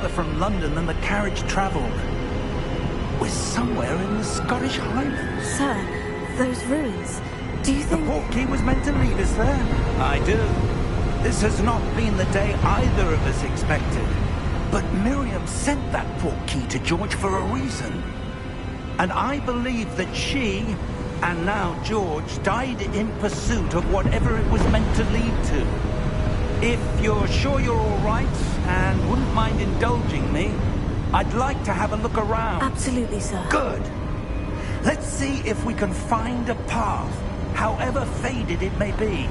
farther from London than the carriage travelled. We're somewhere in the Scottish Highlands. Sir, those ruins, do you think... The portkey was meant to lead us there? I do. This has not been the day either of us expected. But Miriam sent that portkey to George for a reason. And I believe that she, and now George, died in pursuit of whatever it was meant to lead to. If you're sure you're all right, and wouldn't mind indulging me, I'd like to have a look around. Absolutely, sir. Good. Let's see if we can find a path, however faded it may be.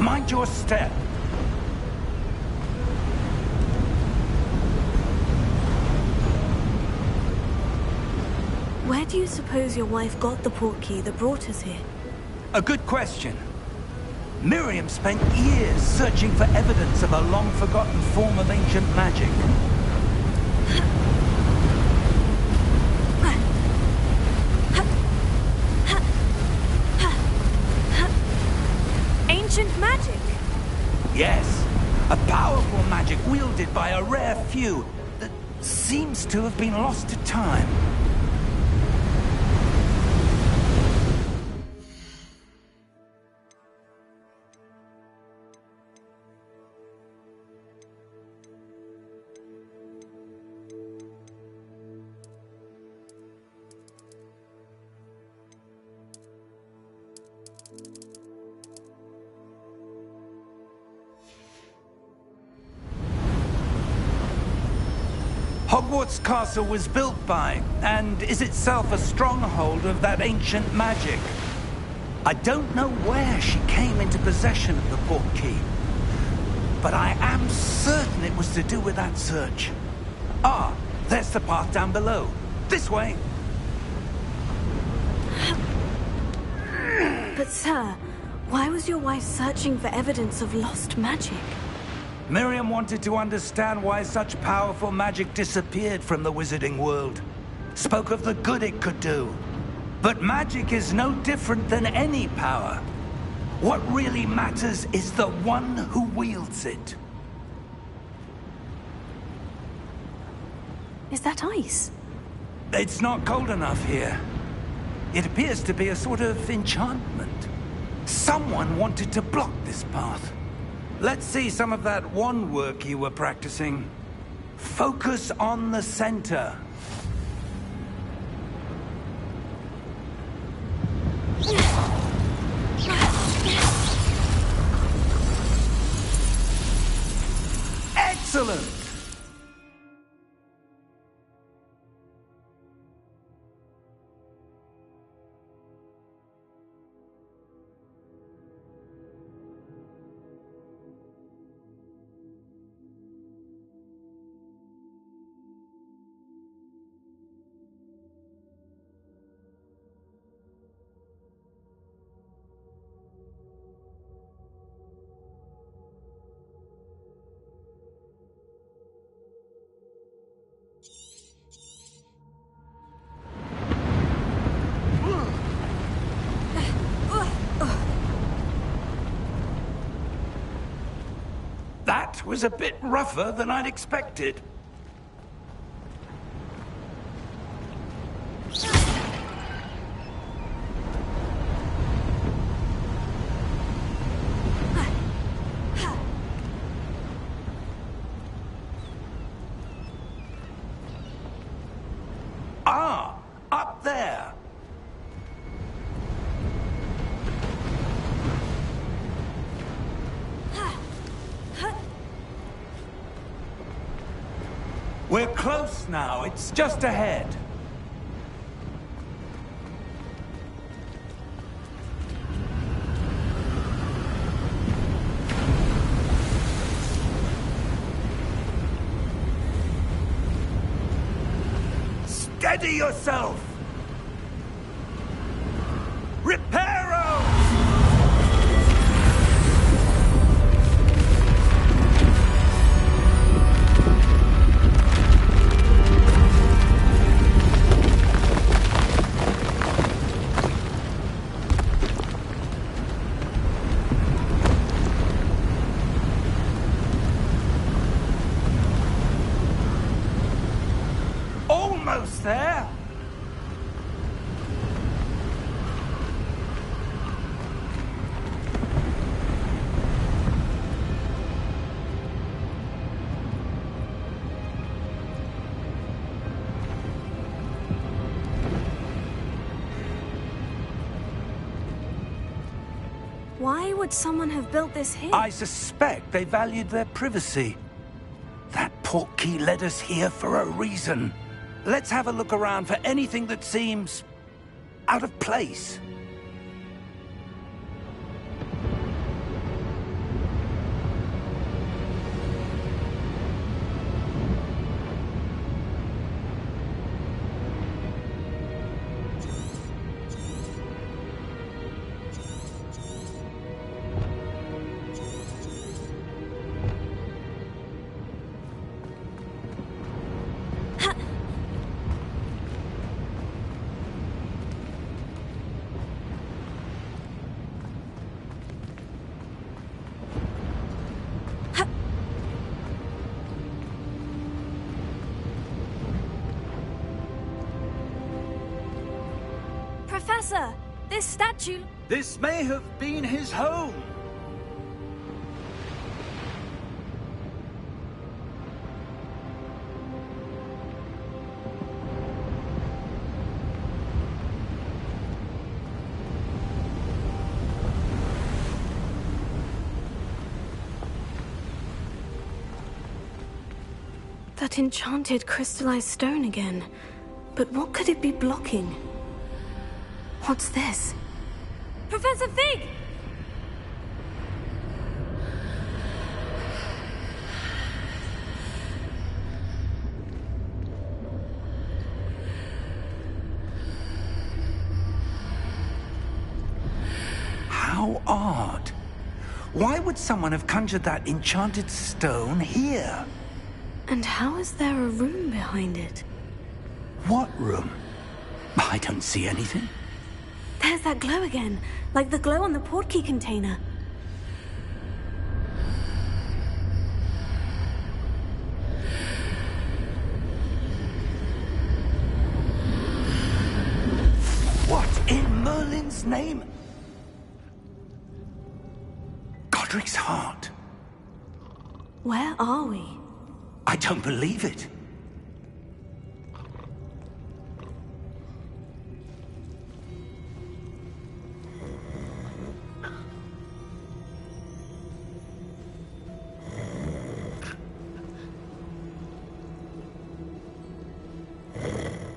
Mind your step. Where do you suppose your wife got the portkey that brought us here? A good question. Miriam spent years searching for evidence of a long-forgotten form of ancient magic. Ancient magic? Yes, a powerful magic wielded by a rare few that seems to have been lost to time. Hogwarts Castle was built by, and is itself a stronghold of that ancient magic. I don't know where she came into possession of the portkey, but I am certain it was to do with that search. Ah, there's the path down below. This way. But sir, why was your wife searching for evidence of lost magic? Miriam wanted to understand why such powerful magic disappeared from the wizarding world. Spoke of the good it could do. But magic is no different than any power. What really matters is the one who wields it. Is that ice? It's not cold enough here. It appears to be a sort of enchantment. Someone wanted to block this path. Let's see some of that wand work you were practicing. Focus on the center. Excellent! That was a bit rougher than I'd expected. up there! We're close now. It's just ahead. Steady yourself! Reparo! Almost there! Why would someone have built this here? I suspect they valued their privacy. That portkey led us here for a reason. Let's have a look around for anything that seems out of place. Professor, this statue... This may have been his home. That enchanted crystallized stone again. But what could it be blocking? What's this? Professor Fig! How odd. Why would someone have conjured that enchanted stone here? And how is there a room behind it? What room? I don't see anything. There's that glow again, like the glow on the portkey container. What in Merlin's name? Godric's heart. Where are we? I don't believe it.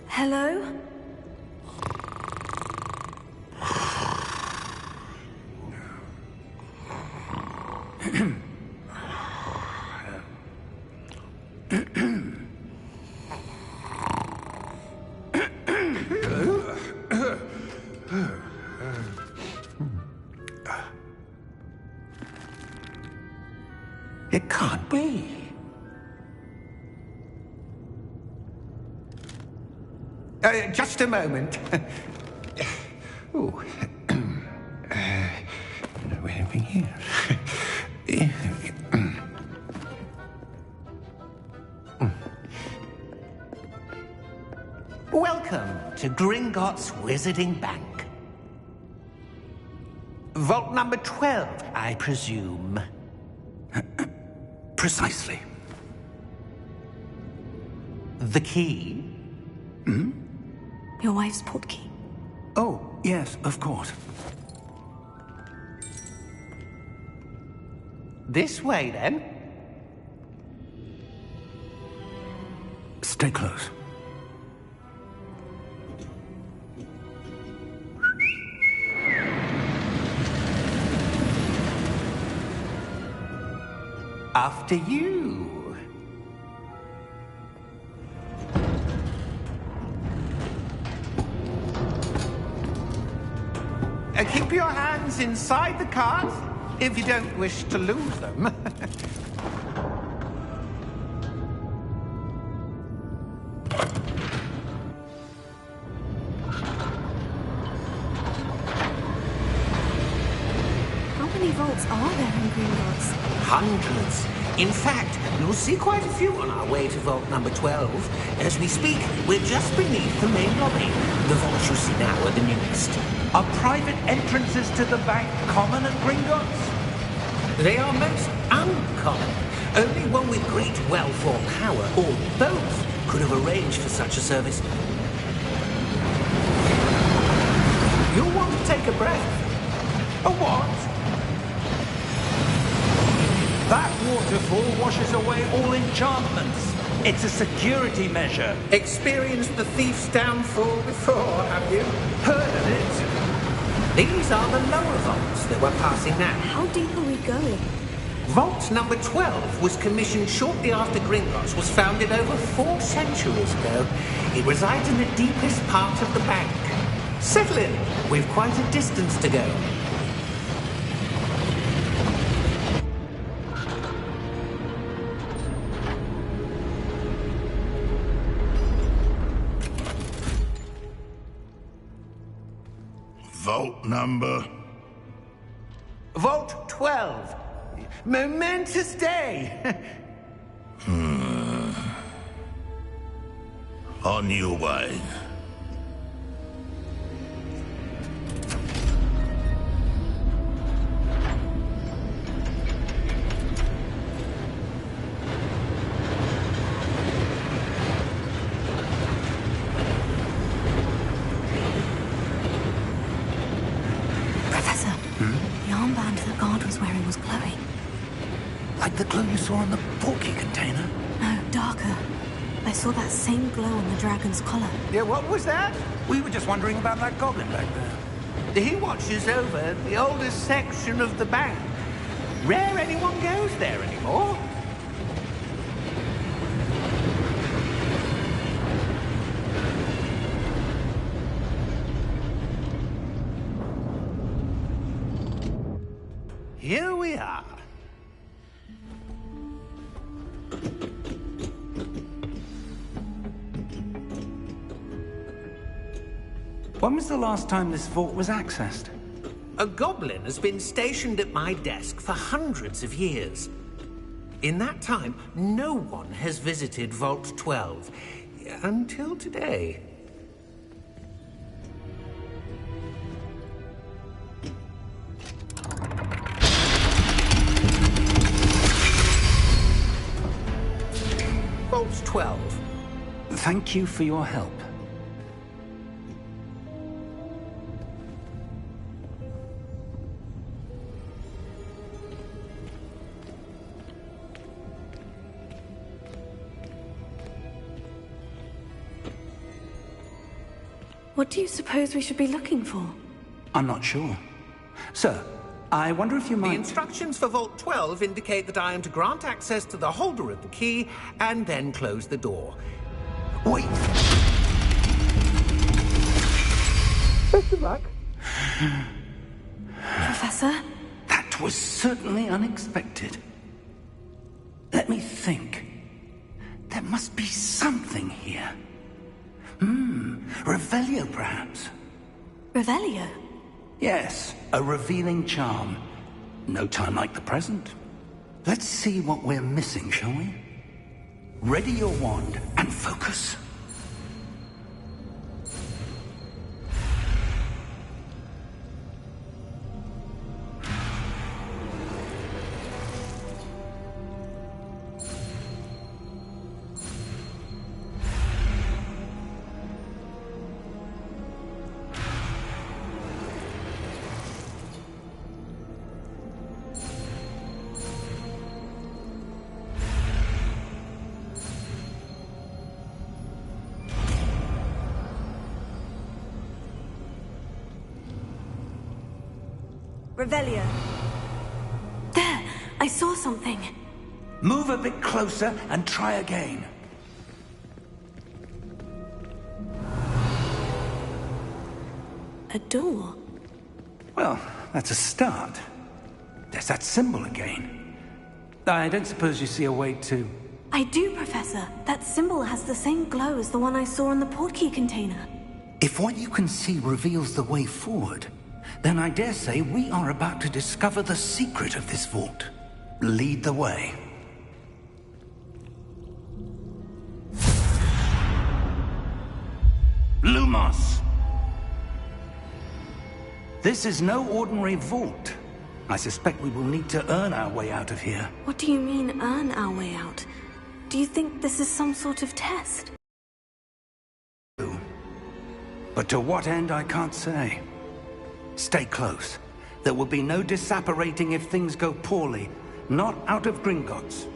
Hello? It can't be. Just a moment. Oh. Where are we here? Welcome to Gringotts Wizarding Bank. Vault number 12, I presume. Precisely. The key? Your wife's portkey. Oh, yes, of course. This way, then. Stay close. After you. Keep your hands inside the cart if you don't wish to lose them. How many vaults are there in Gringotts? Hundreds. In fact, you'll see quite a few on our way to vault number 12. As we speak, we're just beneath the main lobby. The vaults you see now are the newest. Are private entrances to the bank common at Gringotts? They are most uncommon. Only one with great wealth or power, or both, could have arranged for such a service. You'll want to take a breath. A what? That waterfall washes away all enchantments. It's a security measure. Experienced the thief's downfall before, have you? Heard of it? These are the lower vaults that we're passing now. How deep are we going? Vault number 12 was commissioned shortly after Gringotts was founded over 4 centuries ago. It resides in the deepest part of the bank. Settle in. We've quite a distance to go. Vault number? Vault 12. Momentous day. On your way. Professor, the armband the guard was wearing was glowing. Like the glow you saw on the portkey container? No, darker. I saw that same glow on the dragon's collar. Yeah, what was that? We were just wondering about that goblin back there. He watches over the oldest section of the bank. Rare anyone goes there anymore. Here we are. When was the last time this vault was accessed? A goblin has been stationed at my desk for hundreds of years. In that time, no one has visited Vault 12. Until today. Vault 12. Thank you for your help. What do you suppose we should be looking for? I'm not sure. Sir, I wonder if you The might... instructions for Vault 12 indicate that I am to grant access to the holder of the key and then close the door. Wait! Best of luck. Professor? That was certainly unexpected. Let me think. There must be something here. Revelio, perhaps? Revelio? Yes, a revealing charm. No time like the present. Let's see what we're missing, shall we? Ready your wand and focus. Revelio. There! I saw something. Move a bit closer and try again. A door. Well, that's a start. There's that symbol again. I don't suppose you see a way to... I do, Professor. That symbol has the same glow as the one I saw in the portkey container. If what you can see reveals the way forward, then I dare say we are about to discover the secret of this vault. Lead the way. Lumos! This is no ordinary vault. I suspect we will need to earn our way out of here. What do you mean, earn our way out? Do you think this is some sort of test? But to what end, I can't say. Stay close. There will be no disapparating if things go poorly. Not out of Gringotts.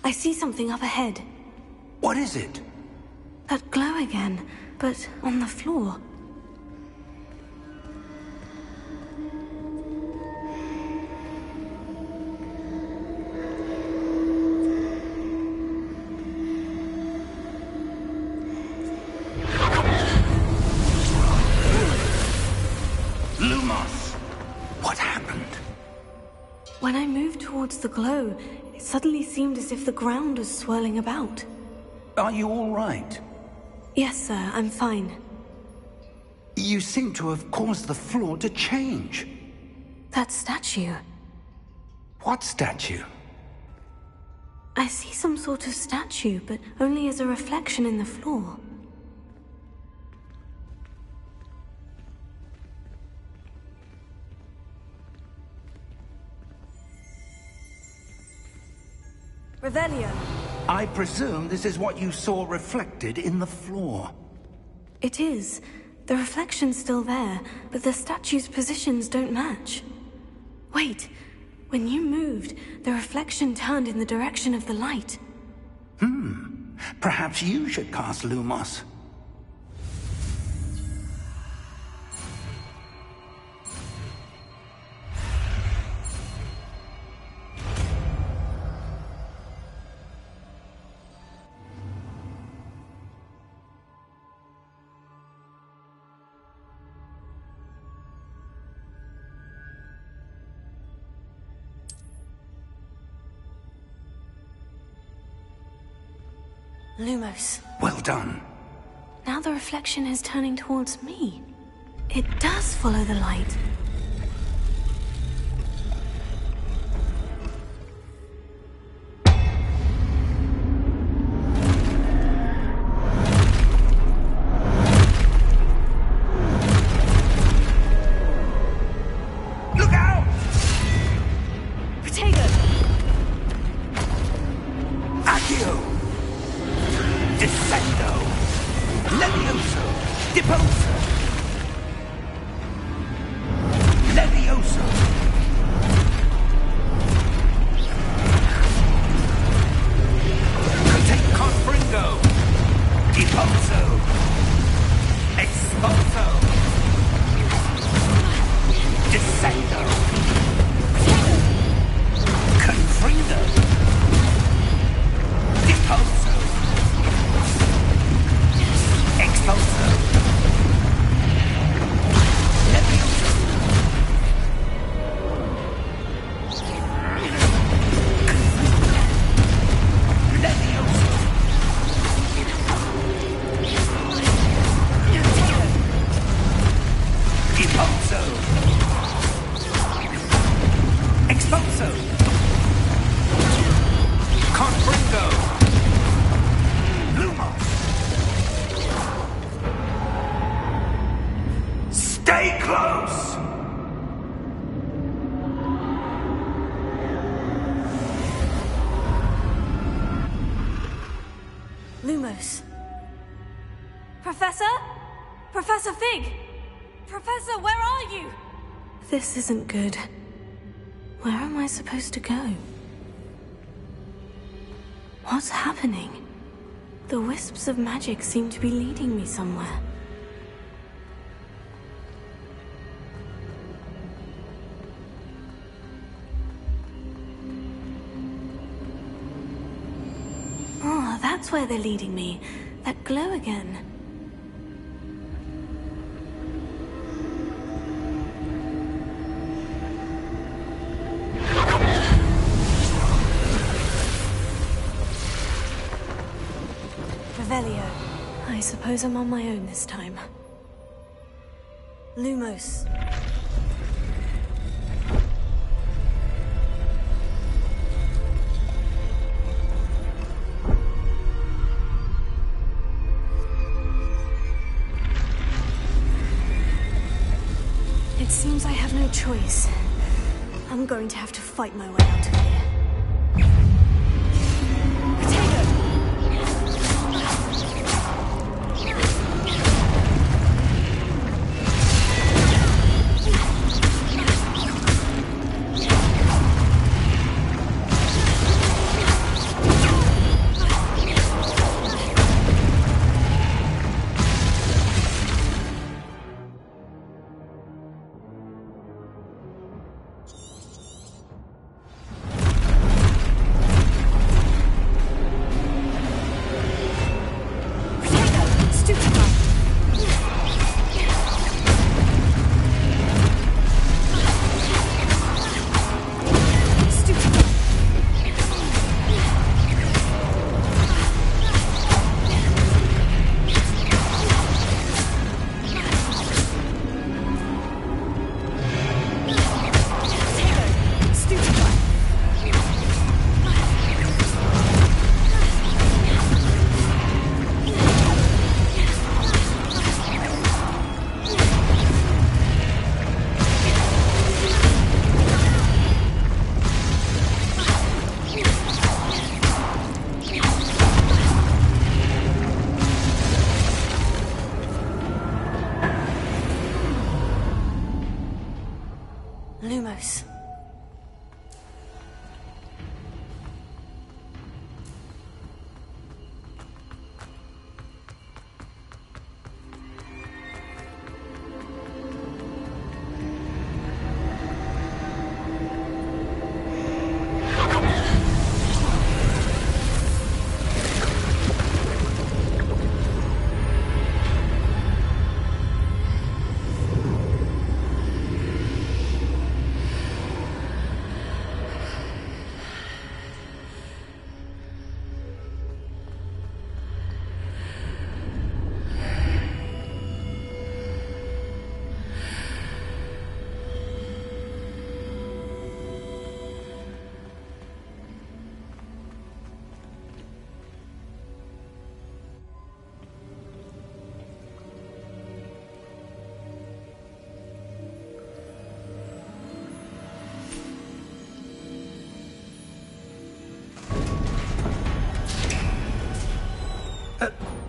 I see something up ahead. What is it? That glow again, but on the floor. Lumos! What happened? When I moved towards the glow, it suddenly seemed as if the ground was swirling about. Are you all right? Yes, sir, I'm fine. You seem to have caused the floor to change. That statue. What statue? I see some sort of statue, but only as a reflection in the floor. Revelio. I presume this is what you saw reflected in the floor. It is. The reflection's still there, but the statue's positions don't match. Wait. When you moved, the reflection turned in the direction of the light. Perhaps you should cast Lumos. Lumos. Well done. Now the reflection is turning towards me. It does follow the light. Look out! Protego! Accio! Descendo! Levioso! Deposo! Levioso! Take Confringo! Deposo! Exposo! Descendo! Confringo! Deposo! Exposo! Levioso! Levioso! Deposo! Exposo! Confringo! Lumos! Stay close! Professor? Professor Fig! Professor, where are you? This isn't good. Where am I supposed to go? What's happening? The wisps of magic seem to be leading me somewhere. Oh, that's where they're leading me. That glow again. Revelio. I suppose I'm on my own this time. Lumos. It seems I have no choice. I'm going to have to fight my way out of here. Lumos.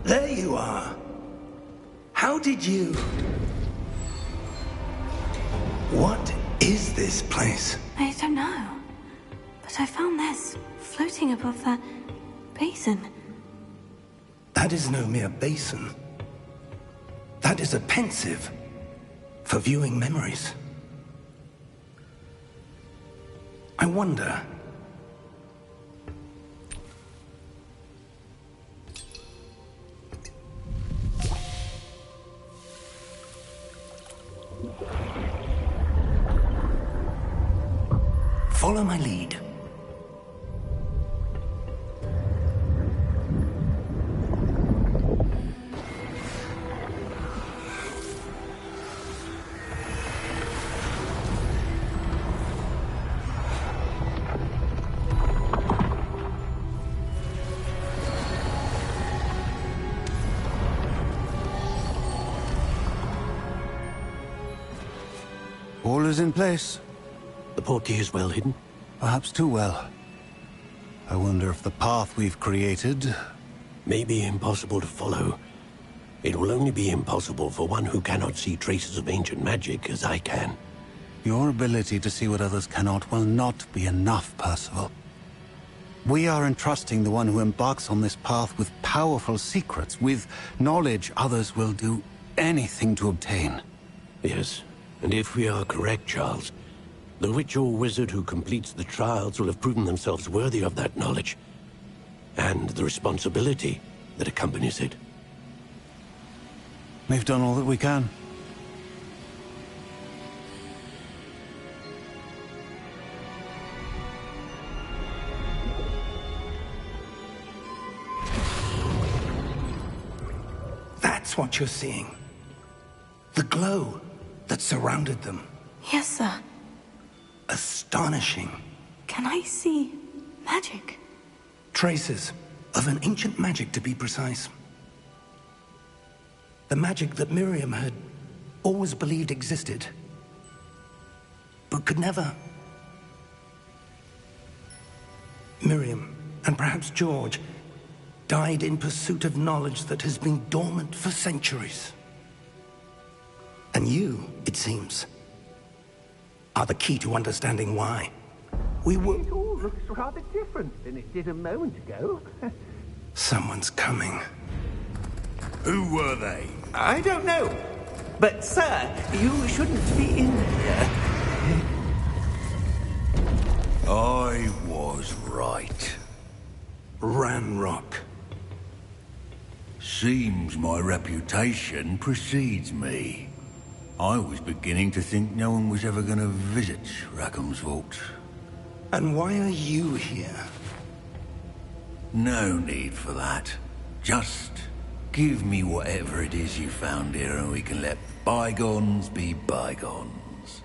There you are. How did you... What is this place? I don't know. But I found this, floating above that basin. That is no mere basin. That is a pensive for viewing memories. I wonder... Follow my lead. All is in place. The portkey is well hidden? Perhaps too well. I wonder if the path we've created... May be impossible to follow. It will only be impossible for one who cannot see traces of ancient magic as I can. Your ability to see what others cannot will not be enough, Percival. We are entrusting the one who embarks on this path with powerful secrets, with knowledge others will do anything to obtain. Yes, and if we are correct, Charles, the witch or wizard who completes the trials will have proven themselves worthy of that knowledge, and the responsibility that accompanies it. We've done all that we can. That's what you're seeing. The glow that surrounded them. Yes, sir. Astonishing. Can I see magic? Traces of an ancient magic, to be precise. The magic that Miriam had always believed existed, but could never. Miriam, and perhaps George, died in pursuit of knowledge that has been dormant for centuries. And you, it seems, are the key to understanding why. We were... It all looks rather different than it did a moment ago. Someone's coming. Who were they? I don't know. But, sir, you shouldn't be in here. I was right. Ranrock. Seems my reputation precedes me. I was beginning to think no one was ever going to visit Rackham's vault. And why are you here? No need for that. Just give me whatever it is you found here and we can let bygones be bygones.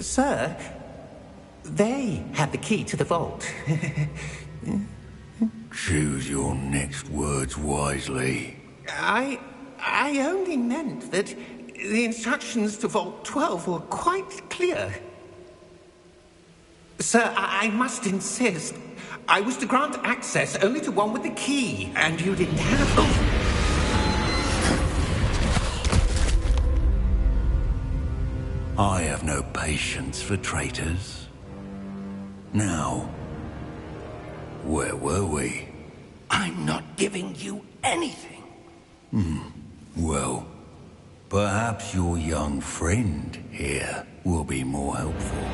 Sir, they had the key to the vault. Choose your next words wisely. I only meant that the instructions to Vault 12 were quite clear. Sir, I must insist. I was to grant access only to one with the key, and you didn't have... I have no patience for traitors. Now, where were we? I'm not giving you anything. Well, perhaps your young friend here will be more helpful.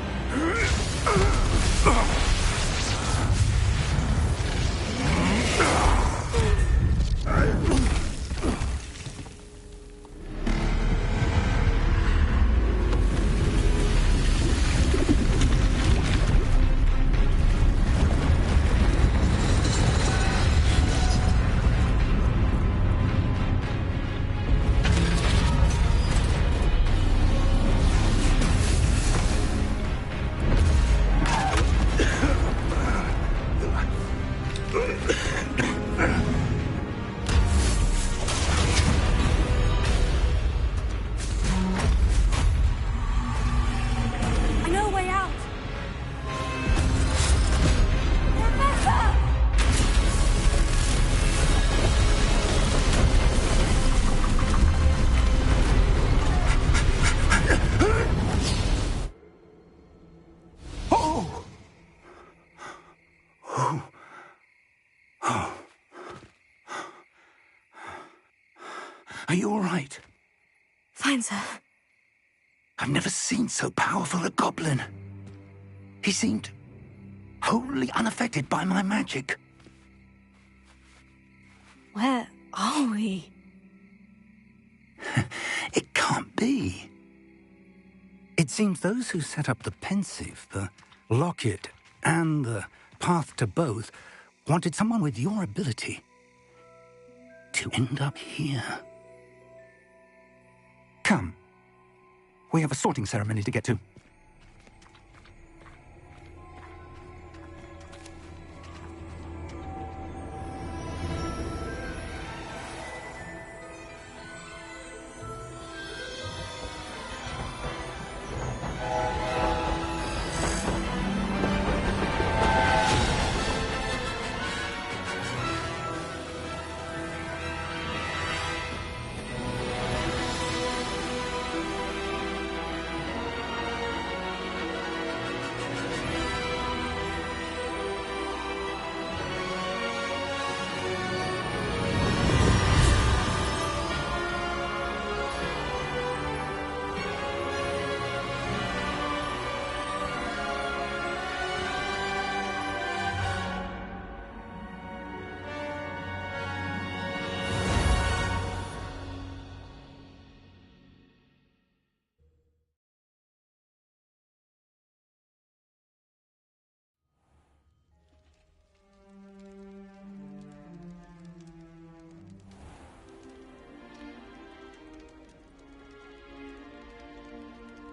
I know a way out. Professor! Are you all right? Fine, sir. I've never seen so powerful a goblin. He seemed wholly unaffected by my magic. Where are we? It can't be. It seems those who set up the pensive, the locket, and the path to both wanted someone with your ability to end up here. Come. We have a sorting ceremony to get to.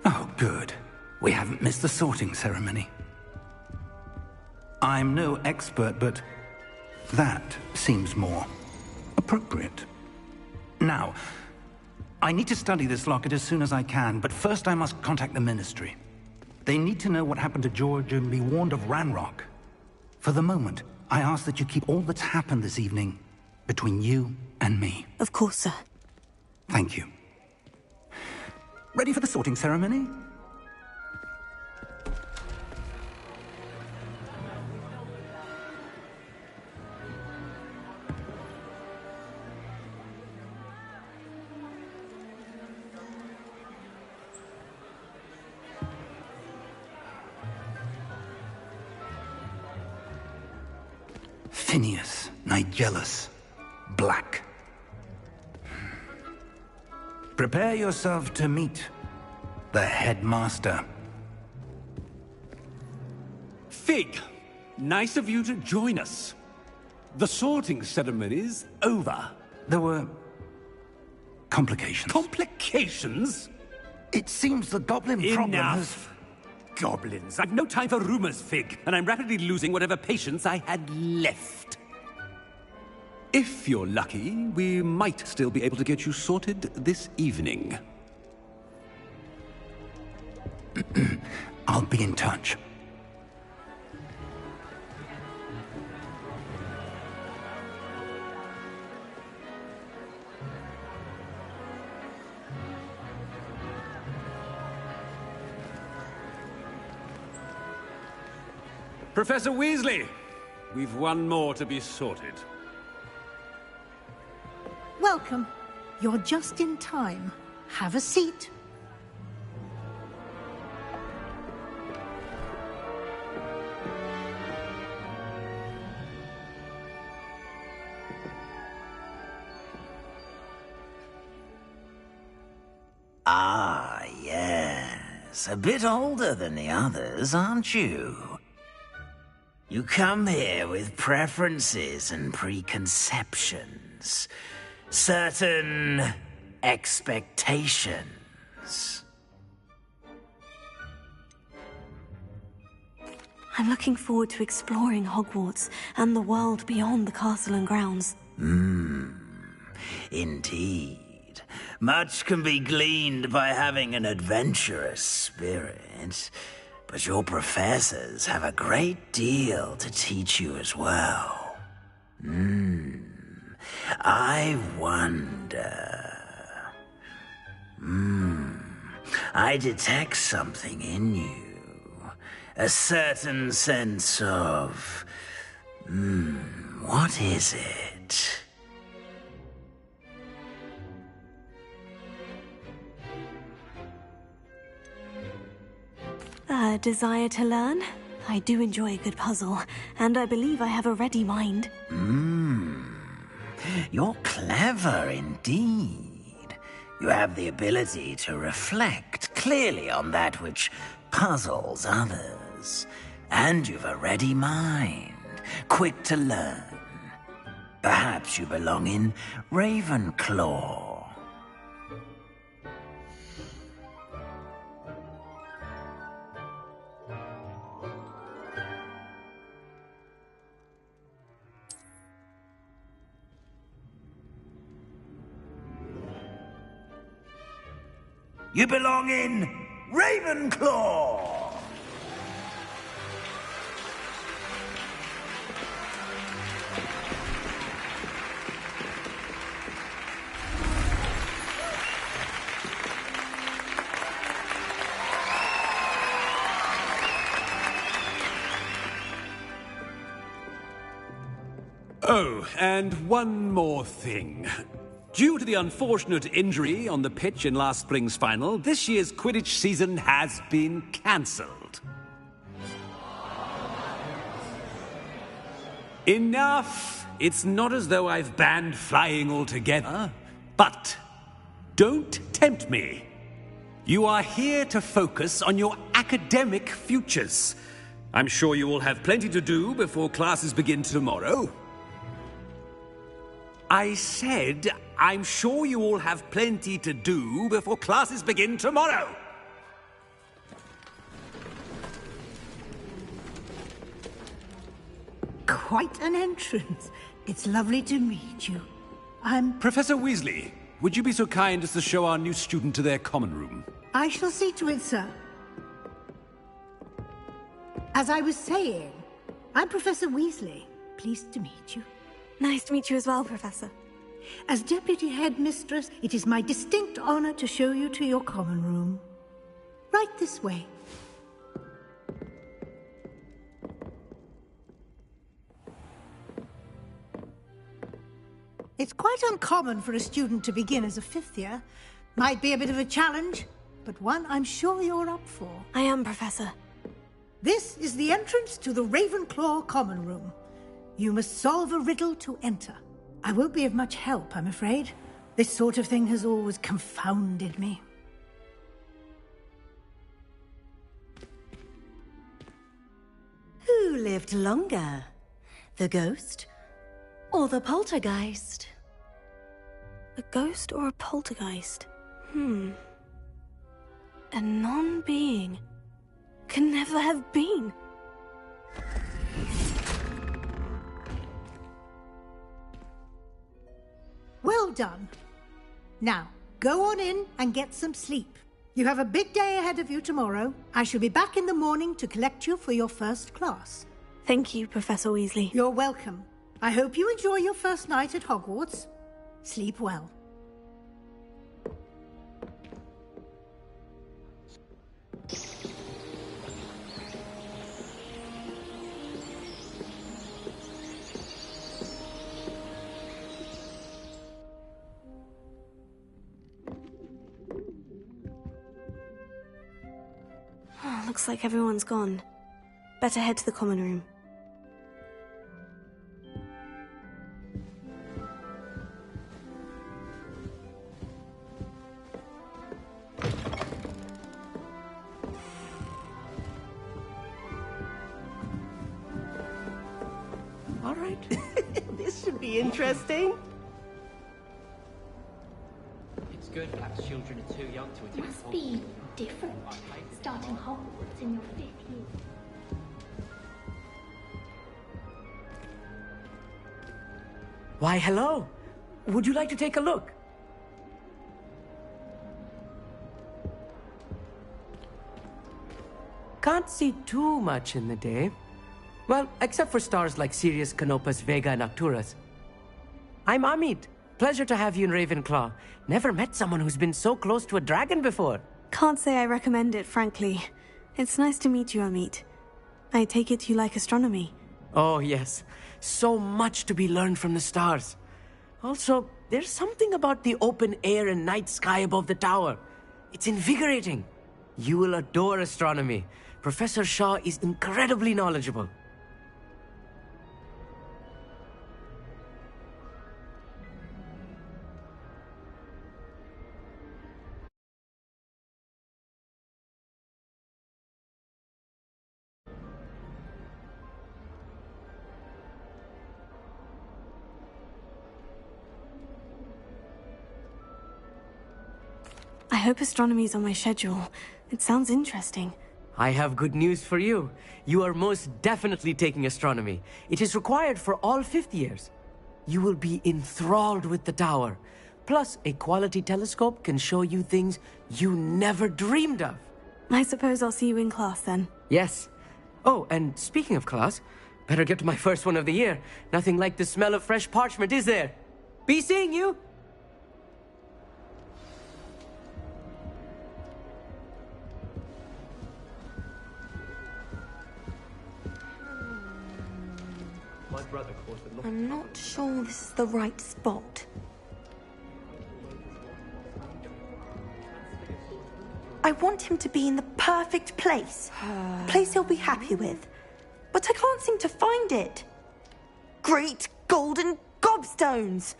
Oh, good. We haven't missed the sorting ceremony. I'm no expert, but that seems more appropriate. Now, I need to study this locket as soon as I can, but first I must contact the Ministry. They need to know what happened to George and be warned of Ranrock. For the moment, I ask that you keep all that's happened this evening between you and me. Of course, sir. Thank you. Ready for the sorting ceremony? Phineas, Nigellus, Black. Prepare yourself to meet the headmaster. Fig, nice of you to join us. The sorting ceremony's over. There were complications. Complications? It seems the goblin problem has... Enough. Goblins. I've no time for rumors, Fig, and I'm rapidly losing whatever patience I had left. If you're lucky, we might still be able to get you sorted this evening. I'll be in touch. Professor Weasley, we've one more to be sorted. Welcome. You're just in time. Have a seat. Ah, yes. A bit older than the others, aren't you? You come here with preferences and preconceptions. Certain expectations. I'm looking forward to exploring Hogwarts and the world beyond the castle and grounds. Indeed. Much can be gleaned by having an adventurous spirit, but your professors have a great deal to teach you as well. I wonder... I detect something in you. A certain sense of... what is it? A desire to learn? I do enjoy a good puzzle, and I believe I have a ready mind. You're clever indeed. You have the ability to reflect clearly on that which puzzles others. And you've a ready mind, quick to learn. Perhaps you belong in Ravenclaw. You belong in Ravenclaw! Oh, and one more thing. Due to the unfortunate injury on the pitch in last spring's final, this year's Quidditch season has been cancelled. Enough! It's not as though I've banned flying altogether, but don't tempt me. You are here to focus on your academic futures. I'm sure you will have plenty to do before classes begin tomorrow. I said, I'm sure you all have plenty to do before classes begin tomorrow. Quite an entrance. It's lovely to meet you. I'm... Professor Weasley, would you be so kind as to show our new student to their common room? I shall see to it, sir. As I was saying, I'm Professor Weasley. Pleased to meet you. Nice to meet you as well, Professor. As Deputy Headmistress, it is my distinct honor to show you to your common room. Right this way. It's quite uncommon for a student to begin as a fifth year. Might be a bit of a challenge, but one I'm sure you're up for. I am, Professor. This is the entrance to the Ravenclaw common room. You must solve a riddle to enter. I won't be of much help, I'm afraid. This sort of thing has always confounded me. Who lived longer? The ghost or the poltergeist? A ghost or a poltergeist? A non-being can never have been. Well done. Now, go on in and get some sleep. You have a big day ahead of you tomorrow. I shall be back in the morning to collect you for your first class. Thank you, Professor Weasley. You're welcome. I hope you enjoy your first night at Hogwarts. Sleep well. Looks like everyone's gone. Better head to the common room. All right. This should be interesting. It's good black children are too young to attend. Must be different, starting Hogwarts in your 5th year. Why, hello. Would you like to take a look? Can't see too much in the day. Well, except for stars like Sirius, Canopus, Vega, and Arcturus. I'm Amit. Pleasure to have you in Ravenclaw. Never met someone who's been so close to a dragon before. Can't say I recommend it, frankly. It's nice to meet you, Amit. I take it you like astronomy. Oh, yes. So much to be learned from the stars. Also, there's something about the open air and night sky above the tower. It's invigorating. You will adore astronomy. Professor Shaw is incredibly knowledgeable. I hope astronomy's on my schedule. It sounds interesting. I have good news for you. You are most definitely taking astronomy. It is required for all 5th years. You will be enthralled with the tower. Plus, a quality telescope can show you things you never dreamed of. I suppose I'll see you in class then. Yes. Oh, and speaking of class, better get to my first one of the year. Nothing like the smell of fresh parchment, is there? Be seeing you! I'm not sure this is the right spot. I want him to be in the perfect place. A place he'll be happy with. But I can't seem to find it. Great golden gobstones!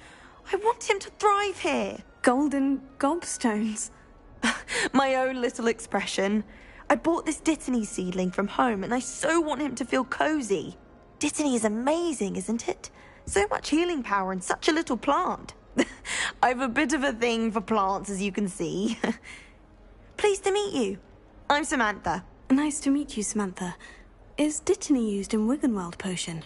I want him to thrive here. Golden gobstones? My own little expression. I bought this Dittany seedling from home and I so want him to feel cozy. Dittany is amazing, isn't it? So much healing power in such a little plant. I've a bit of a thing for plants, as you can see. Pleased to meet you. I'm Samantha. Nice to meet you, Samantha. Is Dittany used in Wiggenweld potion?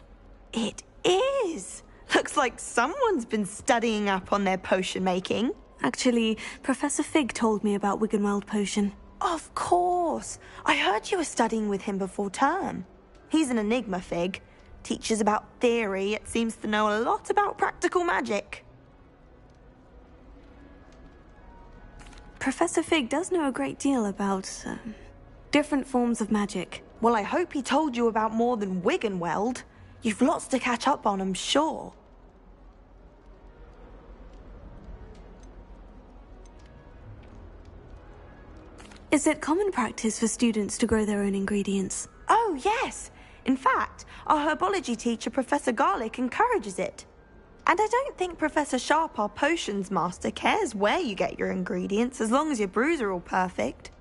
It is! Looks like someone's been studying up on their potion making. Actually, Professor Fig told me about Wiggenweld potion. Of course! I heard you were studying with him before term. He's an enigma, Fig. Teaches about theory, yet seems to know a lot about practical magic. Professor Fig does know a great deal about, different forms of magic. Well, I hope he told you about more than Wiggenweld. You've lots to catch up on, I'm sure. Is it common practice for students to grow their own ingredients? Oh, yes. In fact, our herbology teacher, Professor Garlick, encourages it. And I don't think Professor Sharp, our potions master, cares where you get your ingredients, as long as your brews are all perfect.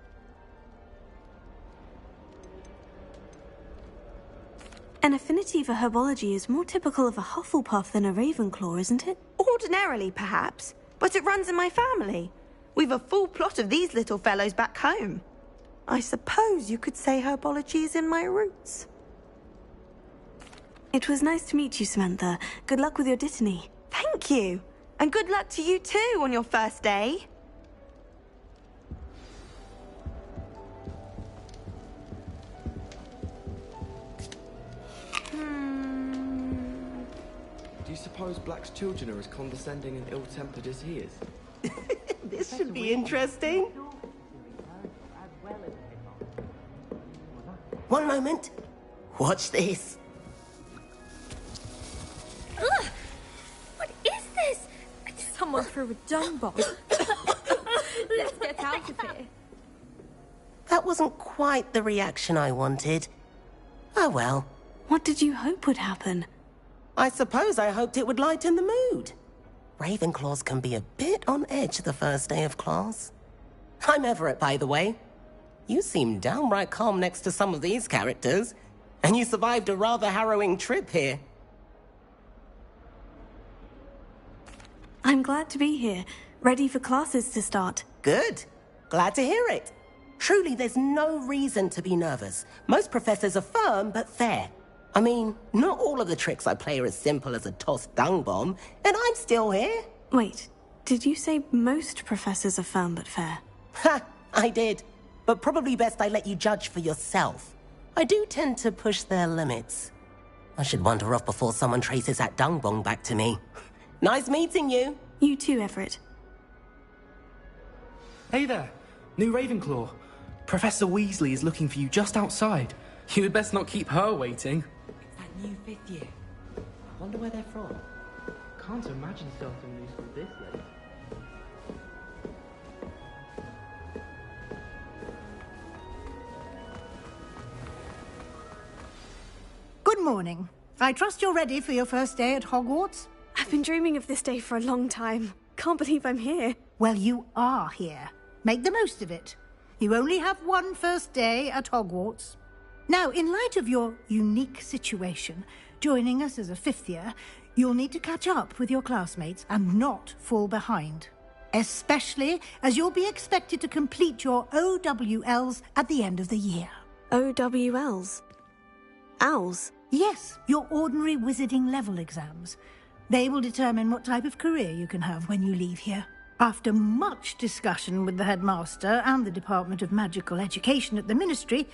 An affinity for herbology is more typical of a Hufflepuff than a Ravenclaw, isn't it? Ordinarily, perhaps, but it runs in my family. We've a full plot of these little fellows back home. I suppose you could say herbology is in my roots. It was nice to meet you, Samantha. Good luck with your dittany. Thank you. And good luck to you too on your first day. Do you suppose Black's children are as condescending and ill-tempered as he is? This should be interesting. One moment. Watch this. Ugh! What is this? Someone threw a dung bomb. Let's get out of here. That wasn't quite the reaction I wanted. Oh well. What did you hope would happen? I suppose I hoped it would lighten the mood. Ravenclaws can be a bit on edge the first day of class. I'm Everett, by the way. You seem downright calm next to some of these characters, and you survived a rather harrowing trip here. I'm glad to be here, ready for classes to start. Good. Glad to hear it. Truly, there's no reason to be nervous. Most professors are firm but fair. I mean, not all of the tricks I play are as simple as a tossed dung bomb, and I'm still here. Wait, did you say most professors are firm but fair? Ha! I did. But probably best I let you judge for yourself. I do tend to push their limits. I should wander off before someone traces that dung bomb back to me. Nice meeting you. You too, Everett. Hey there, new Ravenclaw. Professor Weasley is looking for you just outside. You had best not keep her waiting. It's that new 5th year. I wonder where they're from. Can't imagine starting new school this late. Good morning. I trust you're ready for your first day at Hogwarts? I've been dreaming of this day for a long time. Can't believe I'm here. Well, you are here. Make the most of it. You only have one first day at Hogwarts. Now, in light of your unique situation, joining us as a 5th year, you'll need to catch up with your classmates and not fall behind. Especially as you'll be expected to complete your OWLs at the end of the year. OWLs? Owls? Yes, your ordinary wizarding level exams. They will determine what type of career you can have when you leave here. After much discussion with the headmaster and the Department of Magical Education at the Ministry,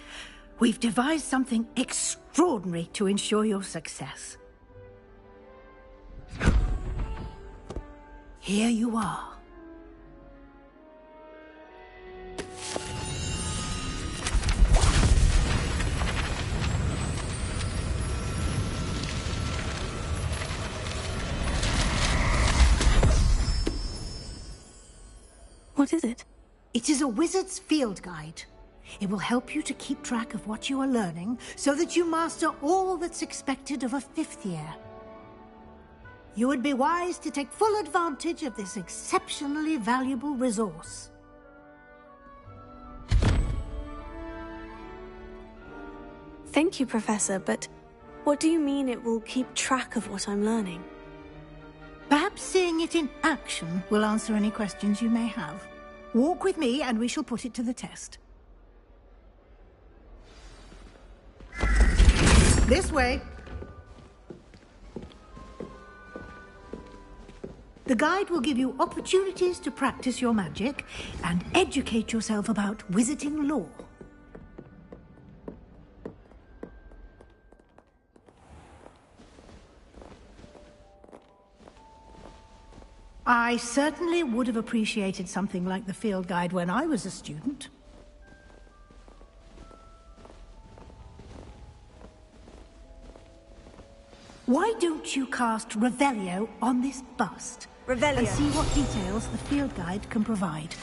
we've devised something extraordinary to ensure your success. Here you are. What is it? It is a wizard's field guide. It will help you to keep track of what you are learning so that you master all that's expected of a 5th year. You would be wise to take full advantage of this exceptionally valuable resource. Thank you, Professor, but what do you mean it will keep track of what I'm learning? Perhaps seeing it in action will answer any questions you may have. Walk with me and we shall put it to the test. This way. The guide will give you opportunities to practice your magic and educate yourself about wizarding lore. I certainly would have appreciated something like the field guide when I was a student. Why don't you cast Revelio on this bust? Revelio. And see what details the field guide can provide.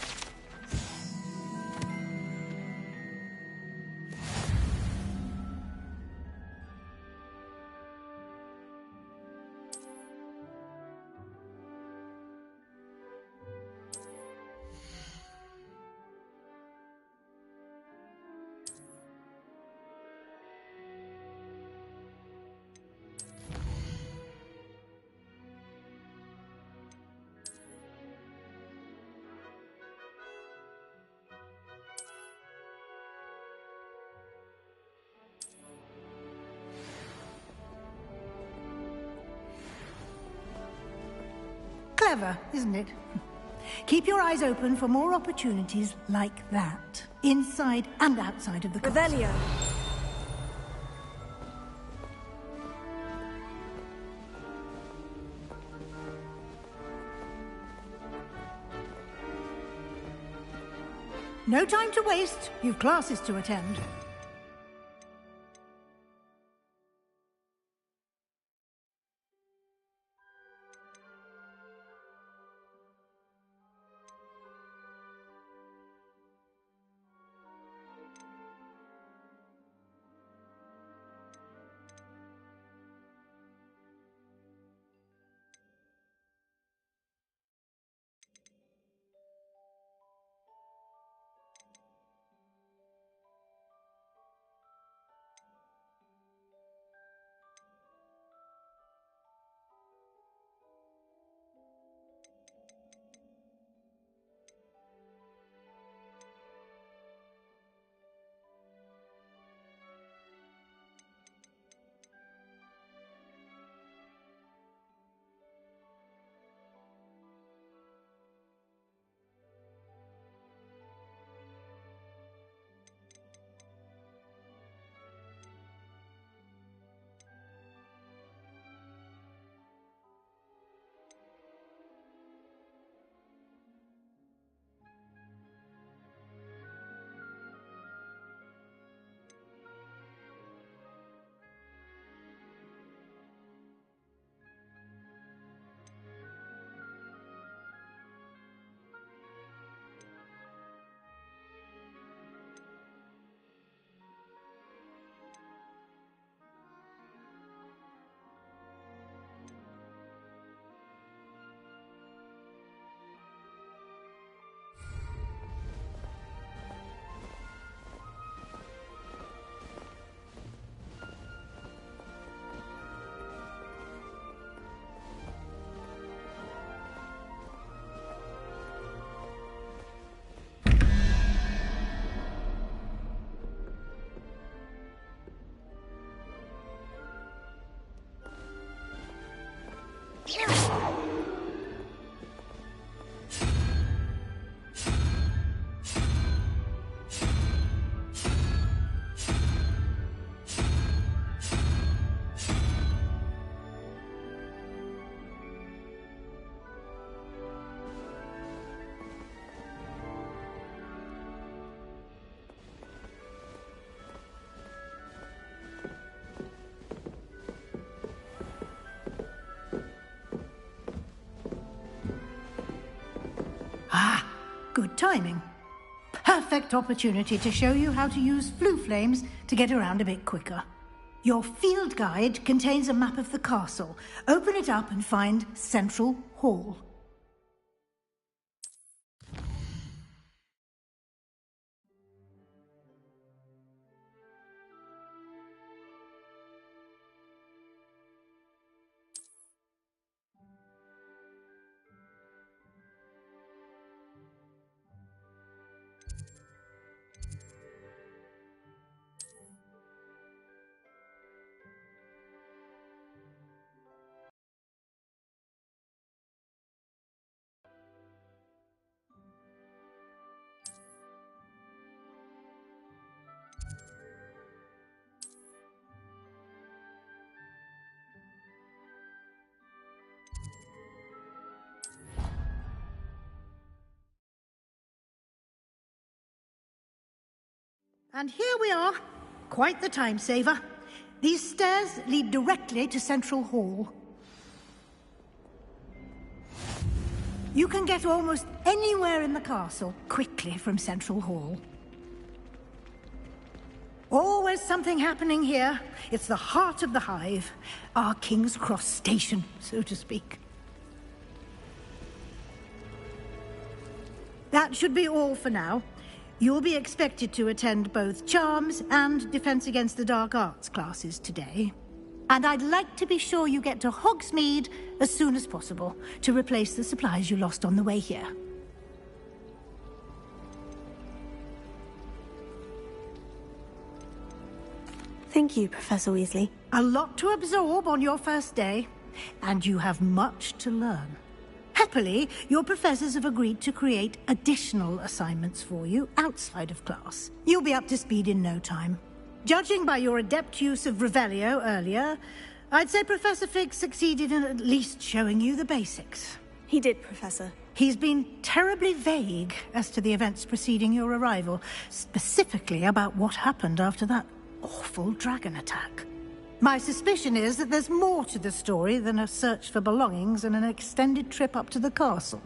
Clever, isn't it? Keep your eyes open for more opportunities like that, inside and outside of the castle. Revelio. No time to waste. You've classes to attend. Good timing. Perfect opportunity to show you how to use flue flames to get around a bit quicker. Your field guide contains a map of the castle. Open it up and find Central Hall. And here we are. Quite the time saver. These stairs lead directly to Central Hall. You can get almost anywhere in the castle quickly from Central Hall. Always something happening here. It's the heart of the Hive. Our King's Cross station, so to speak. That should be all for now. You'll be expected to attend both Charms and Defense Against the Dark Arts classes today. And I'd like to be sure you get to Hogsmeade as soon as possible to replace the supplies you lost on the way here. Thank you, Professor Weasley. A lot to absorb on your first day, and you have much to learn. Happily, your professors have agreed to create additional assignments for you outside of class. You'll be up to speed in no time. Judging by your adept use of Revelio earlier, I'd say Professor Fig succeeded in at least showing you the basics. He did, Professor. He's been terribly vague as to the events preceding your arrival, specifically about what happened after that awful dragon attack. My suspicion is that there's more to the story than a search for belongings and an extended trip up to the castle.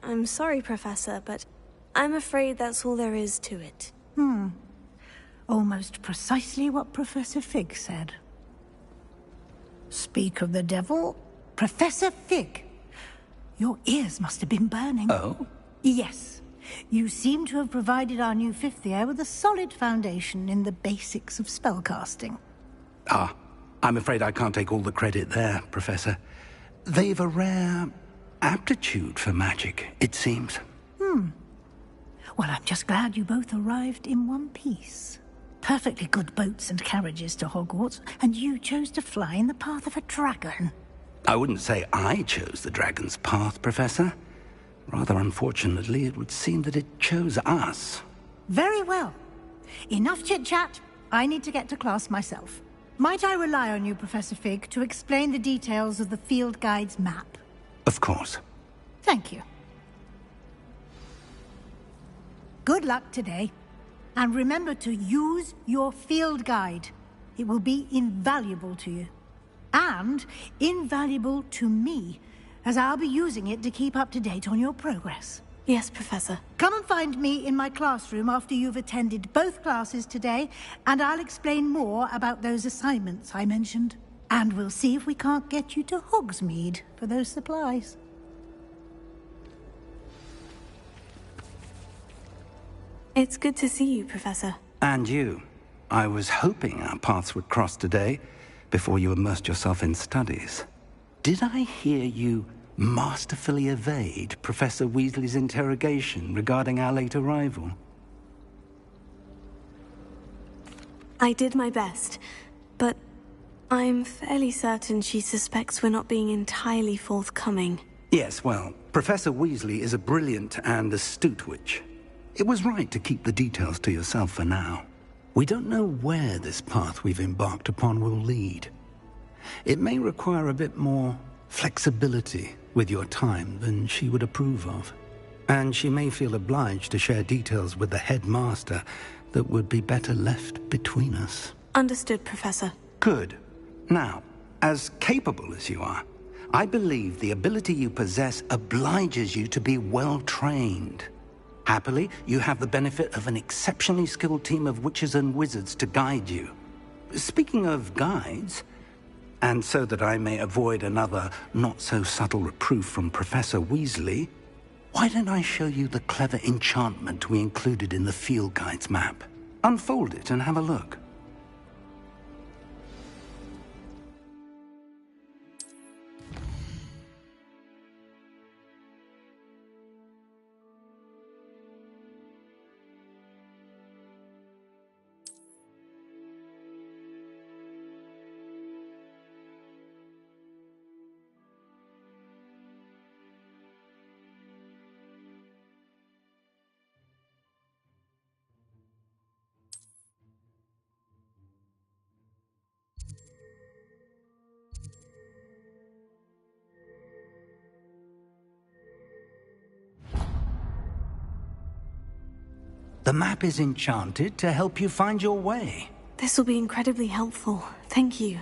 I'm sorry, Professor, but I'm afraid that's all there is to it. Almost precisely what Professor Fig said. Speak of the devil, Professor Fig. Your ears must have been burning. Oh? Yes. You seem to have provided our new fifth year with a solid foundation in the basics of spellcasting. Ah, I'm afraid I can't take all the credit there, Professor. They've a rare aptitude for magic, it seems. Well, I'm just glad you both arrived in one piece. Perfectly good boats and carriages to Hogwarts, and you chose to fly in the path of a dragon. I wouldn't say I chose the dragon's path, Professor. Rather unfortunately, it would seem that it chose us. Very well. Enough chit-chat. I need to get to class myself. Might I rely on you, Professor Fig, to explain the details of the field guide's map? Of course. Thank you. Good luck today. And remember to use your field guide. It will be invaluable to you. And invaluable to me, as I'll be using it to keep up to date on your progress. Yes, Professor. Come and find me in my classroom after you've attended both classes today, and I'll explain more about those assignments I mentioned. And we'll see if we can't get you to Hogsmeade for those supplies. It's good to see you, Professor. And you. I was hoping our paths would cross today, before you immersed yourself in studies. Did I hear you masterfully evade Professor Weasley's interrogation regarding our late arrival? I did my best, but I'm fairly certain she suspects we're not being entirely forthcoming. Yes, well, Professor Weasley is a brilliant and astute witch. It was right to keep the details to yourself for now. We don't know where this path we've embarked upon will lead. It may require a bit more flexibility with your time than she would approve of. And she may feel obliged to share details with the headmaster that would be better left between us. Understood, Professor. Good. Now, as capable as you are, I believe the ability you possess obliges you to be well trained. Happily, you have the benefit of an exceptionally skilled team of witches and wizards to guide you. Speaking of guides, and so that I may avoid another not-so-subtle reproof from Professor Weasley, why don't I show you the clever enchantment we included in the field guide's map? Unfold it and have a look. The map is enchanted to help you find your way. This will be incredibly helpful. Thank you.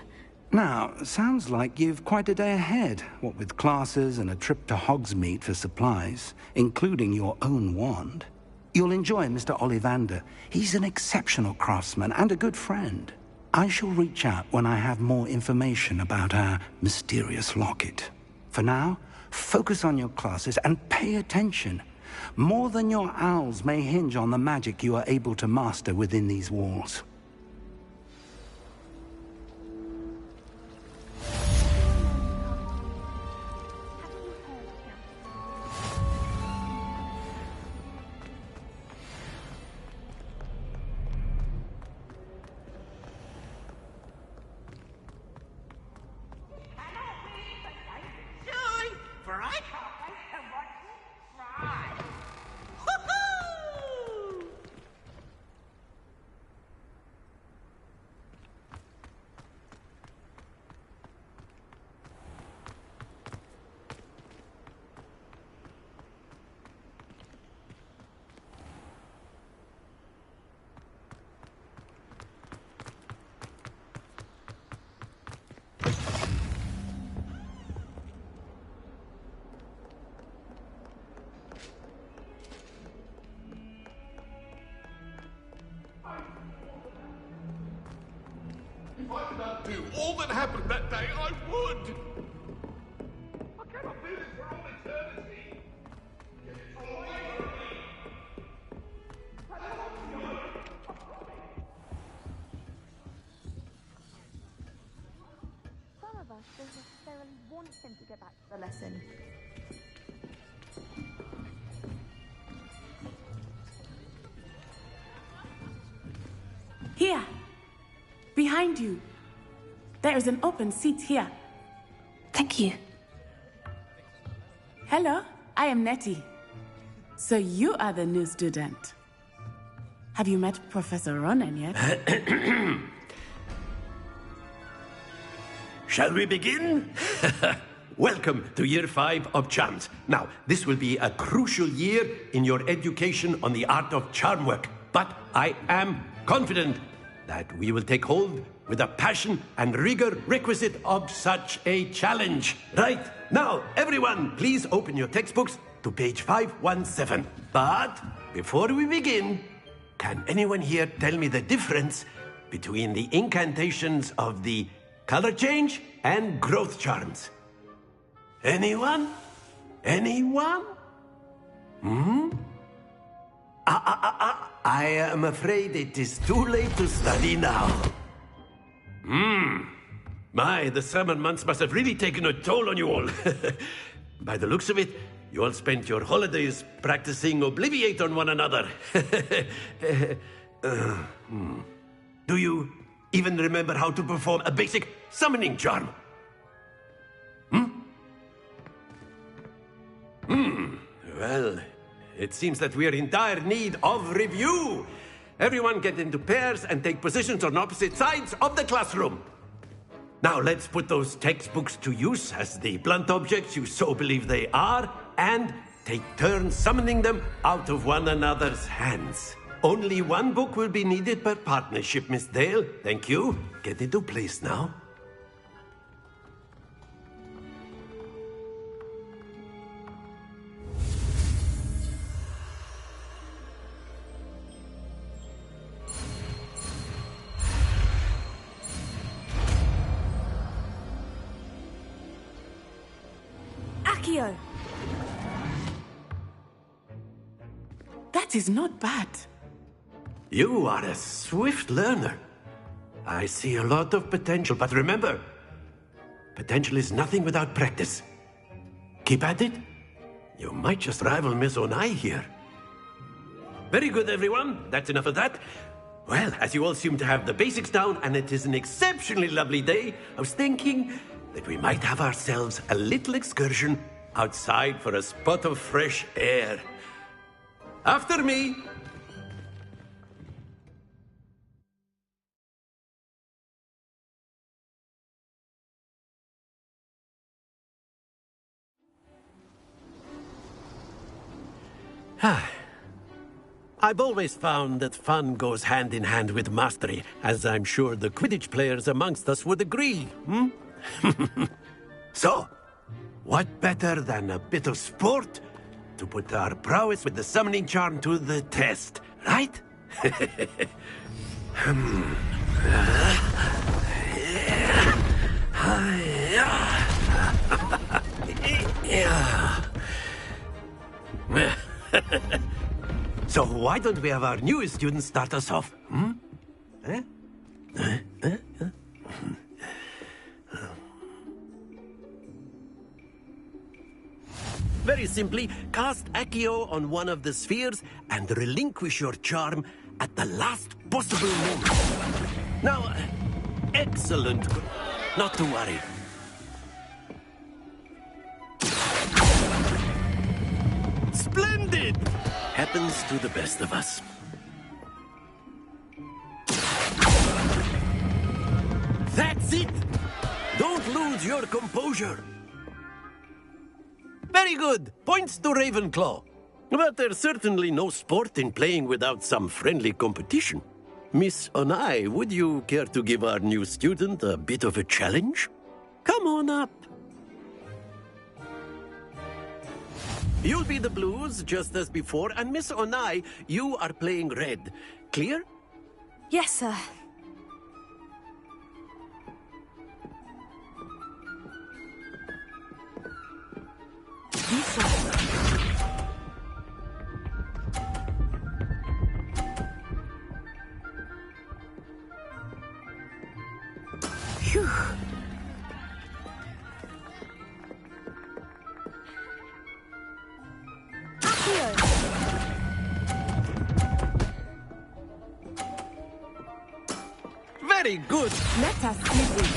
Now, sounds like you've quite a day ahead, what with classes and a trip to Hogsmeade for supplies, including your own wand. You'll enjoy Mr. Ollivander. He's an exceptional craftsman and a good friend. I shall reach out when I have more information about our mysterious locket. For now, focus on your classes and pay attention. More than your owls may hinge on the magic you are able to master within these walls. If I could undo all that happened that day, I would! I cannot do this for all eternity! Get it away from me! Some of us don't necessarily want him to get back to the lesson. Here! Behind you. There is an open seat here. Thank you. Hello, I am Nettie. So you are the new student. Have you met Professor Ronan yet? Shall we begin? Welcome to Year 5 of Charms. Now, this will be a crucial year in your education on the art of charm work. But I am confident that we will take hold with the passion and rigor requisite of such a challenge. Right, now, everyone, please open your textbooks to page 517. But before we begin, can anyone here tell me the difference between the incantations of the color change and growth charms? Anyone? Anyone? I am afraid it is too late to study now. My, the summer months must have really taken a toll on you all. By the looks of it, you all spent your holidays practicing Obliviate on one another. Do you even remember how to perform a basic summoning charm? Well, it seems that we are in dire need of review. Everyone get into pairs and take positions on opposite sides of the classroom. Now let's put those textbooks to use as the blunt objects you so believe they are, and take turns summoning them out of one another's hands. Only one book will be needed per partnership, Miss Dale. Thank you. Get into place now. Akio! That is not bad. You are a swift learner. I see a lot of potential, but remember, potential is nothing without practice. Keep at it. You might just rival Miss Onai here. Very good, everyone. That's enough of that. Well, as you all seem to have the basics down, and it is an exceptionally lovely day, I was thinking that we might have ourselves a little excursion outside for a spot of fresh air. After me. I've always found that fun goes hand in hand with mastery, as I'm sure the Quidditch players amongst us would agree, hmm? So, what better than a bit of sport to put our prowess with the summoning charm to the test, right? So why don't we have our newest student start us off? Hmm? Very simply, cast Accio on one of the spheres and relinquish your charm at the last possible moment. Now, excellent. Not to worry. Splendid! Happens to the best of us. That's it! Don't lose your composure. Very good. Points to Ravenclaw. But there's certainly no sport in playing without some friendly competition. Miss Onai, would you care to give our new student a bit of a challenge? Come on up. You'll be the blues, just as before, and Miss Onai, you are playing red. Clear? Yes, sir. Phew. Very good. Let us see this.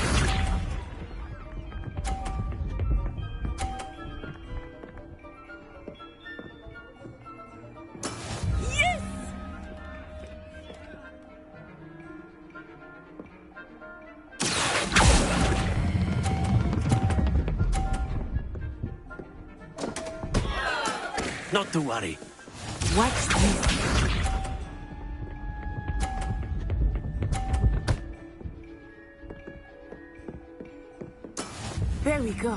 Yes! Not to worry. Watch this. There we go.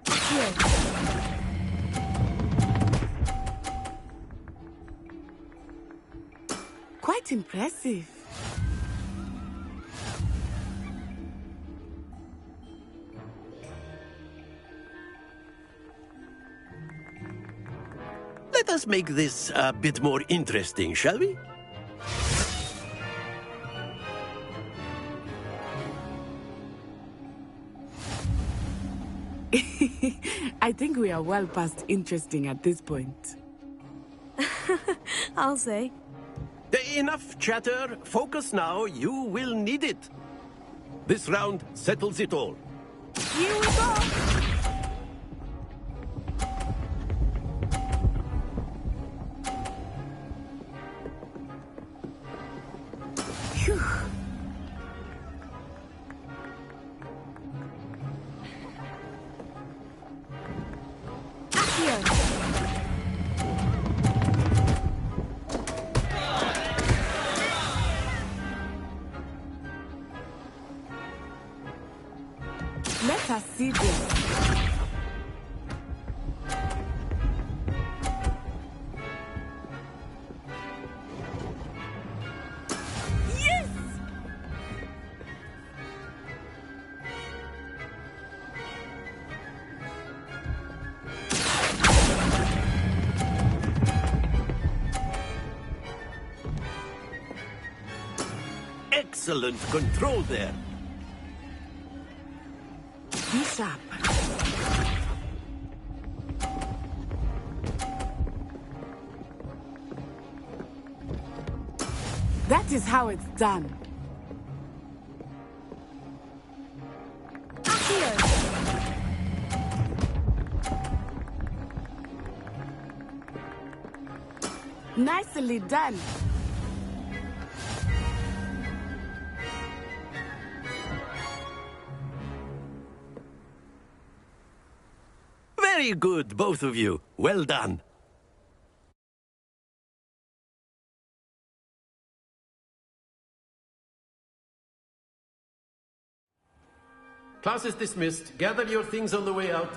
Here. Quite impressive. Let us make this a bit more interesting, shall we? I think we are well past interesting at this point. I'll say. Enough chatter. Focus now. You will need it. This round settles it all. Here we go! Phew. Here. Let us see this. Yes! Excellent control there. Be sharp. That is how it's done. Here. Nicely done. Very good, both of you. Well done. Class is dismissed. Gather your things on the way out.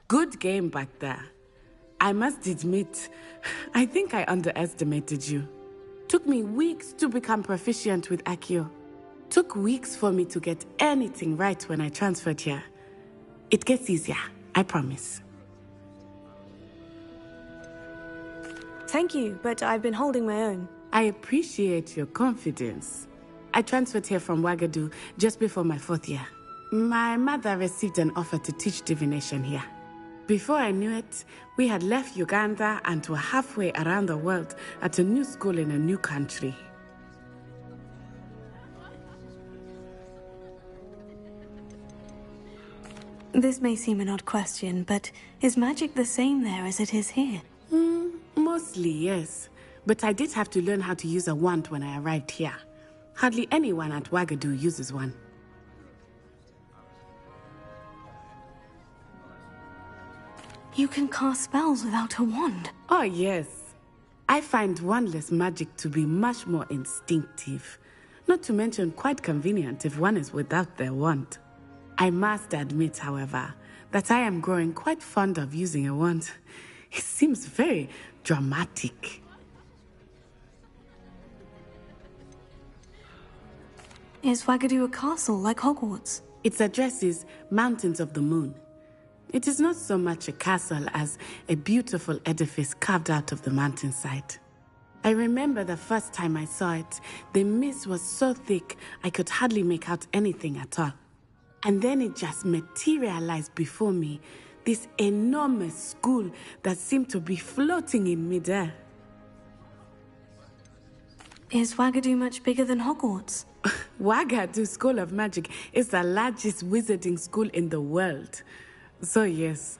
Good game back there. I must admit, I think I underestimated you. Took me weeks to become proficient with Accio. Took weeks for me to get anything right when I transferred here. It gets easier, I promise. Thank you, but I've been holding my own. I appreciate your confidence. I transferred here from Wagadu just before my 4th year. My mother received an offer to teach divination here. Before I knew it, we had left Uganda and were halfway around the world at a new school in a new country. This may seem an odd question, but is magic the same there as it is here? Mostly, yes. But I did have to learn how to use a wand when I arrived here. Hardly anyone at Wagadu uses one. You can cast spells without a wand? Oh, yes. I find wandless magic to be much more instinctive. Not to mention quite convenient if one is without their wand. I must admit, however, that I am growing quite fond of using a wand. It seems very dramatic. Is Wagadu a castle like Hogwarts? Its address is Mountains of the Moon. It is not so much a castle as a beautiful edifice carved out of the mountainside. I remember the first time I saw it, the mist was so thick I could hardly make out anything at all. And then it just materialized before me, this enormous school that seemed to be floating in midair. Is Wagadu much bigger than Hogwarts? Wagadu School of Magic is the largest wizarding school in the world. So yes,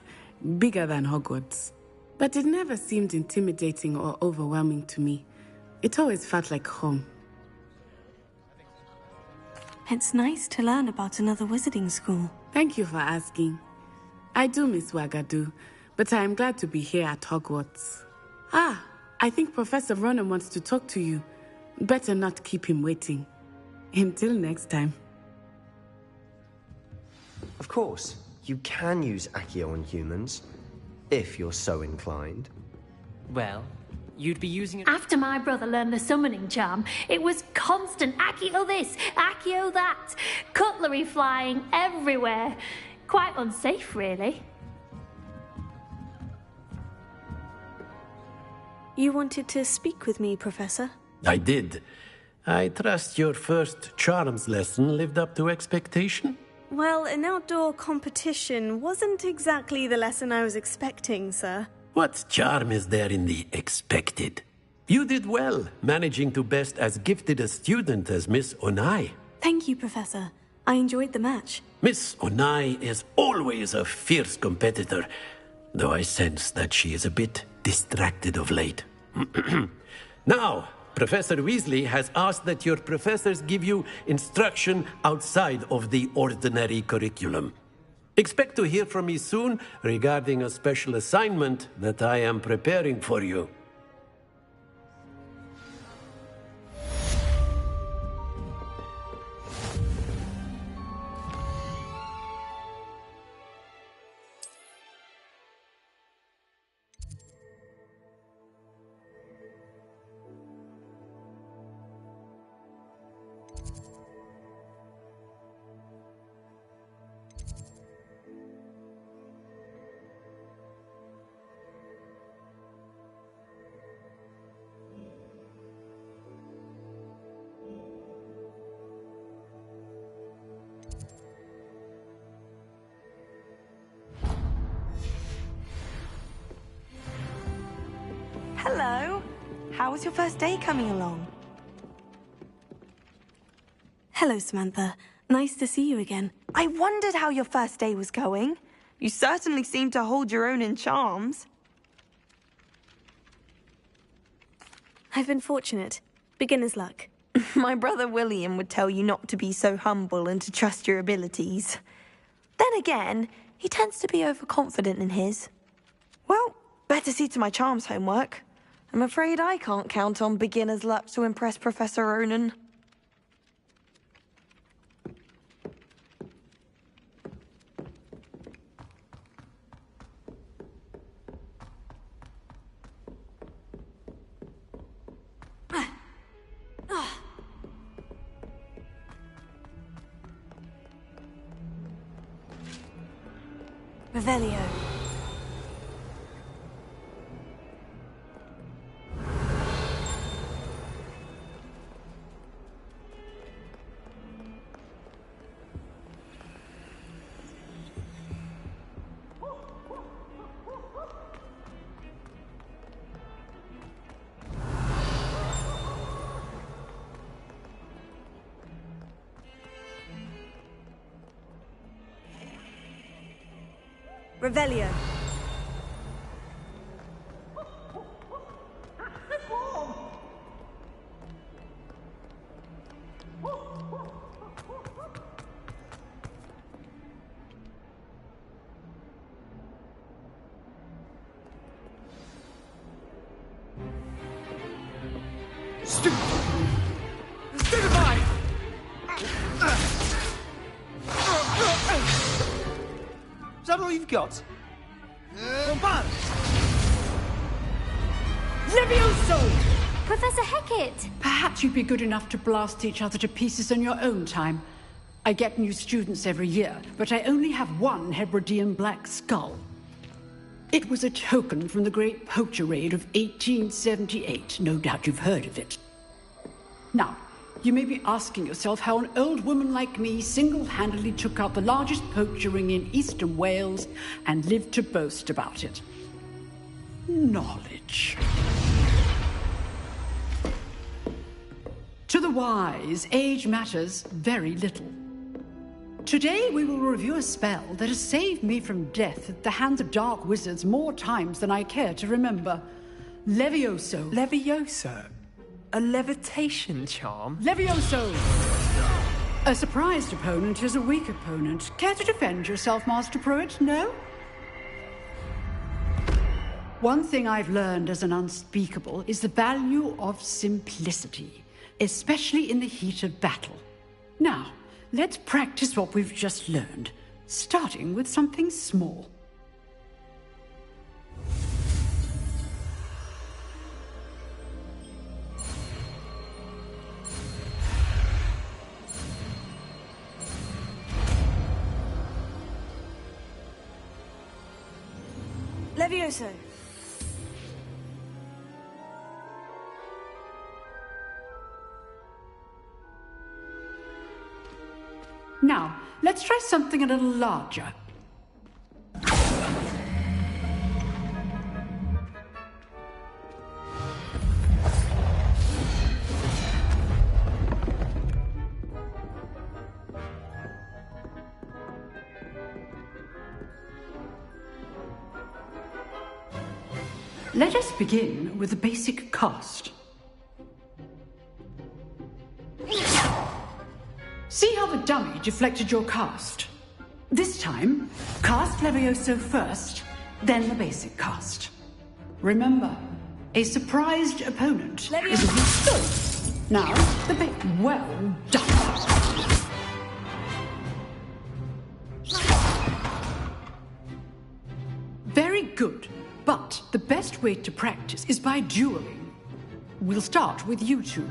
bigger than Hogwarts. But it never seemed intimidating or overwhelming to me. It always felt like home. It's nice to learn about another wizarding school. Thank you for asking. I do miss Wagadu, but I am glad to be here at Hogwarts. I think Professor Ronan wants to talk to you. Better not keep him waiting. Until next time. Of course, you can use Accio on humans, if you're so inclined. Well, you'd be using it... After my brother learned the summoning charm, it was constant Accio this, Accio that, cutlery flying everywhere. Quite unsafe, really. You wanted to speak with me, Professor? I did. I trust your first charms lesson lived up to expectation? Well, an outdoor competition wasn't exactly the lesson I was expecting, sir. What charm is there in the expected? You did well, managing to best as gifted a student as Miss Onai. Thank you, Professor. I enjoyed the match. Miss Onai is always a fierce competitor, though I sense that she is a bit distracted of late. Now, Professor Weasley has asked that your professors give you instruction outside of the ordinary curriculum. Expect to hear from me soon regarding a special assignment that I am preparing for you. Hello. How was your first day coming along? Hello, Samantha. Nice to see you again. I wondered how your first day was going. You certainly seem to hold your own in charms. I've been fortunate. Beginner's luck. My brother William would tell you not to be so humble and to trust your abilities. Then again, he tends to be overconfident in his. Well, better see to my charms homework. I'm afraid I can't count on beginner's luck to impress Professor Ronan. Revelio. Revelio. Stupefy! Is that all you've got? Bombard! Levioso! Professor Hecat! Perhaps you'd be good enough to blast each other to pieces in your own time. I get new students every year, but I only have one Hebridean black skull. It was a token from the Great Poacher Raid of 1878. No doubt you've heard of it. Now, you may be asking yourself how an old woman like me single-handedly took out the largest poacher ring in eastern Wales and lived to boast about it. Knowledge. To the wise, age matters very little. Today we will review a spell that has saved me from death at the hands of dark wizards more times than I care to remember. Levioso. Levioso? A levitation charm? Levioso! A surprised opponent is a weak opponent. Care to defend yourself, Master Pruitt? No? One thing I've learned as an unspeakable is the value of simplicity, especially in the heat of battle. Now, let's practice what we've just learned, starting with something small. Levioso. Now, let's try something a little larger. Let us begin with the basic cast. See how the dummy deflected your cast? This time, cast Levioso first, then the basic cast. Remember, a surprised opponent is a weak foot. Now, well done. Very good, but the best way to practice is by dueling. We'll start with you two.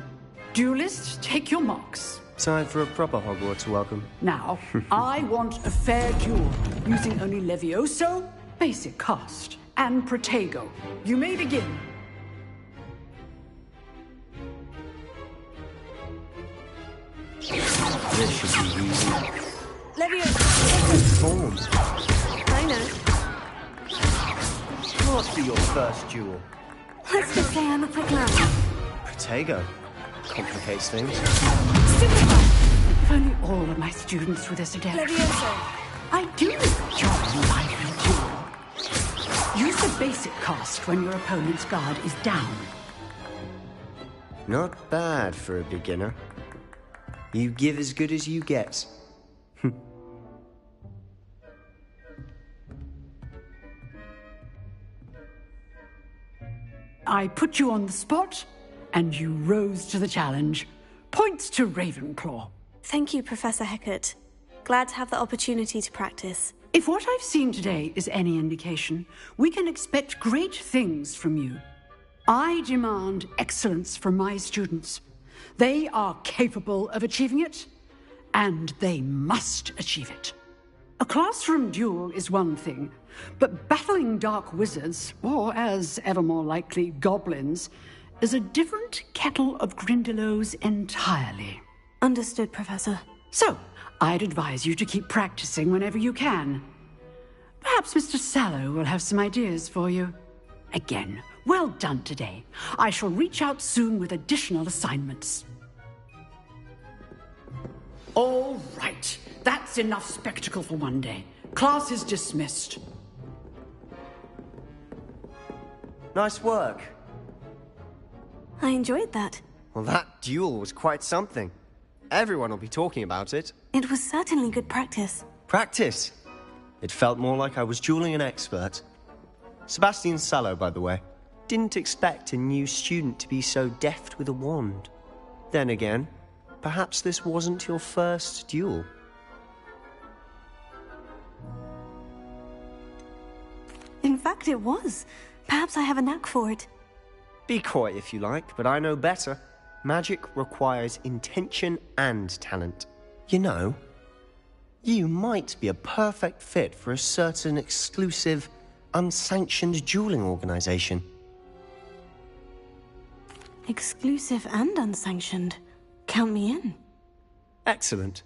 Duelists, take your marks. Time for a proper Hogwarts welcome. Now, I want a fair duel, using only Levioso, basic cast, and Protego. You may begin. This should be easy. Levioso. Forms. I know. Must be your first duel. Let's just say I'm a quick learner. Protego. Complicates things. If only all of my students were this adept. Levioso. I do enjoy lively duel. Use the basic cast when your opponent's guard is down. Not bad for a beginner. You give as good as you get. I put you on the spot, and you rose to the challenge. Points to Ravenclaw. Thank you, Professor Hecat. Glad to have the opportunity to practice. If what I've seen today is any indication, we can expect great things from you. I demand excellence from my students. They are capable of achieving it, and they must achieve it. A classroom duel is one thing, but battling dark wizards, or as ever more likely, goblins, is a different kettle of Grindylows entirely. Understood, Professor. So, I'd advise you to keep practicing whenever you can. Perhaps Mr. Sallow will have some ideas for you. Again, well done today. I shall reach out soon with additional assignments. All right. That's enough spectacle for one day. Class is dismissed. Nice work. I enjoyed that. Well, that duel was quite something. Everyone will be talking about it. It was certainly good practice. Practice? It felt more like I was dueling an expert. Sebastian Sallow, by the way. Didn't expect a new student to be so deft with a wand. Then again, perhaps this wasn't your first duel. In fact, it was. Perhaps I have a knack for it. Be coy if you like, but I know better. Magic requires intention and talent. You know, you might be a perfect fit for a certain exclusive, unsanctioned dueling organization. Exclusive and unsanctioned. Count me in. Excellent.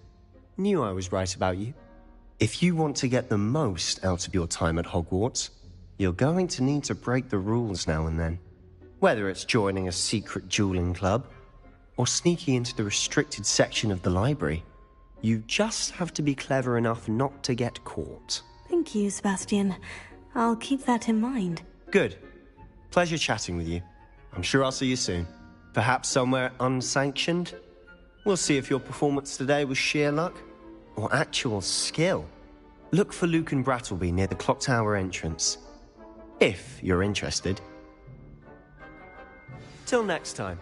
Knew I was right about you. If you want to get the most out of your time at Hogwarts, you're going to need to break the rules now and then. Whether it's joining a secret dueling club, or sneaking into the restricted section of the library, you just have to be clever enough not to get caught. Thank you, Sebastian. I'll keep that in mind. Good. Pleasure chatting with you. I'm sure I'll see you soon. Perhaps somewhere unsanctioned? We'll see if your performance today was sheer luck or actual skill. Look for Luke and Brattleby near the clock tower entrance. If you're interested. Till next time.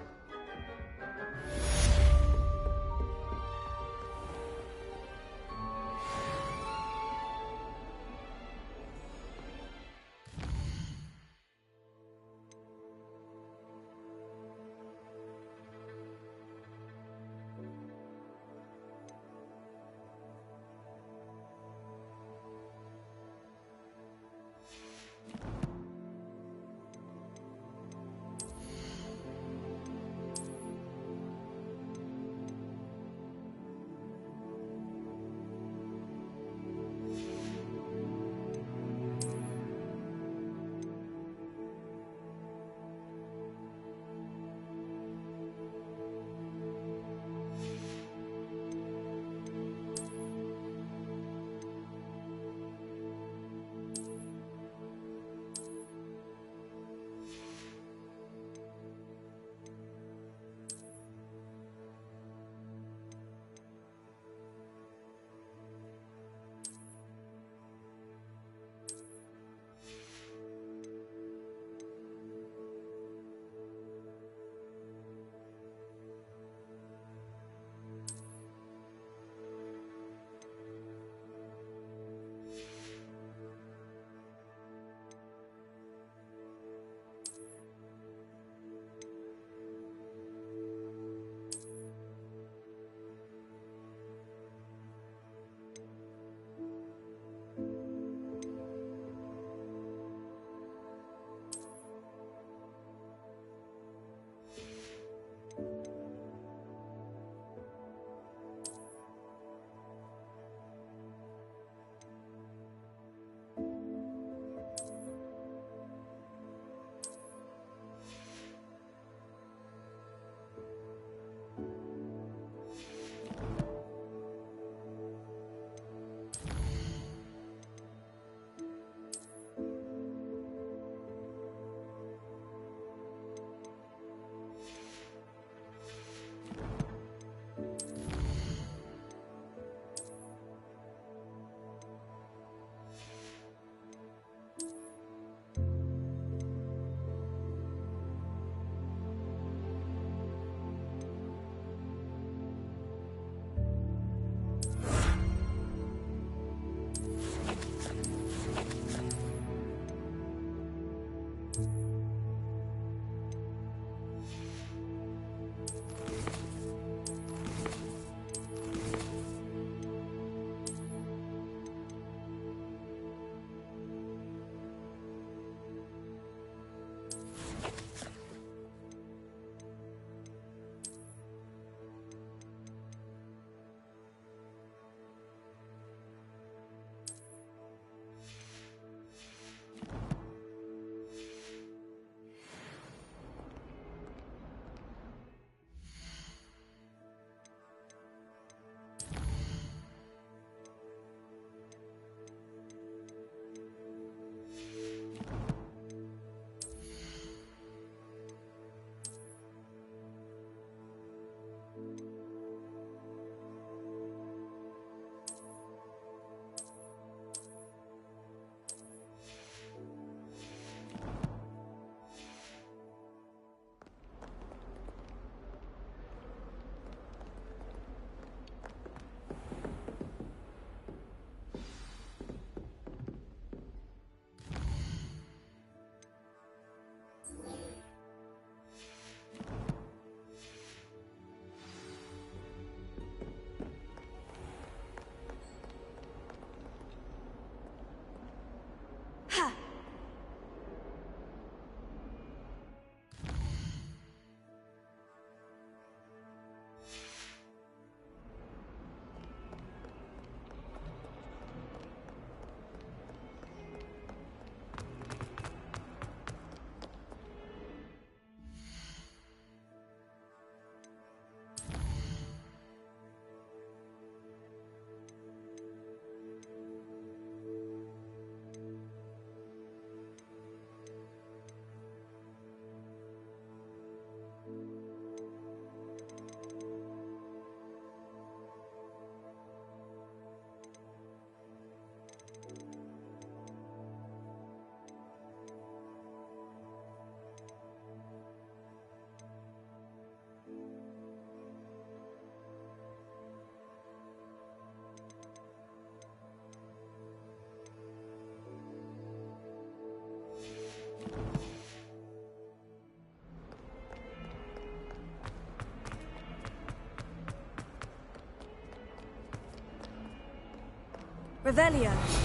Revelio.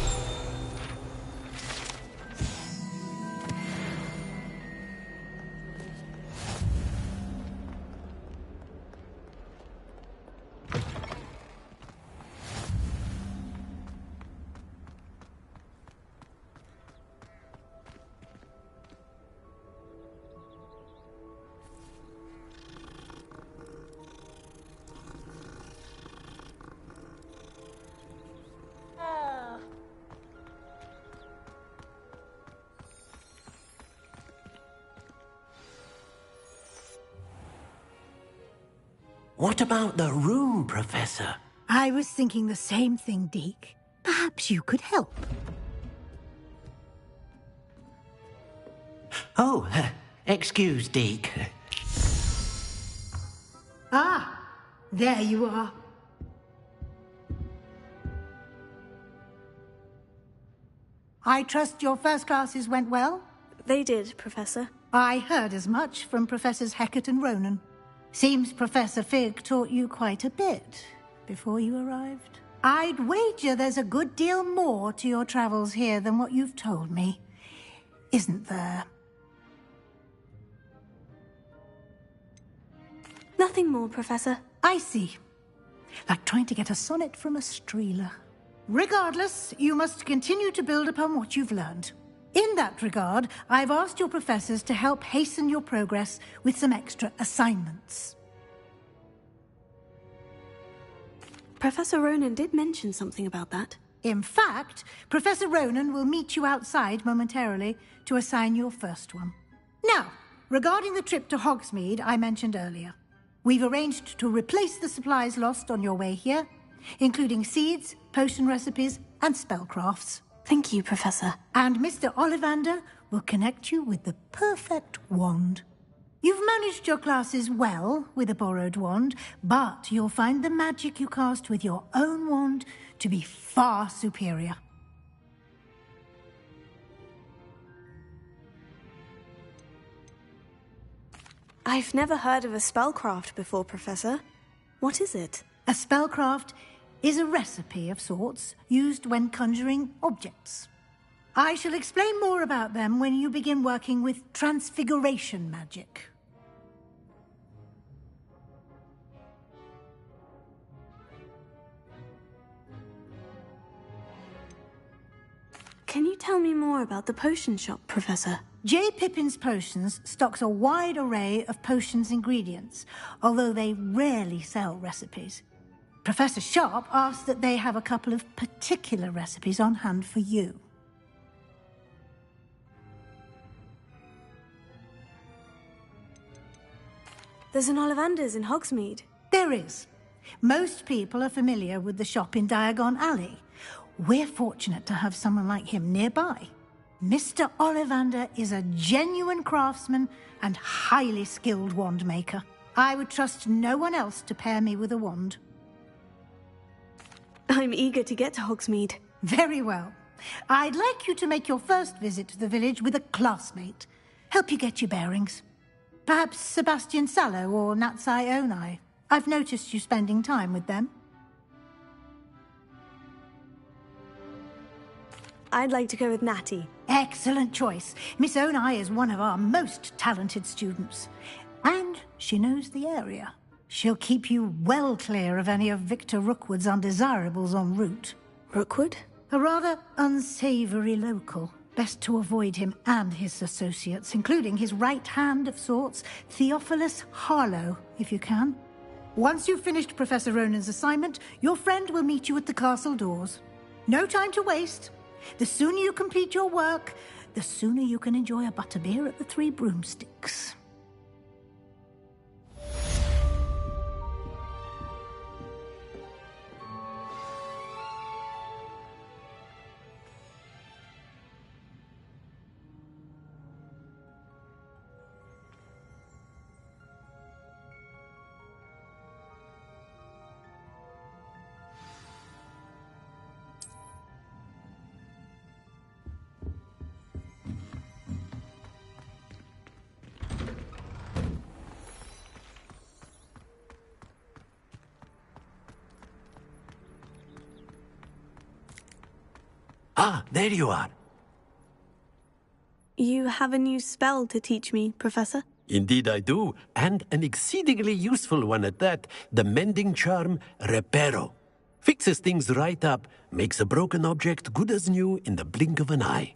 What about the room, Professor? I was thinking the same thing, Deke. Perhaps you could help. Oh, excuse, Deke. Ah, there you are. I trust your first classes went well? They did, Professor. I heard as much from Professors Hecat and Ronan. Seems Professor Fig taught you quite a bit before you arrived. I'd wager there's a good deal more to your travels here than what you've told me. Isn't there? Nothing more, Professor. I see. Like trying to get a sonnet from a streeler. Regardless, you must continue to build upon what you've learned. In that regard, I've asked your professors to help hasten your progress with some extra assignments. Professor Ronan did mention something about that. In fact, Professor Ronan will meet you outside momentarily to assign your first one. Now, regarding the trip to Hogsmeade I mentioned earlier, we've arranged to replace the supplies lost on your way here, including seeds, potion recipes, and spellcrafts. Thank you, Professor. And Mr. Ollivander will connect you with the perfect wand. You've managed your classes well with a borrowed wand, but you'll find the magic you cast with your own wand to be far superior. I've never heard of a spellcraft before, Professor. What is it? A spellcraft is a recipe of sorts used when conjuring objects. I shall explain more about them when you begin working with transfiguration magic. Can you tell me more about the potion shop, Professor? J. Pippin's Potions stocks a wide array of potions ingredients, although they rarely sell recipes. Professor Sharp asked that they have a couple of particular recipes on hand for you. There's an Ollivander's in Hogsmeade. There is. Most people are familiar with the shop in Diagon Alley. We're fortunate to have someone like him nearby. Mr. Ollivander is a genuine craftsman and highly skilled wand maker. I would trust no one else to pair me with a wand. I'm eager to get to Hogsmeade. Very well. I'd like you to make your first visit to the village with a classmate. Help you get your bearings. Perhaps Sebastian Sallow or Natsai Onai. I've noticed you spending time with them. I'd like to go with Natty. Excellent choice. Miss Onai is one of our most talented students. And she knows the area. She'll keep you well clear of any of Victor Rookwood's undesirables en route. Rookwood? A rather unsavory local. Best to avoid him and his associates, including his right hand of sorts, Theophilus Harlow, if you can. Once you've finished Professor Ronan's assignment, your friend will meet you at the castle doors. No time to waste. The sooner you complete your work, the sooner you can enjoy a butterbeer at the Three Broomsticks. Ah, there you are. You have a new spell to teach me, Professor? Indeed I do, and an exceedingly useful one at that. The mending charm, Reparo. Fixes things right up, makes a broken object good as new in the blink of an eye.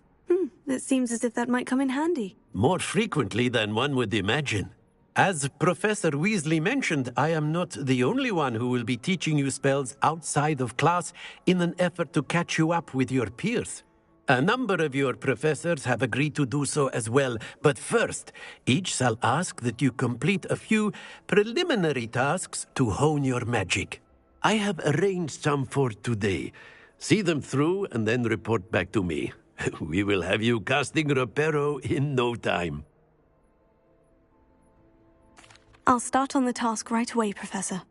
It seems as if that might come in handy. More frequently than one would imagine. As Professor Weasley mentioned, I am not the only one who will be teaching you spells outside of class in an effort to catch you up with your peers. A number of your professors have agreed to do so as well, but first, each shall ask that you complete a few preliminary tasks to hone your magic. I have arranged some for today. See them through and then report back to me. We will have you casting Reparo in no time. I'll start on the task right away, Professor.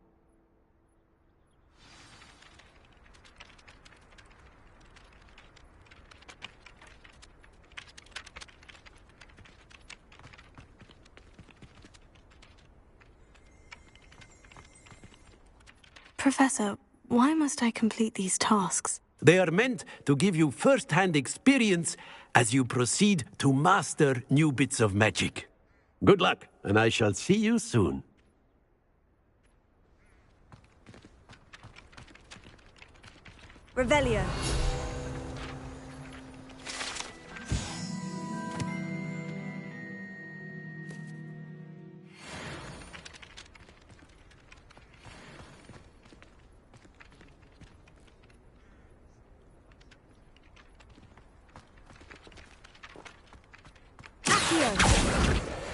Professor, why must I complete these tasks? They are meant to give you first-hand experience as you proceed to master new bits of magic. Good luck, and I shall see you soon. Revelio.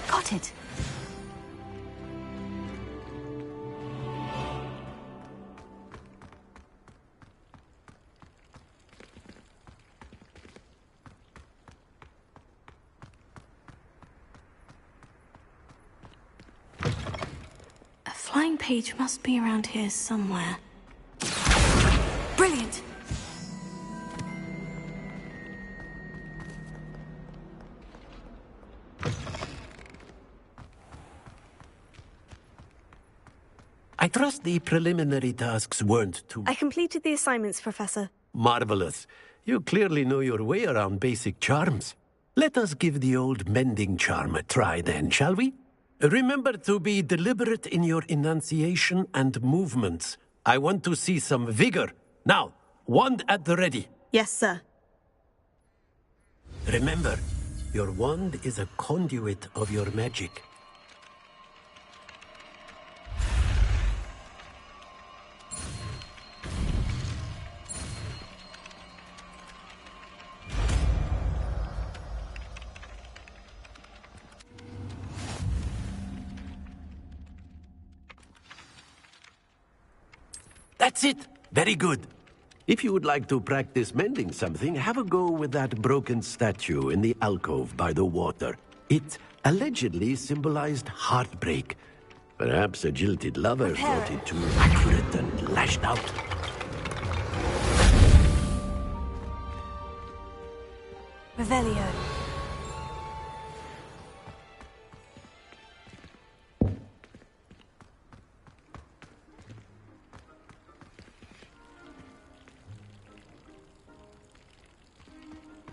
Got it. A flying page must be around here somewhere. Brilliant! I trust the preliminary tasks weren't too... I completed the assignments, Professor. Marvelous. You clearly know your way around basic charms. Let us give the old mending charm a try then, shall we? Remember to be deliberate in your enunciation and movements. I want to see some vigor. Now, wand at the ready. Yes, sir. Remember, your wand is a conduit of your magic. That's it! Very good. If you would like to practice mending something, have a go with that broken statue in the alcove by the water. It allegedly symbolized heartbreak. Perhaps a jilted lover thought it too accurate and lashed out. Revelio.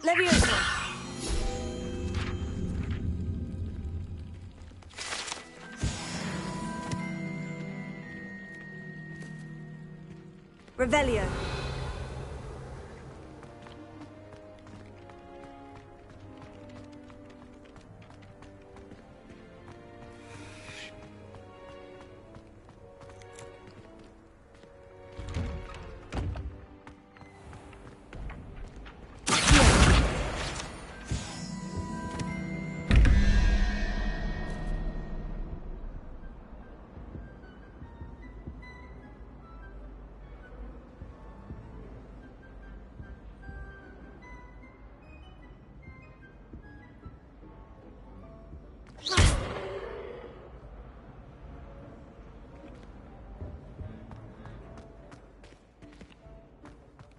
Leviosa. Revelio.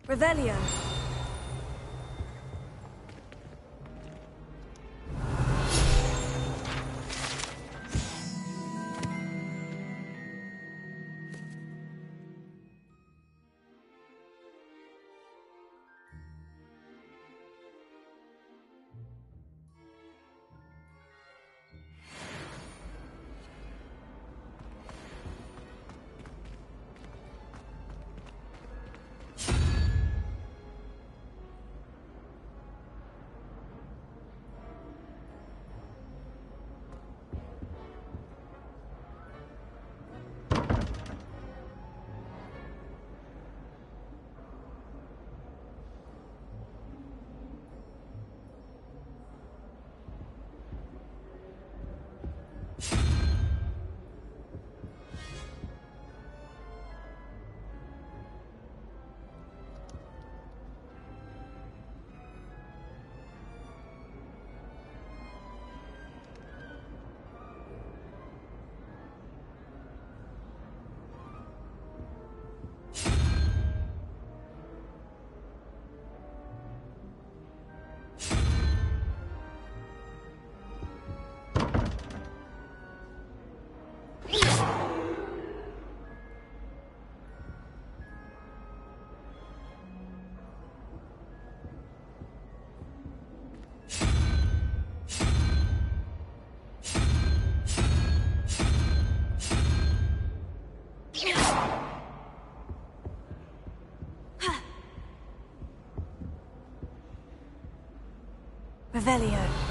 Revelio. Revelio.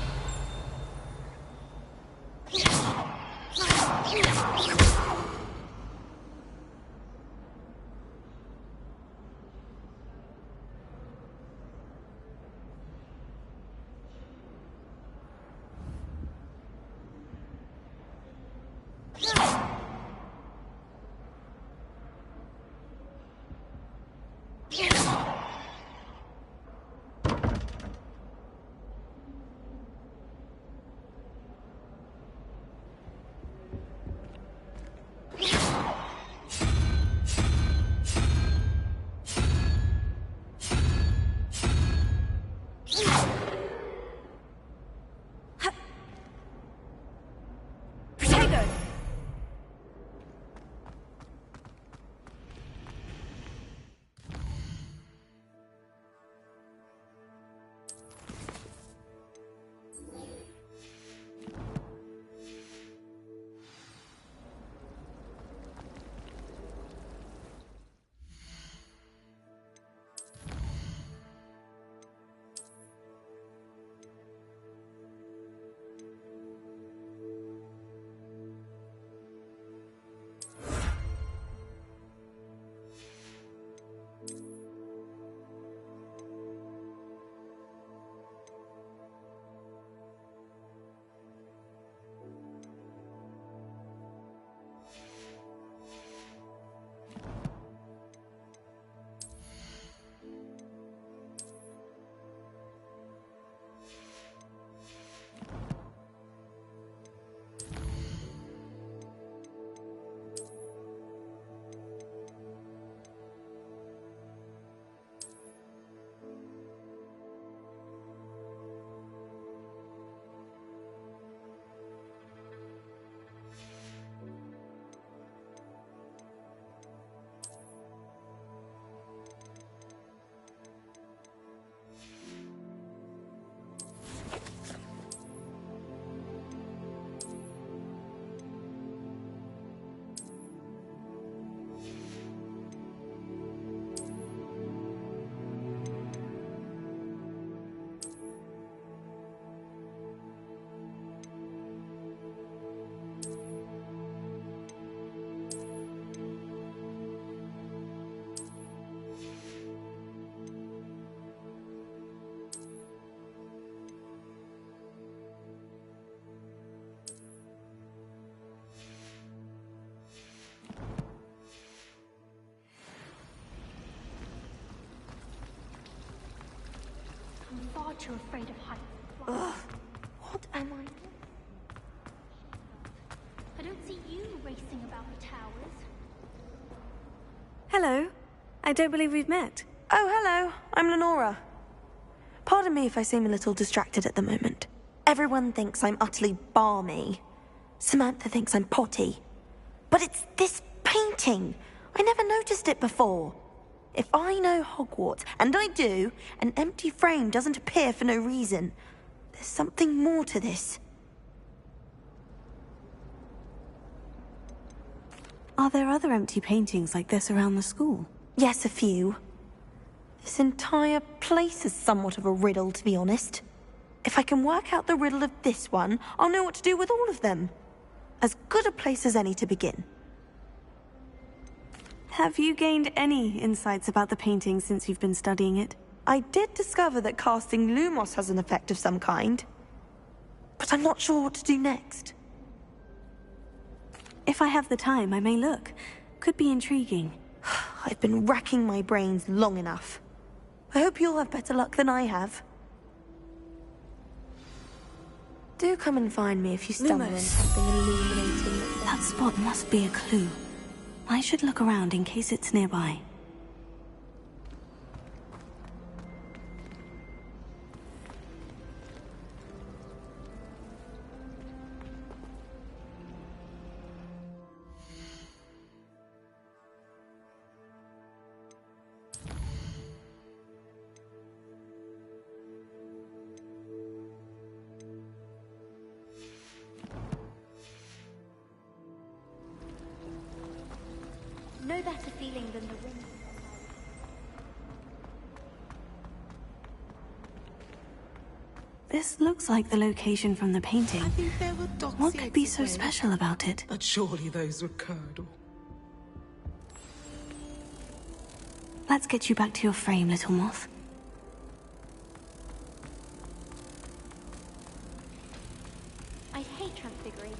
I'm far too afraid of heights. Ugh, what am I? I don't see you racing about the towers. Hello. I don't believe we've met. Oh, hello. I'm Lenora. Pardon me if I seem a little distracted at the moment. Everyone thinks I'm utterly balmy. Samantha thinks I'm potty. But it's this painting. I never noticed it before. If I know Hogwarts, and I do, an empty frame doesn't appear for no reason. There's something more to this. Are there other empty paintings like this around the school? Yes, a few. This entire place is somewhat of a riddle, to be honest. If I can work out the riddle of this one, I'll know what to do with all of them. As good a place as any to begin. Have you gained any insights about the painting since you've been studying it? I did discover that casting Lumos has an effect of some kind. But I'm not sure what to do next. If I have the time, I may look. Could be intriguing. I've been racking my brains long enough. I hope you'll have better luck than I have. Do come and find me if you stumble on something illuminating. That spot must be a clue. I should look around in case it's nearby. No better feeling than the wind. This looks like the location from the painting. I think there were dock What could be so away. special about it? But surely those were Curdle. Let's get you back to your frame, little moth. I hate transfiguration.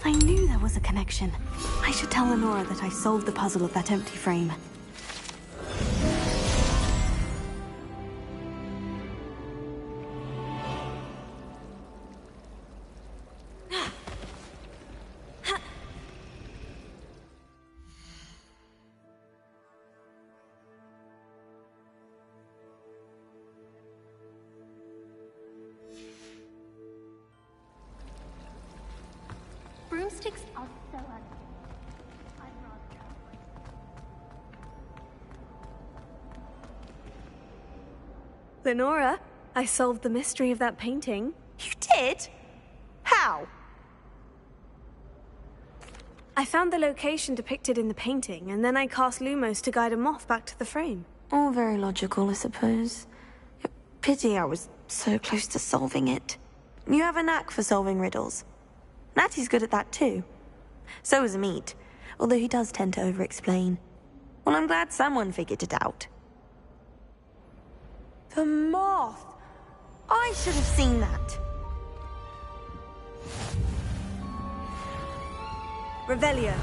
I knew there was a connection. I should tell Lenora that I solved the puzzle of that empty frame. Broomsticks are so elegant. I'd rather try one. Lenora, I solved the mystery of that painting. You did? How? I found the location depicted in the painting, and then I cast Lumos to guide a moth back to the frame. All very logical, I suppose. Pity I was so close to solving it. You have a knack for solving riddles. Natty's good at that too. So is Amit, although he does tend to over-explain. Well, I'm glad someone figured it out. The moth! I should have seen that. Revelio.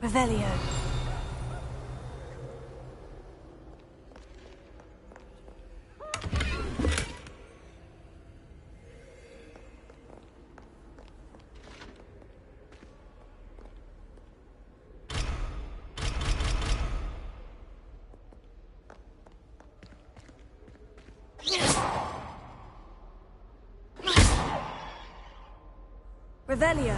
Revelio. Revelio.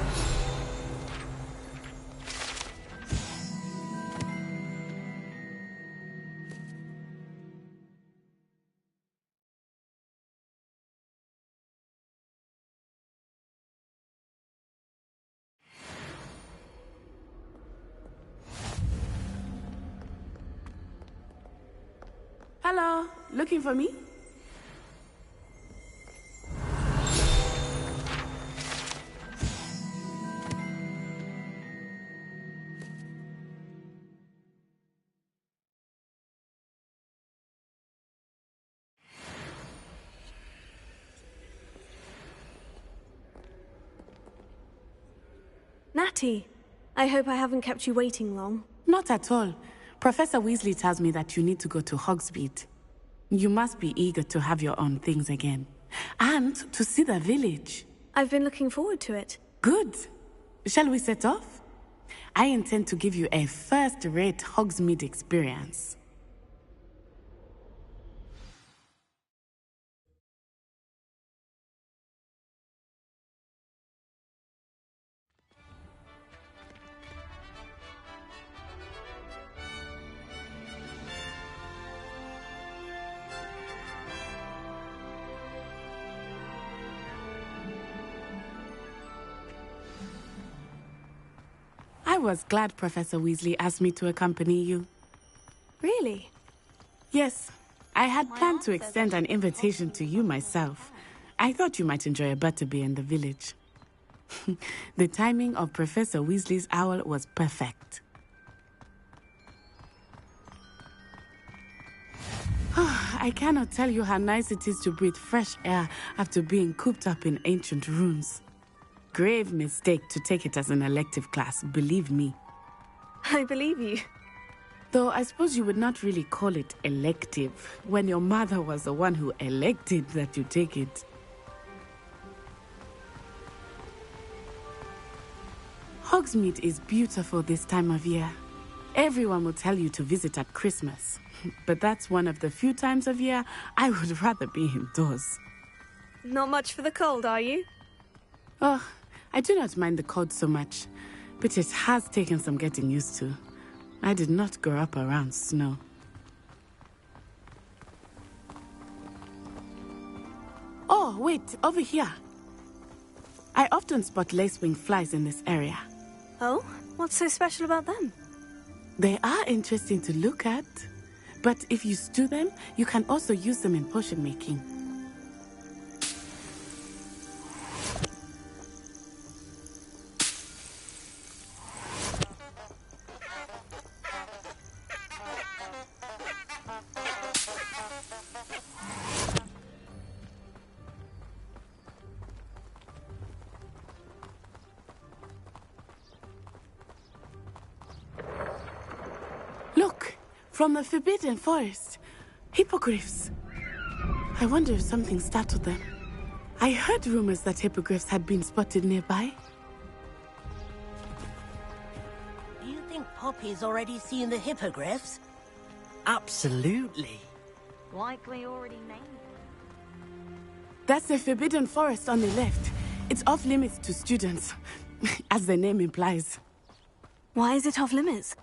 Hello, looking for me? Natty, I hope I haven't kept you waiting long. Not at all. Professor Weasley tells me that you need to go to Hogsmeade. You must be eager to have your own things again. And to see the village. I've been looking forward to it. Good. Shall we set off? I intend to give you a first-rate Hogsmeade experience. I was glad Professor Weasley asked me to accompany you. Really? Yes. I had planned to extend an invitation to you myself. I thought you might enjoy a butterbeer in the village. The timing of Professor Weasley's owl was perfect. I cannot tell you how nice it is to breathe fresh air after being cooped up in ancient ruins. Grave mistake to take it as an elective class, believe me. I believe you. Though I suppose you would not really call it elective when your mother was the one who elected that you take it. Hogsmeade is beautiful this time of year. Everyone will tell you to visit at Christmas, but that's one of the few times of year I would rather be indoors. Not much for the cold, are you? Oh, I do not mind the cold so much, but it has taken some getting used to. I did not grow up around snow. Oh, wait, over here. I often spot lacewing flies in this area. Oh? What's so special about them? They are interesting to look at, but if you stew them, you can also use them in potion making. Look, from the Forbidden Forest. Hippogriffs. I wonder if something startled them. I heard rumors that hippogriffs had been spotted nearby. Do you think Poppy's already seen the hippogriffs? Absolutely. Likely already named them. That's the Forbidden Forest on the left. It's off limits to students, as the name implies. Why is it off limits?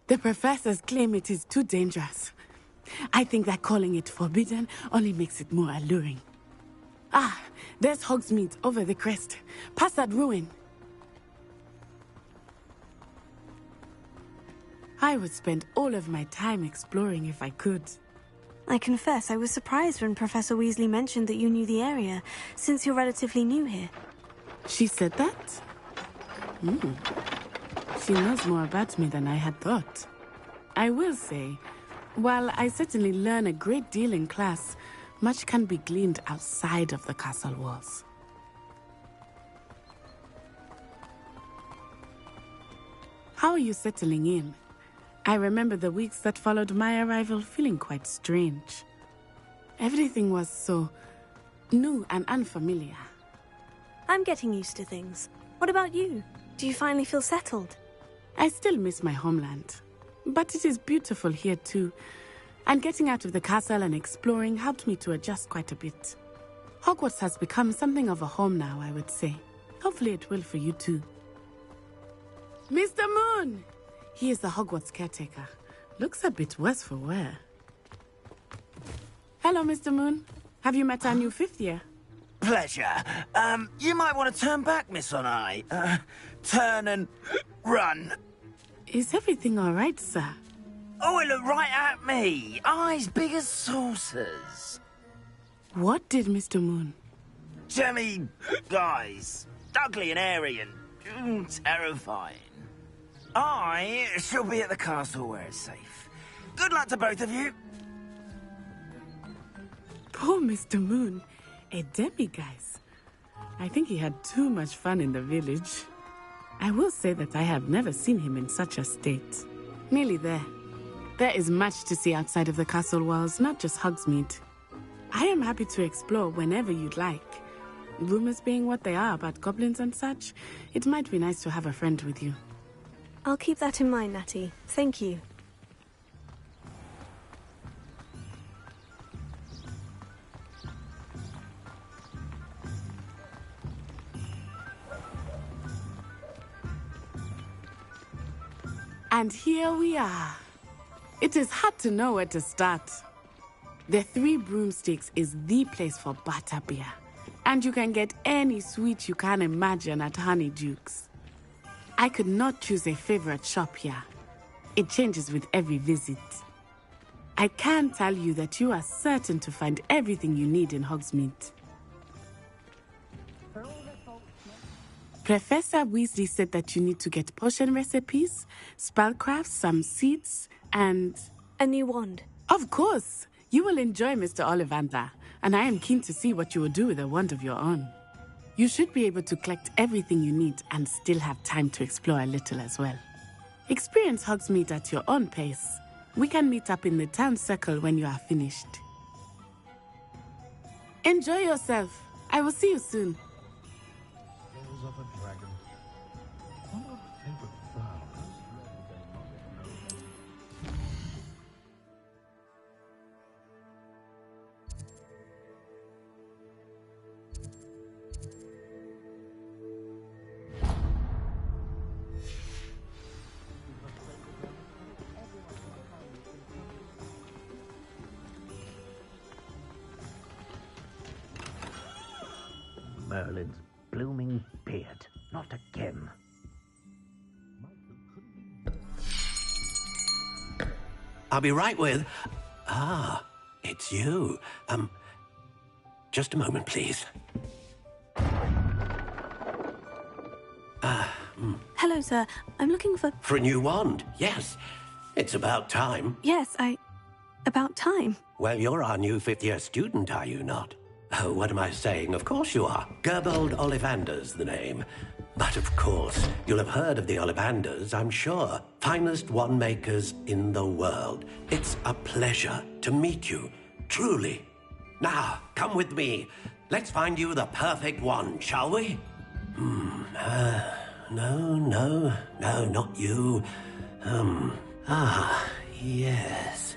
The professors claim it is too dangerous. I think that calling it forbidden only makes it more alluring. Ah, there's Hogsmeade over the crest. Past that ruin. I would spend all of my time exploring if I could. I confess I was surprised when Professor Weasley mentioned that you knew the area, since you're relatively new here. She said that? She knows more about me than I had thought. I will say, while I certainly learn a great deal in class, much can be gleaned outside of the castle walls. How are you settling in? I remember the weeks that followed my arrival feeling quite strange. Everything was so new and unfamiliar. I'm getting used to things. What about you? Do you finally feel settled? I still miss my homeland, but it is beautiful here too. And getting out of the castle and exploring helped me to adjust quite a bit. Hogwarts has become something of a home now, I would say. Hopefully it will for you too. Mr. Moon! He is the Hogwarts caretaker. Looks a bit worse for wear. Hello, Mr. Moon. Have you met our new fifth year? Pleasure. You might want to turn back, Miss Onai. Turn and run. Is everything all right, sir? Oh, it looked right at me. Eyes big as saucers. What did Mr. Moon? Jemmy guys. Ugly and airy and terrifying. I shall be at the castle where it's safe. Good luck to both of you. Poor Mr. Moon. A demiguise. I think he had too much fun in the village. I will say that I have never seen him in such a state. Nearly there. There is much to see outside of the castle walls, not just Hogsmeade. I am happy to explore whenever you'd like. Rumors being what they are about goblins and such, it might be nice to have a friend with you. I'll keep that in mind, Natty. Thank you. And here we are. It is hard to know where to start. The Three Broomsticks is the place for butterbeer. And you can get any sweet you can imagine at Honeydukes. I could not choose a favorite shop here. It changes with every visit. I can tell you that you are certain to find everything you need in Hogsmeade. Professor Weasley said that you need to get potion recipes, spellcrafts, some seeds, and... a new wand. Of course! You will enjoy Mr. Ollivander, and I am keen to see what you will do with a wand of your own. You should be able to collect everything you need and still have time to explore a little as well. Experience Hogsmeade at your own pace. We can meet up in the town circle when you are finished. Enjoy yourself. I will see you soon. Scales of a dragon. One of my favorite flowers. Merlin's blooming beard. Not again. I'll be right with... Ah, it's you. Just a moment, please. Hello, sir. I'm looking for... For a new wand, yes. It's about time. Yes, about time. Well, you're our new fifth-year student, are you not? Oh, what am I saying? Of course you are. Gerbold Ollivander's the name. But of course, you'll have heard of the Ollivanders, I'm sure. Finest wand makers in the world. It's a pleasure to meet you, truly. Now, come with me. Let's find you the perfect wand, shall we? No, not you. Yes.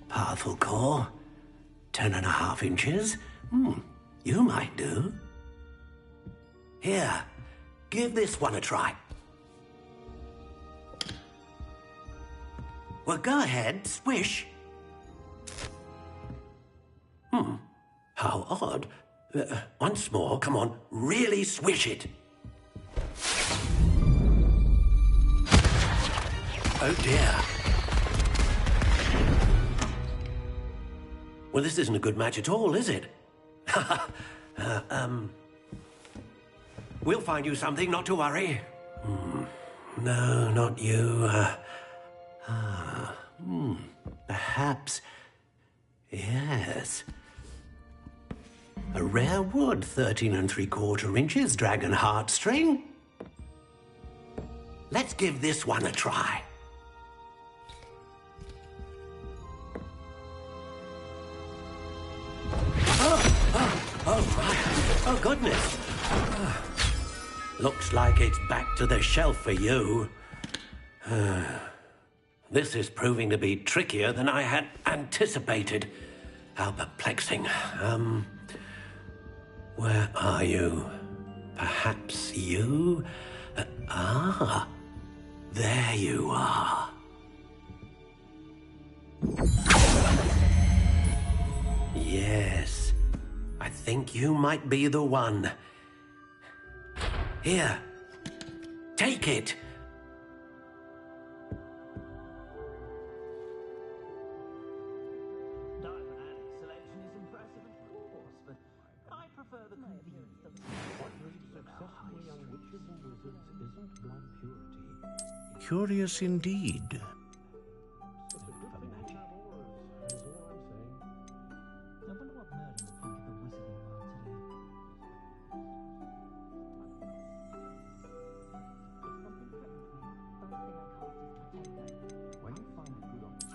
Powerful core. 10.5 inches. You might do. Here, give this one a try. Well, go ahead, swish. How odd. Once more, come on, really swish it. Oh dear. Well, this isn't a good match at all, is it? We'll find you something, not to worry. No, not you. Perhaps... Yes. A rare wood, 13 3/4 inches, dragon heartstring. Let's give this one a try. Oh my, oh goodness. Looks like it's back to the shelf for you. This is proving to be trickier than I had anticipated. How perplexing. Where are you? Perhaps you? There you are. Yes, I think you might be the one. Here, take it. Curious indeed.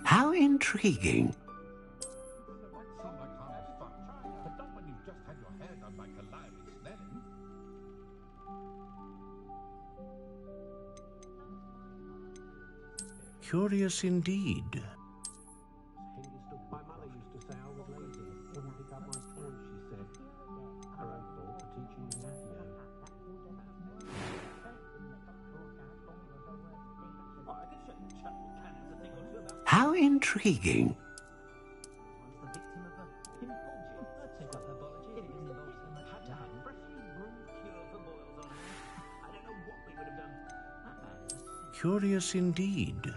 How intriguing. Curious indeed. My mother used to say I was lazy. Wouldn't pick up my toys, she said. Her own fault for teaching me Nathio. How intriguing. Curious indeed.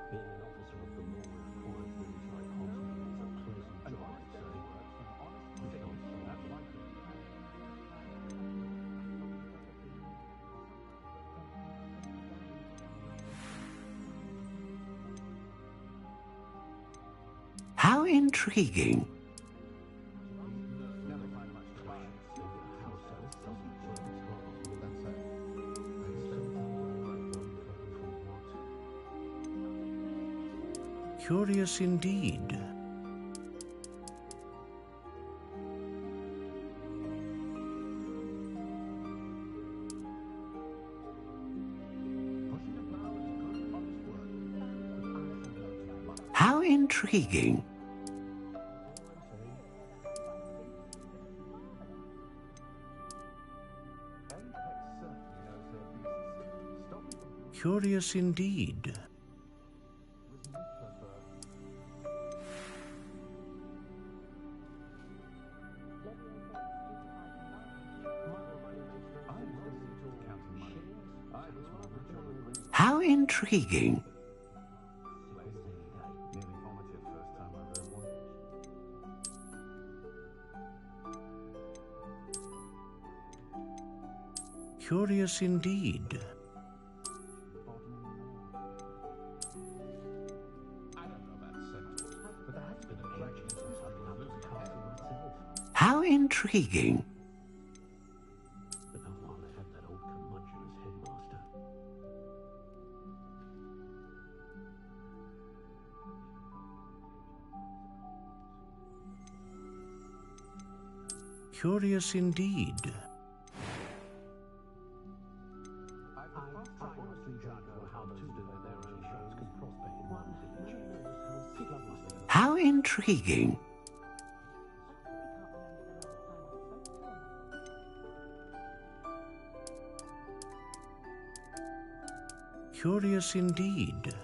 Being an officer of the law in a quiet village like Hogwarts is a pleasant job, I'd say. intriguing. Curious indeed. How intriguing. Curious indeed. How intriguing. Curious indeed. How intriguing. Curious indeed. How intriguing. Curious indeed.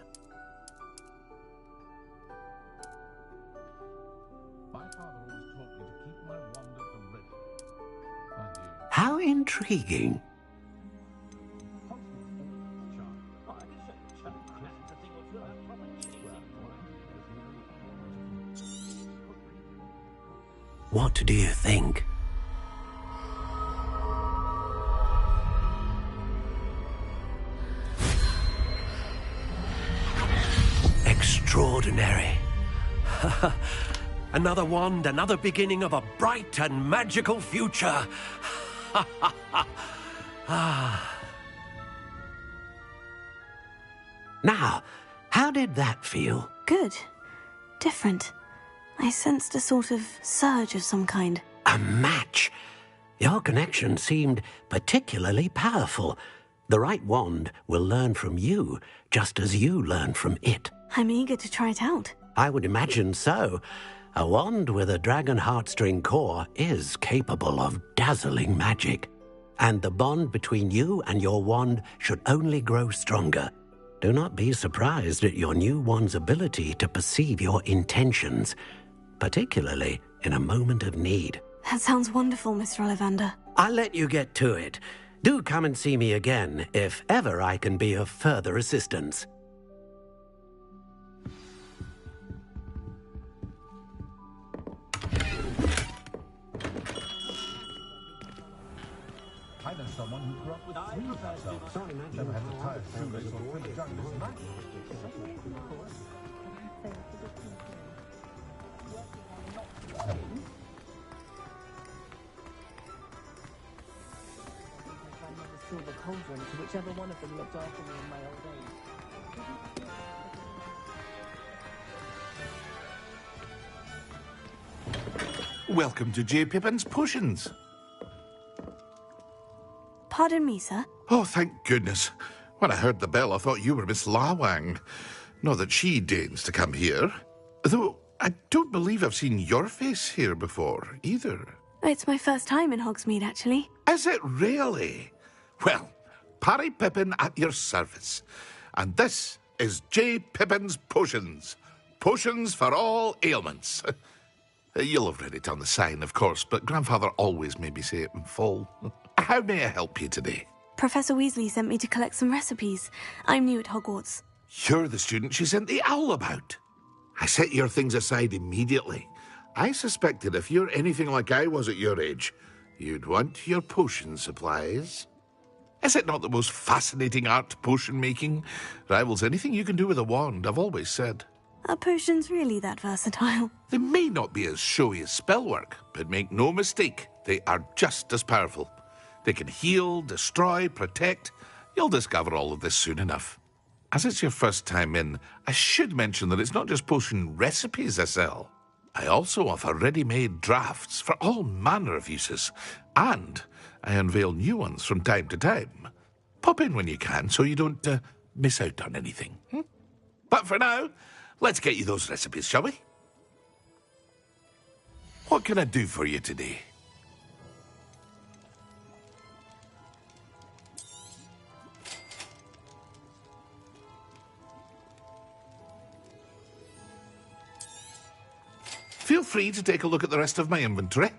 How intriguing. What do you think? Extraordinary. Another wand, another beginning of a bright and magical future. Now, how did that feel? Good. Different. I sensed a sort of surge of some kind. A match. Your connection seemed particularly powerful. The right wand will learn from you, just as you learn from it. I'm eager to try it out. I would imagine so. A wand with a dragon heartstring core is capable of dazzling magic. And the bond between you and your wand should only grow stronger. Do not be surprised at your new wand's ability to perceive your intentions, particularly in a moment of need. That sounds wonderful, Mr. Ollivander. I'll let you get to it. Do come and see me again if ever I can be of further assistance. I know someone who grew up with three themselves. Never had to tie a shoelace or fill a jug in his knife. Silver cauldron to whichever one of them looked after me in my old age. Welcome to J. Pippin's Potions. Pardon me, sir. Oh, thank goodness. When I heard the bell, I thought you were Miss Lawang. Not that she deigns to come here. Though I don't believe I've seen your face here before, either. It's my first time in Hogsmeade, actually. Is it really? Well, Parry Pippin at your service. And this is J. Pippin's Potions. Potions for all ailments. You'll have read it on the sign, of course, but Grandfather always made me say it in full. How may I help you today? Professor Weasley sent me to collect some recipes. I'm new at Hogwarts. You're the student she sent the owl about. I set your things aside immediately. I suspected if you're anything like I was at your age, you'd want your potion supplies. Is it not the most fascinating art, potion making? Rivals anything you can do with a wand, I've always said. Are potions really that versatile? They may not be as showy as spellwork, but make no mistake, they are just as powerful. They can heal, destroy, protect. You'll discover all of this soon enough. As it's your first time in, I should mention that it's not just potion recipes I sell. I also offer ready-made drafts for all manner of uses, and I unveil new ones from time to time. Pop in when you can so you don't miss out on anything. But for now, let's get you those recipes, shall we? What can I do for you today? Feel free to take a look at the rest of my inventory,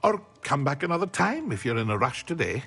or come back another time if you're in a rush today.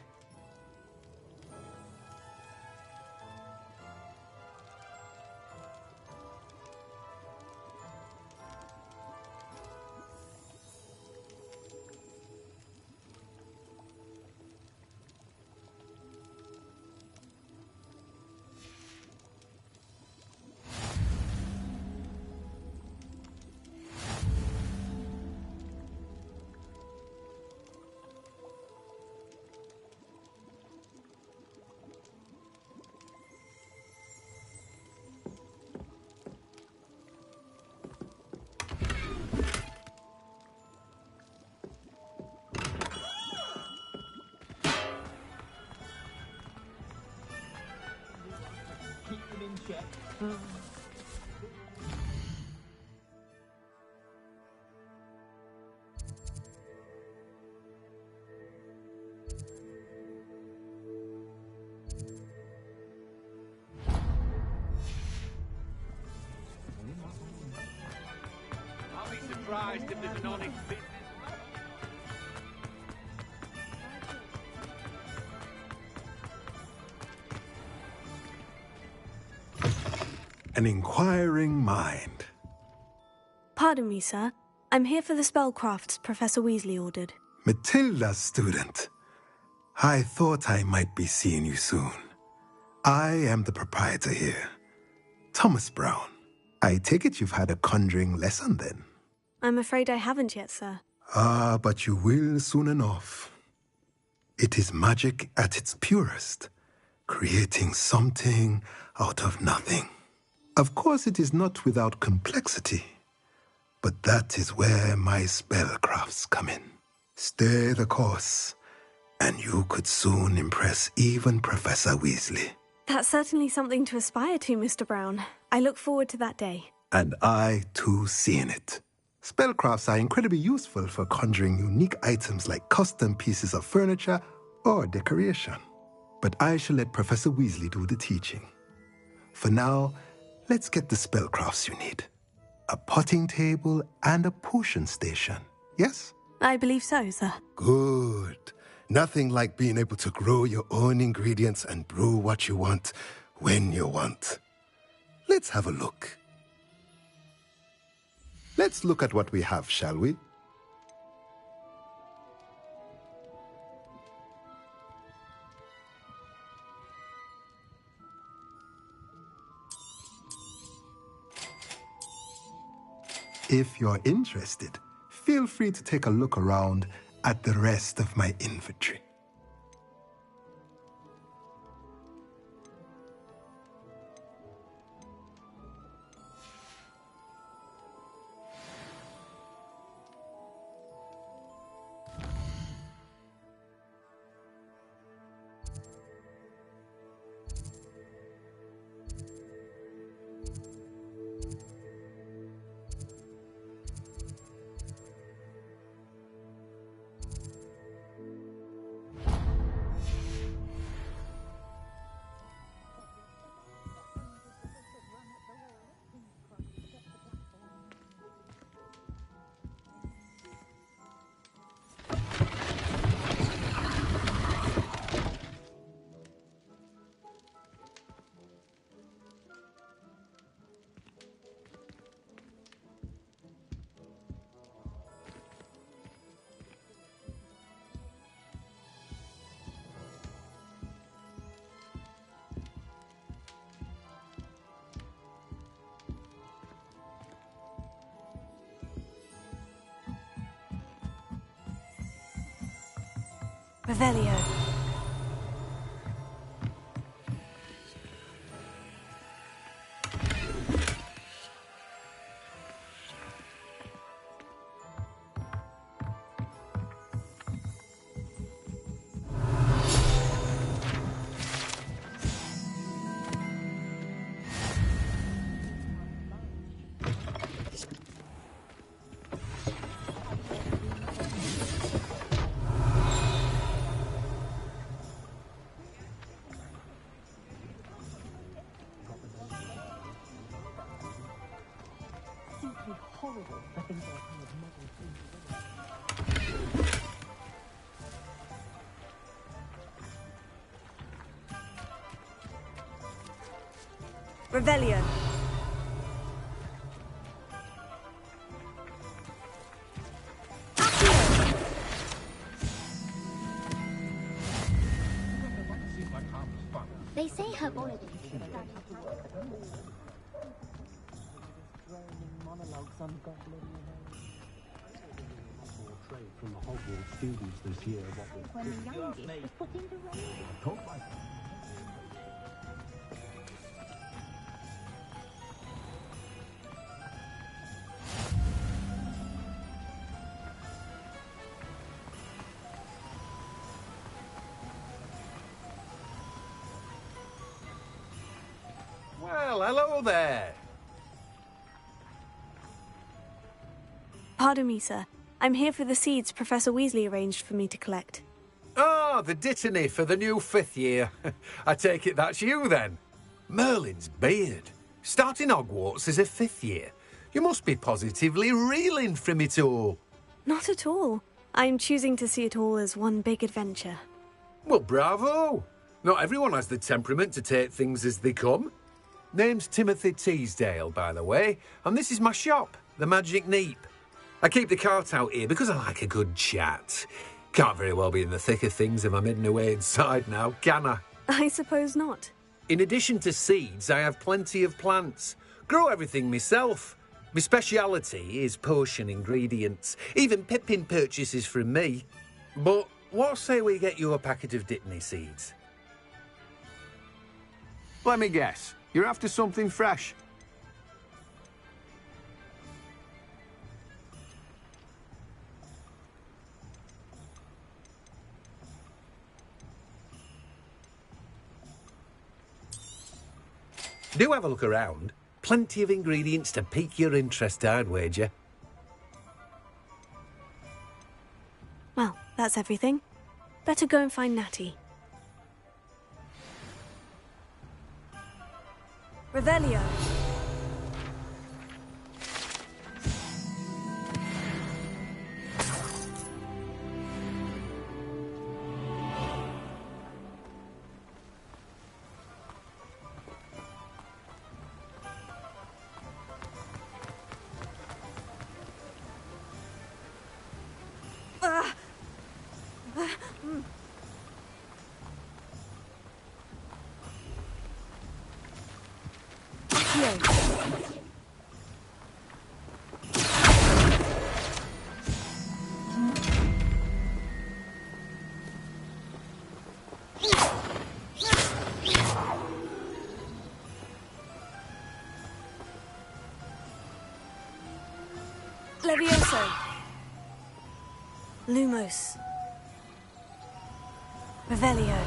I'll be surprised if there's an honest business. An inquiring mind. Pardon me, sir. I'm here for the spellcrafts Professor Weasley ordered. Matilda's student. I thought I might be seeing you soon. I am the proprietor here, Thomas Brown. I take it you've had a conjuring lesson then? I'm afraid I haven't yet, sir. Ah, but you will soon enough. It is magic at its purest, creating something out of nothing. Of course, it is not without complexity, but that is where my spellcrafts come in. Stay the course, and you could soon impress even Professor Weasley. That's certainly something to aspire to, Mr. Brown. I look forward to that day. And I, too, seeing it. Spellcrafts are incredibly useful for conjuring unique items like custom pieces of furniture or decoration. But I shall let Professor Weasley do the teaching. For now, let's get the spellcrafts you need. A potting table and a potion station, yes? I believe so, sir. Good. Nothing like being able to grow your own ingredients and brew what you want when you want. Let's have a look. Let's look at what we have, shall we? If you're interested, feel free to take a look around at the rest of my inventory. Revelio. Simply horrible for things like kind of modern things. Revelio. They say her Droning monologues on goblin. More trade from the Hogwarts students this year. What with when the youngest was put into rain. talk like Well, hello there. Pardon me, sir. I'm here for the seeds Professor Weasley arranged for me to collect. Ah, the dittany for the new 5th year. I take it that's you, then. Merlin's beard. Starting Hogwarts as a 5th year. You must be positively reeling from it all. Not at all. I'm choosing to see it all as one big adventure. Well, bravo. Not everyone has the temperament to take things as they come. Name's Timothy Teasdale, by the way, and this is my shop, the Magic Neep. I keep the cart out here because I like a good chat. Can't very well be in the thick of things if I'm hidden away inside now, can I? I suppose not. In addition to seeds, I have plenty of plants. Grow everything myself. My speciality is potion ingredients. Even Pippin purchases from me. But what say we get you a packet of Dittany seeds? Let me guess. You're after something fresh. Do have a look around. Plenty of ingredients to pique your interest, I'd wager. Well, that's everything. Better go and find Natty. Revelio. Levioso. Lumos. Revelio.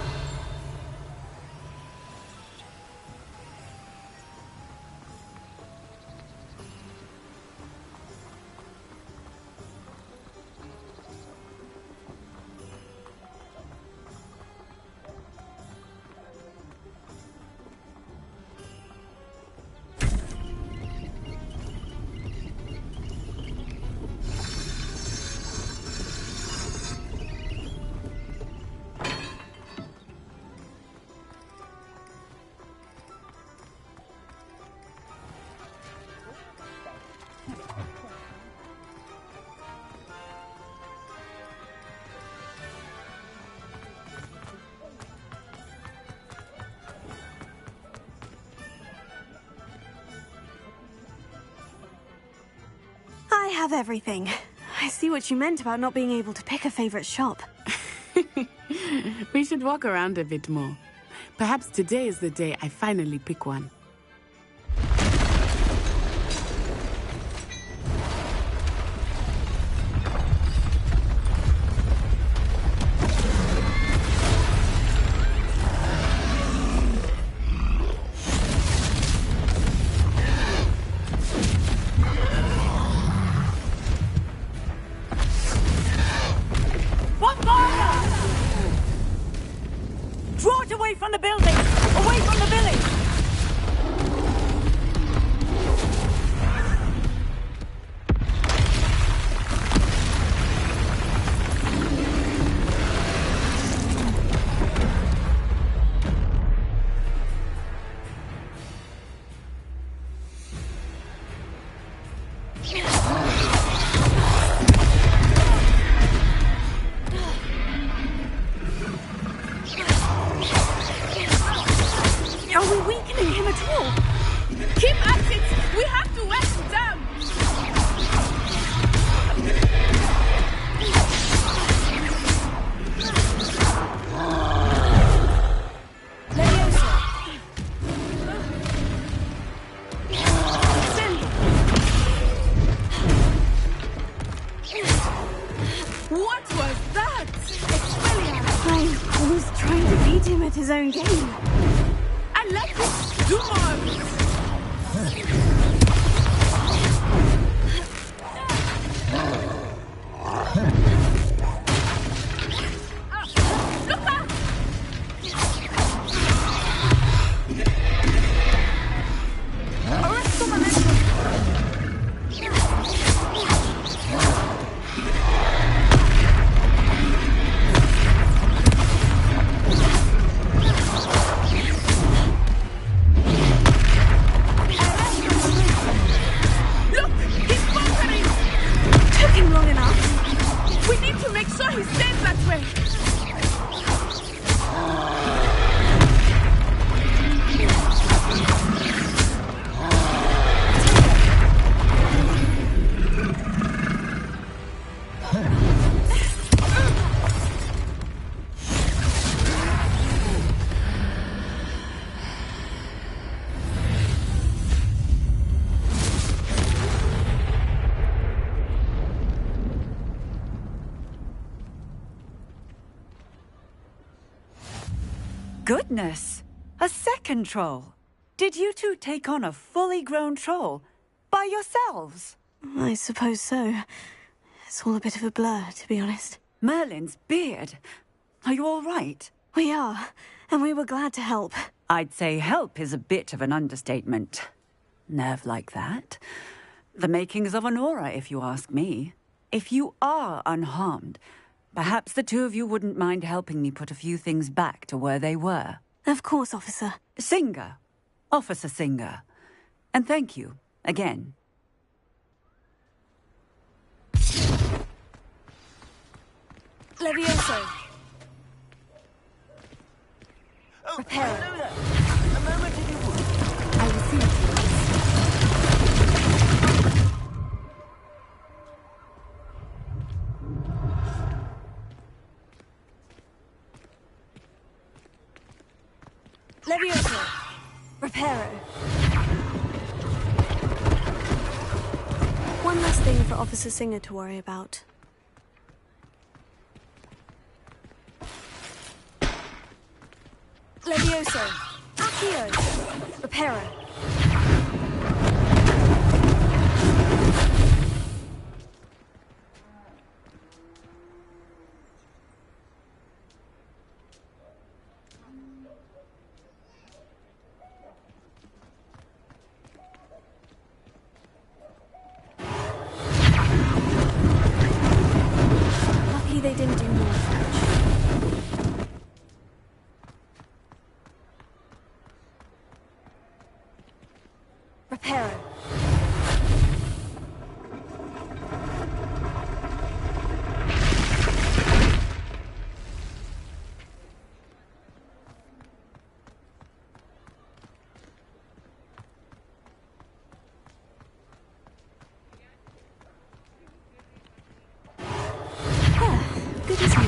I have everything. I see what you meant about not being able to pick a favorite shop. We should walk around a bit more. Perhaps today is the day I finally pick one. Draw it away from the building! Away from the village! Are we weakening him at all? Keep at it! We have to wear him down! What was that? I was trying to beat him at his own game. I like it! Do more! Look out! Arrest the momentum! Look! He's bunkering! Took him long enough. We need to make sure he stays that way! Goodness! A second troll. Did you two take on a fully grown troll by yourselves? I suppose so. It's all a bit of a blur, to be honest. Merlin's beard. Are you all right? We are, and we were glad to help. I'd say help is a bit of an understatement. Nerve like that. The makings of an aura, if you ask me. If you are unharmed, perhaps the two of you wouldn't mind helping me put a few things back to where they were. Of course, officer. Singer. Officer Singer. And thank you, again. Levioso. Repair. A moment if you would. I will see you. Levioso. Reparo. One less thing for Officer Singer to worry about. Levioso. Accio. Reparo. Lucky they didn't do more damage. Reparo. Good as new.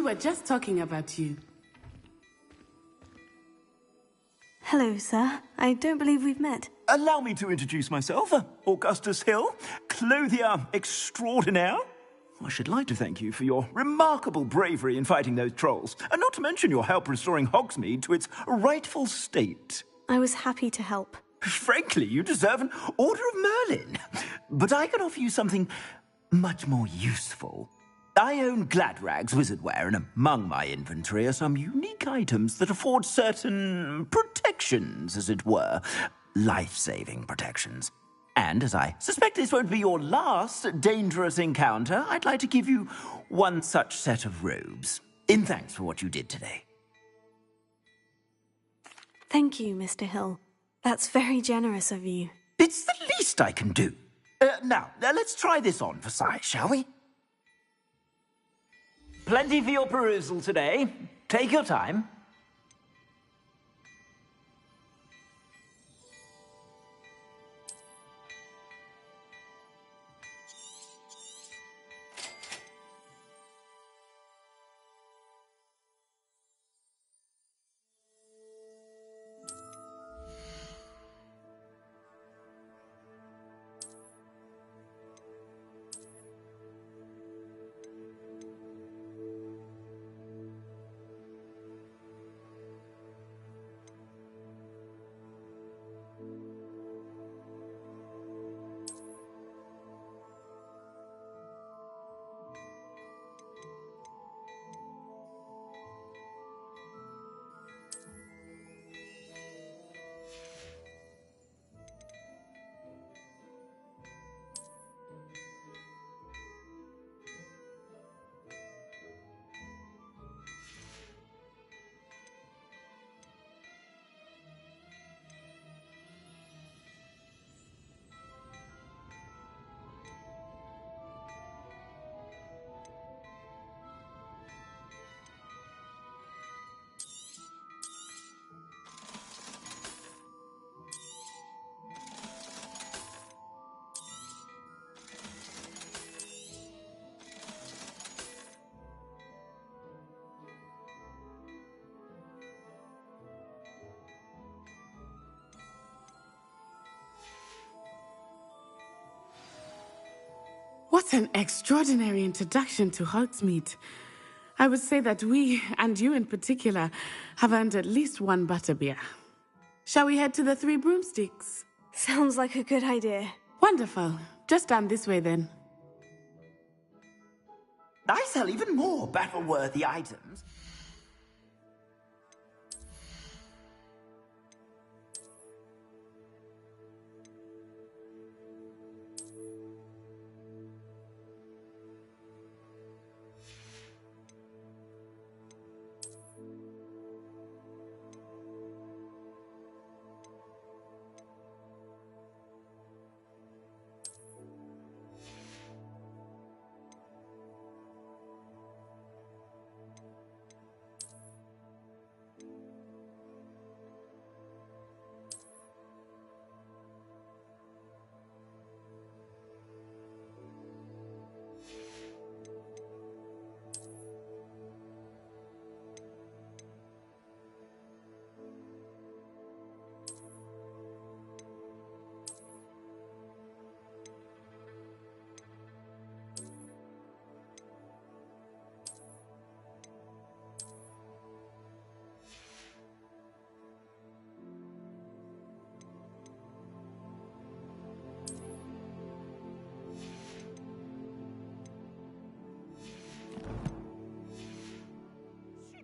were just talking about you. Hello, sir. I don't believe we've met. Allow me to introduce myself, Augustus Hill, clothier extraordinaire. I should like to thank you for your remarkable bravery in fighting those trolls, and not to mention your help restoring Hogsmeade to its rightful state. I was happy to help. Frankly, you deserve an Order of Merlin. But I can offer you something much more useful. I own Gladrag's wizardware, and among my inventory are some unique items that afford certain protections, as it were. Life-saving protections. And as I suspect this won't be your last dangerous encounter, I'd like to give you one such set of robes, in thanks for what you did today. Thank you, Mr. Hill. That's very generous of you. It's the least I can do. Now, let's try this on for size, shall we? Plenty for your perusal today. Take your time. What an extraordinary introduction to Hogsmeade. I would say that we, and you in particular, have earned at least one butterbeer. Shall we head to the Three Broomsticks? Sounds like a good idea. Wonderful. Just down this way then. I sell even more battle-worthy items.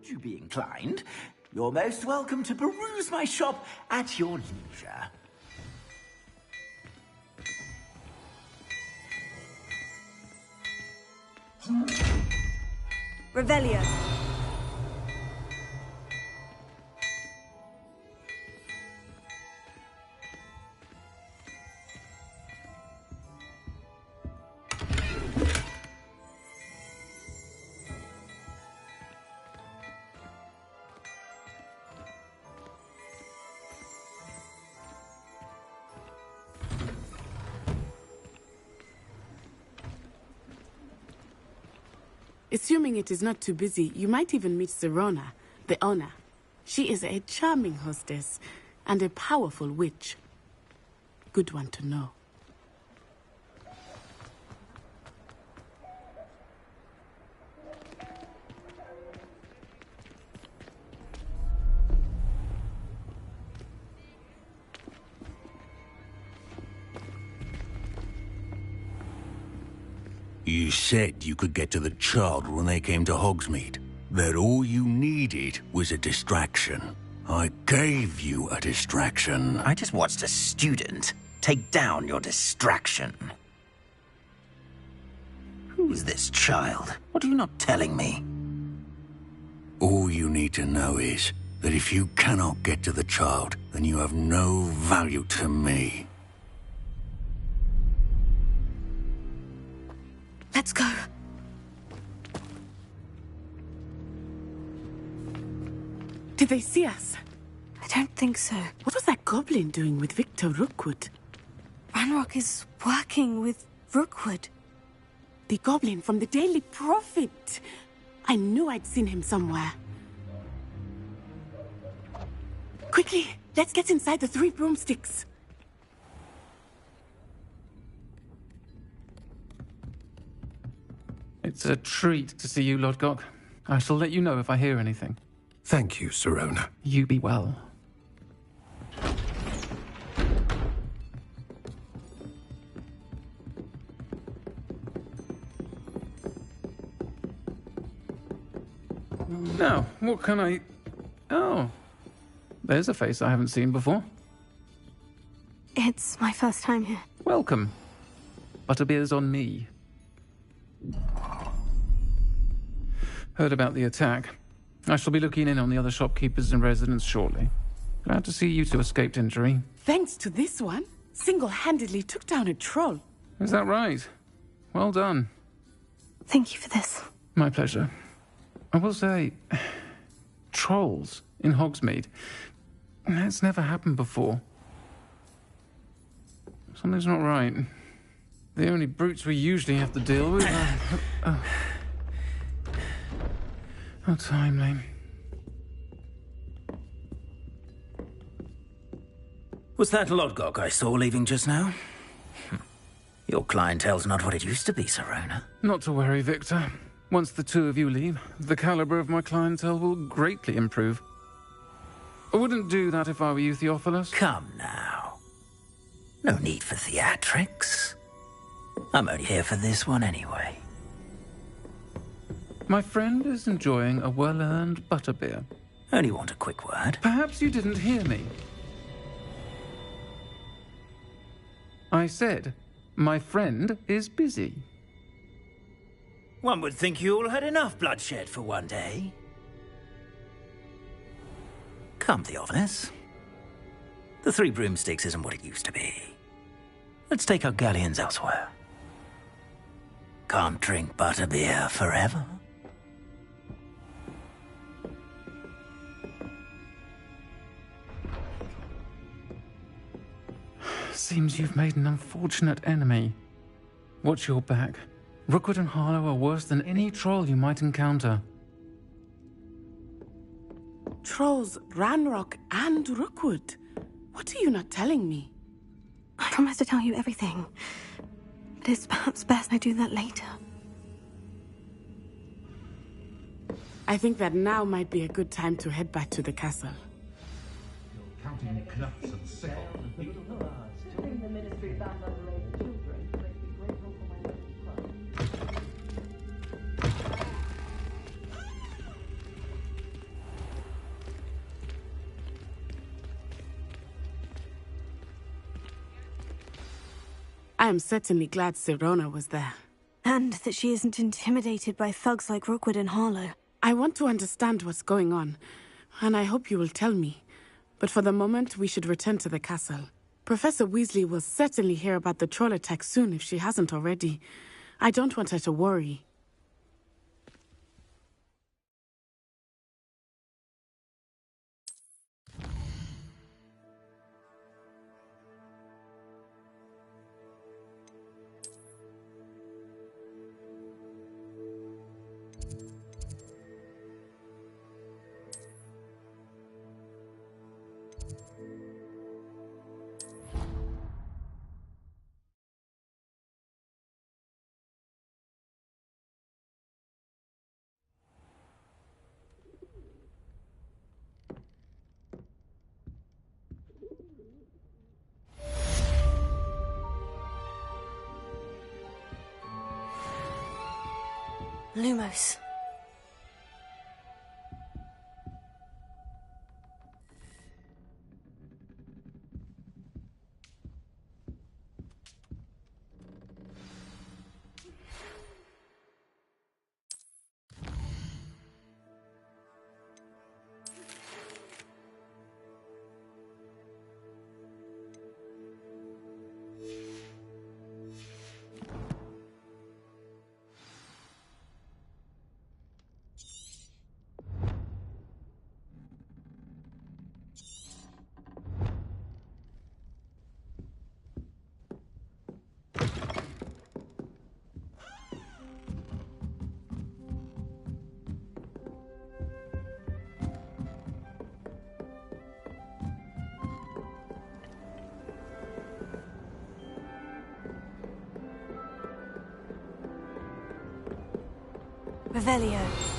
You be inclined, you're most welcome to peruse my shop at your leisure. Revelio. Assuming it is not too busy, you might even meet Sirona, the owner. She is a charming hostess and a powerful witch. Good one to know. You said you could get to the child when they came to Hogsmeade. That all you needed was a distraction. I gave you a distraction. I just watched a student take down your distraction. Who's this child? What are you not telling me? All you need to know is that if you cannot get to the child, then you have no value to me. Let's go. Did they see us? I don't think so. What was that goblin doing with Victor Rookwood? Ranrock is working with Rookwood. The goblin from the Daily Prophet. I knew I'd seen him somewhere. Quickly, let's get inside the 3 broomsticks. It's a treat to see you, Lodgok. I shall let you know if I hear anything. Thank you, Sirona. You be well. Now, what can I... Oh, there's a face I haven't seen before. It's my first time here. Welcome. Butterbeer's on me. Heard about the attack. I shall be looking in on the other shopkeepers and residents shortly. Glad to see you two escaped injury. Thanks to this one, single-handedly took down a troll. Is that right? Well done. Thank you for this. My pleasure. I will say, trolls in Hogsmeade. That's never happened before. Something's not right. The only brutes we usually have to deal with are... How timely. Was that Lodgok I saw leaving just now? Your clientele's not what it used to be, Sirona. Not to worry, Victor. Once the two of you leave, the caliber of my clientele will greatly improve. I wouldn't do that if I were you, Theophilus. Come now. No need for theatrics. I'm only here for this one anyway. My friend is enjoying a well-earned butterbeer. Only want a quick word. Perhaps you didn't hear me. I said, my friend is busy. One would think you all had enough bloodshed for one day. Come, Theophilus. The 3 broomsticks isn't what it used to be. Let's take our galleons elsewhere. Can't drink butterbeer forever. Seems you've made an unfortunate enemy. Watch your back. Rookwood and Harlow are worse than any troll you might encounter. Trolls, Ranrock, and Rookwood. What are you not telling me? I promise to tell you everything. But it's perhaps best I do that later. I think that now might be a good time to head back to the castle. Counting knuts and sickle. The ministry found underage children makes me grateful for my local club. I am certainly glad Sirona was there. And that she isn't intimidated by thugs like Rookwood and Harlow. I want to understand what's going on, and I hope you will tell me. But for the moment, we should return to the castle. Professor Weasley will certainly hear about the troll attack soon if she hasn't already. I don't want her to worry. Lumos. Revelio.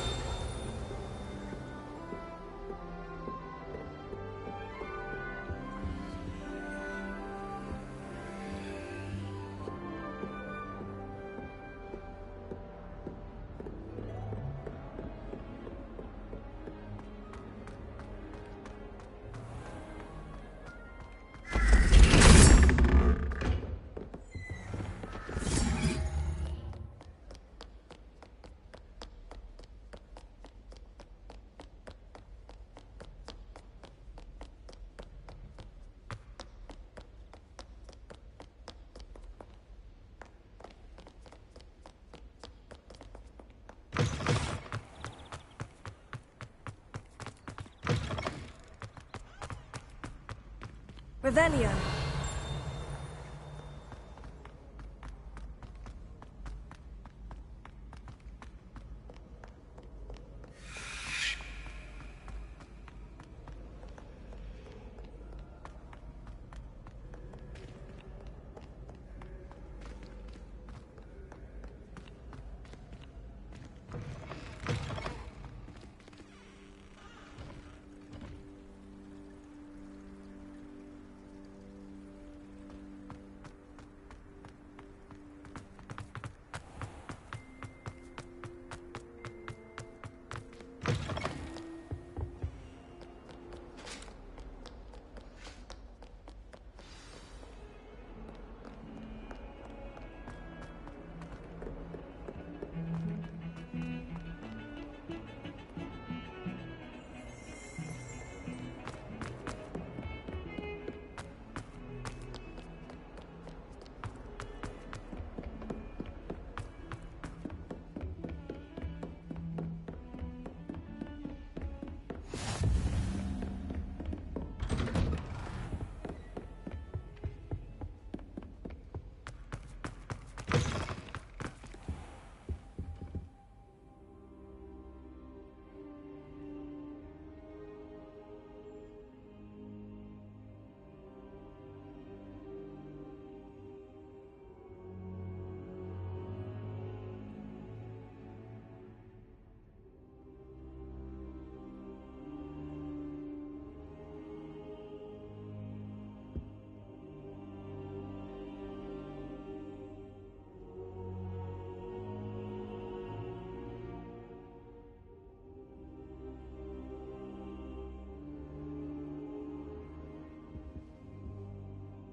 Revelio.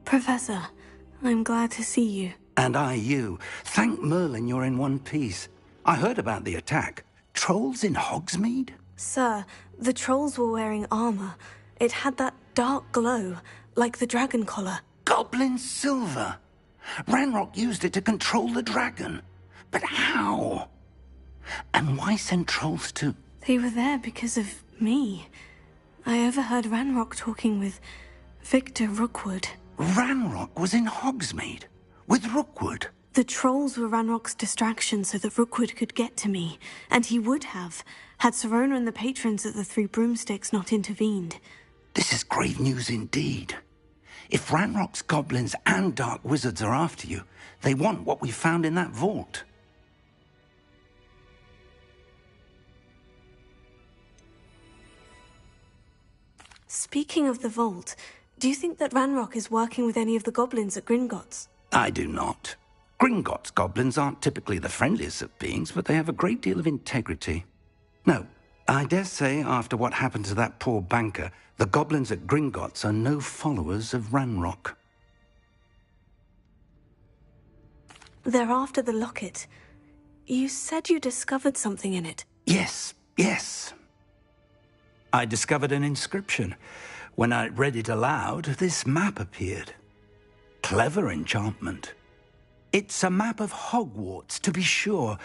Professor, I'm glad to see you. And I you. Thank Merlin you're in one piece. I heard about the attack. Trolls in Hogsmeade? Sir, the trolls were wearing armor. It had that dark glow, like the dragon collar. Goblin silver. Ranrock used it to control the dragon. But how? And why send trolls to... They were there because of me. I overheard Ranrock talking with Victor Rookwood. Ranrock was in Hogsmeade with Rookwood. The trolls were Ranrock's distraction so that Rookwood could get to me, and he would have, had Serona and the patrons at the Three Broomsticks not intervened. This is grave news indeed. If Ranrock's goblins and dark wizards are after you, they want what we found in that vault. Speaking of the vault, do you think that Ranrock is working with any of the goblins at Gringotts? I do not. Gringotts goblins aren't typically the friendliest of beings, but they have a great deal of integrity. No, I dare say after what happened to that poor banker, the goblins at Gringotts are no followers of Ranrock. They're after the locket. You said you discovered something in it. Yes. I discovered an inscription. When I read it aloud, this map appeared. Clever enchantment. It's a map of Hogwarts, to be sure,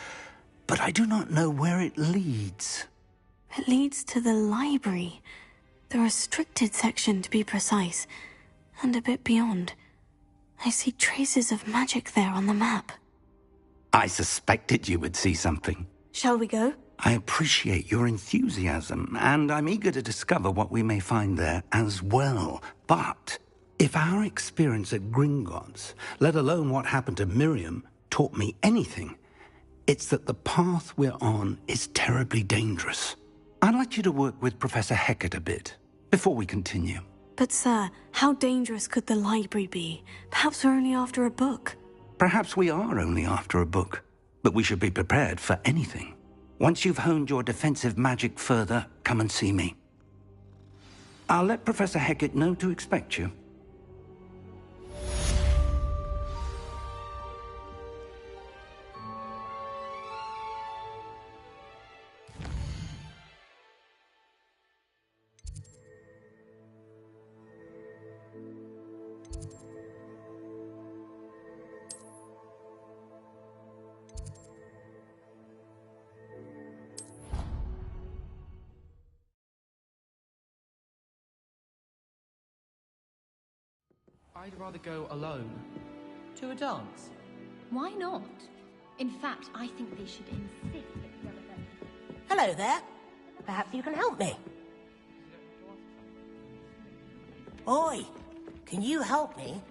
but I do not know where it leads. It leads to the library. The restricted section, to be precise. And a bit beyond. I see traces of magic there on the map. I suspected you would see something. Shall we go? I appreciate your enthusiasm, and I'm eager to discover what we may find there as well. But if our experience at Gringotts, let alone what happened to Miriam, taught me anything, it's that the path we're on is terribly dangerous. I'd like you to work with Professor Hecat a bit before we continue. But sir, how dangerous could the library be? Perhaps we're only after a book. Perhaps we are only after a book, but we should be prepared for anything. Once you've honed your defensive magic further, come and see me. I'll let Professor Hecat know to expect you. I'd rather go alone. To a dance? Why not? In fact, I think they should insist it's relevant. Hello there. Perhaps you can help me. Oi, can you help me?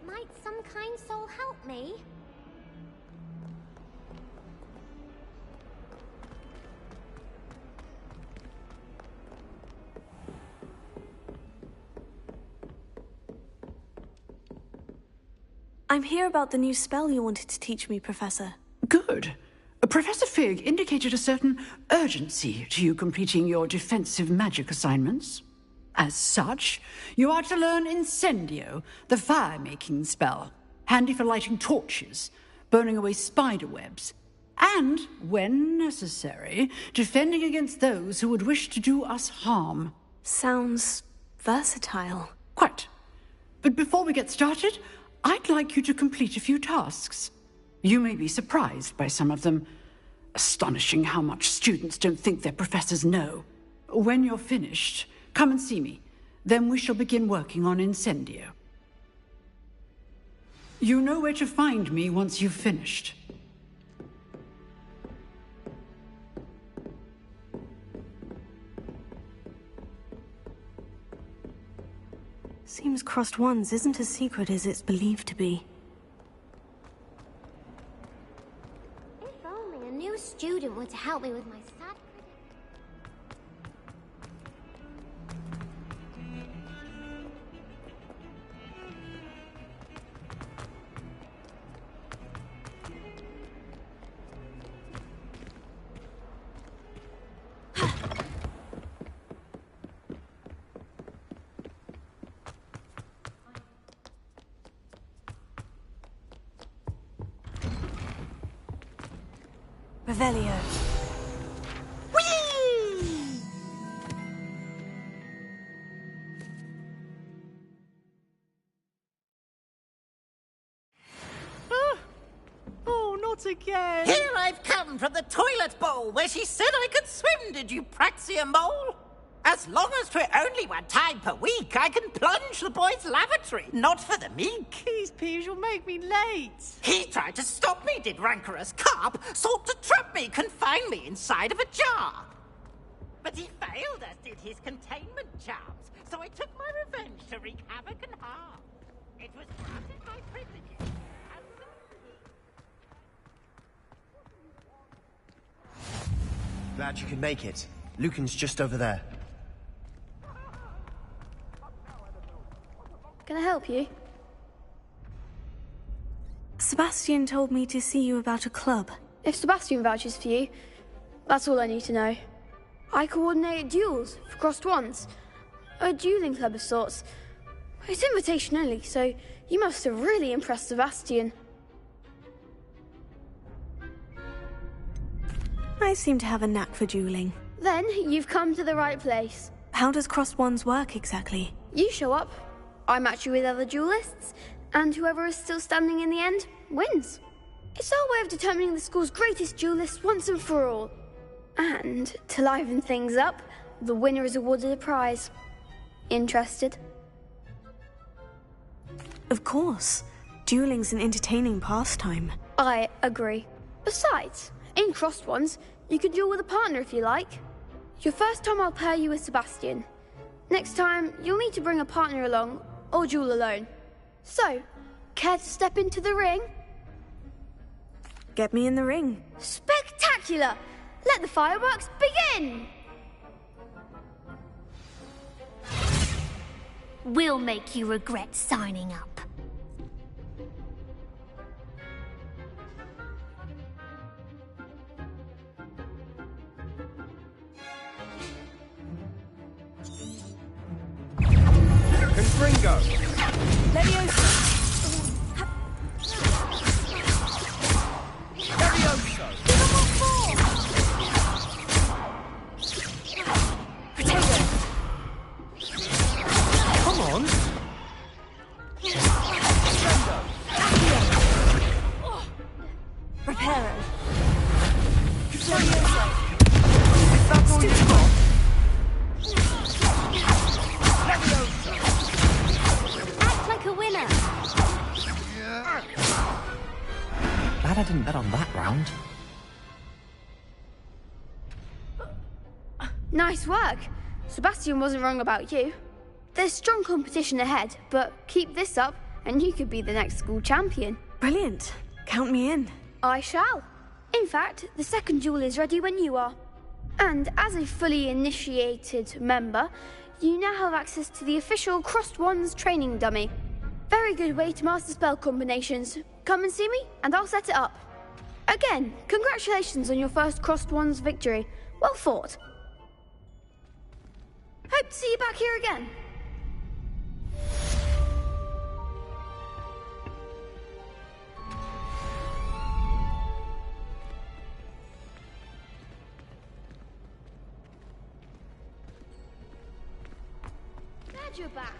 Might some kind soul help me? I'm here about the new spell you wanted to teach me, Professor. Good. Professor Fig indicated a certain urgency to you completing your defensive magic assignments. As such, you are to learn Incendio, the fire-making spell, handy for lighting torches, burning away spider webs, and, when necessary, defending against those who would wish to do us harm. Sounds versatile. Quite. But before we get started, I'd like you to complete a few tasks. You may be surprised by some of them. Astonishing how much students don't think their professors know. When you're finished, come and see me. Then we shall begin working on Incendio. You know where to find me once you've finished. Seems crossed ones isn't as secret as it's believed to be. If only a new student were to help me with my sad Revelio. Oh, not again! Here I've come from the toilet bowl where she said I could swim, did you praxia mole? As long as 'twere only 1 time per week, I can plunge the boy's lavatory, not for the meek. These peeves will make me late. He tried to stop me, did rancorous carp, sought to trap me, confine me inside of a jar. But he failed, as did his containment charms, so I took my revenge to wreak havoc and harm. It was granted my privileges. Glad you could make it. Lucan's just over there. Can I help you? Sebastian told me to see you about a club. If Sebastian vouches for you, that's all I need to know. I coordinate duels for crossed wands. A dueling club of sorts. It's invitation only, so you must have really impressed Sebastian. I seem to have a knack for dueling. Then you've come to the right place. How does crossed wands work exactly? You show up, I match you with other duelists, and whoever is still standing in the end wins. It's our way of determining the school's greatest duelist once and for all. And to liven things up, the winner is awarded a prize. Interested? Of course. Dueling's an entertaining pastime. I agree. Besides, in crossed ones, you can duel with a partner if you like. Your first time I'll pair you with Sebastian. Next time, you'll need to bring a partner along, or duel alone. So, care to step into the ring? Get me in the ring. Spectacular! Let the fireworks begin! We'll make you regret signing up. Gringo! Leviosa! Leviosa! Give them all 4! Potato! Come on! Reparo! Leviosa! Is that all you've got? Act like a winner! Glad I didn't bet on that round. Nice work. Sebastian wasn't wrong about you. There's strong competition ahead, but keep this up and you could be the next school champion. Brilliant. Count me in. I shall. In fact, the second duel is ready when you are. And as a fully initiated member, you now have access to the official Crossed Wands training dummy. Very good way to master spell combinations. Come and see me, and I'll set it up. Again, congratulations on your first Crossed Wands victory. Well fought. Hope to see you back here again. Glad you're back.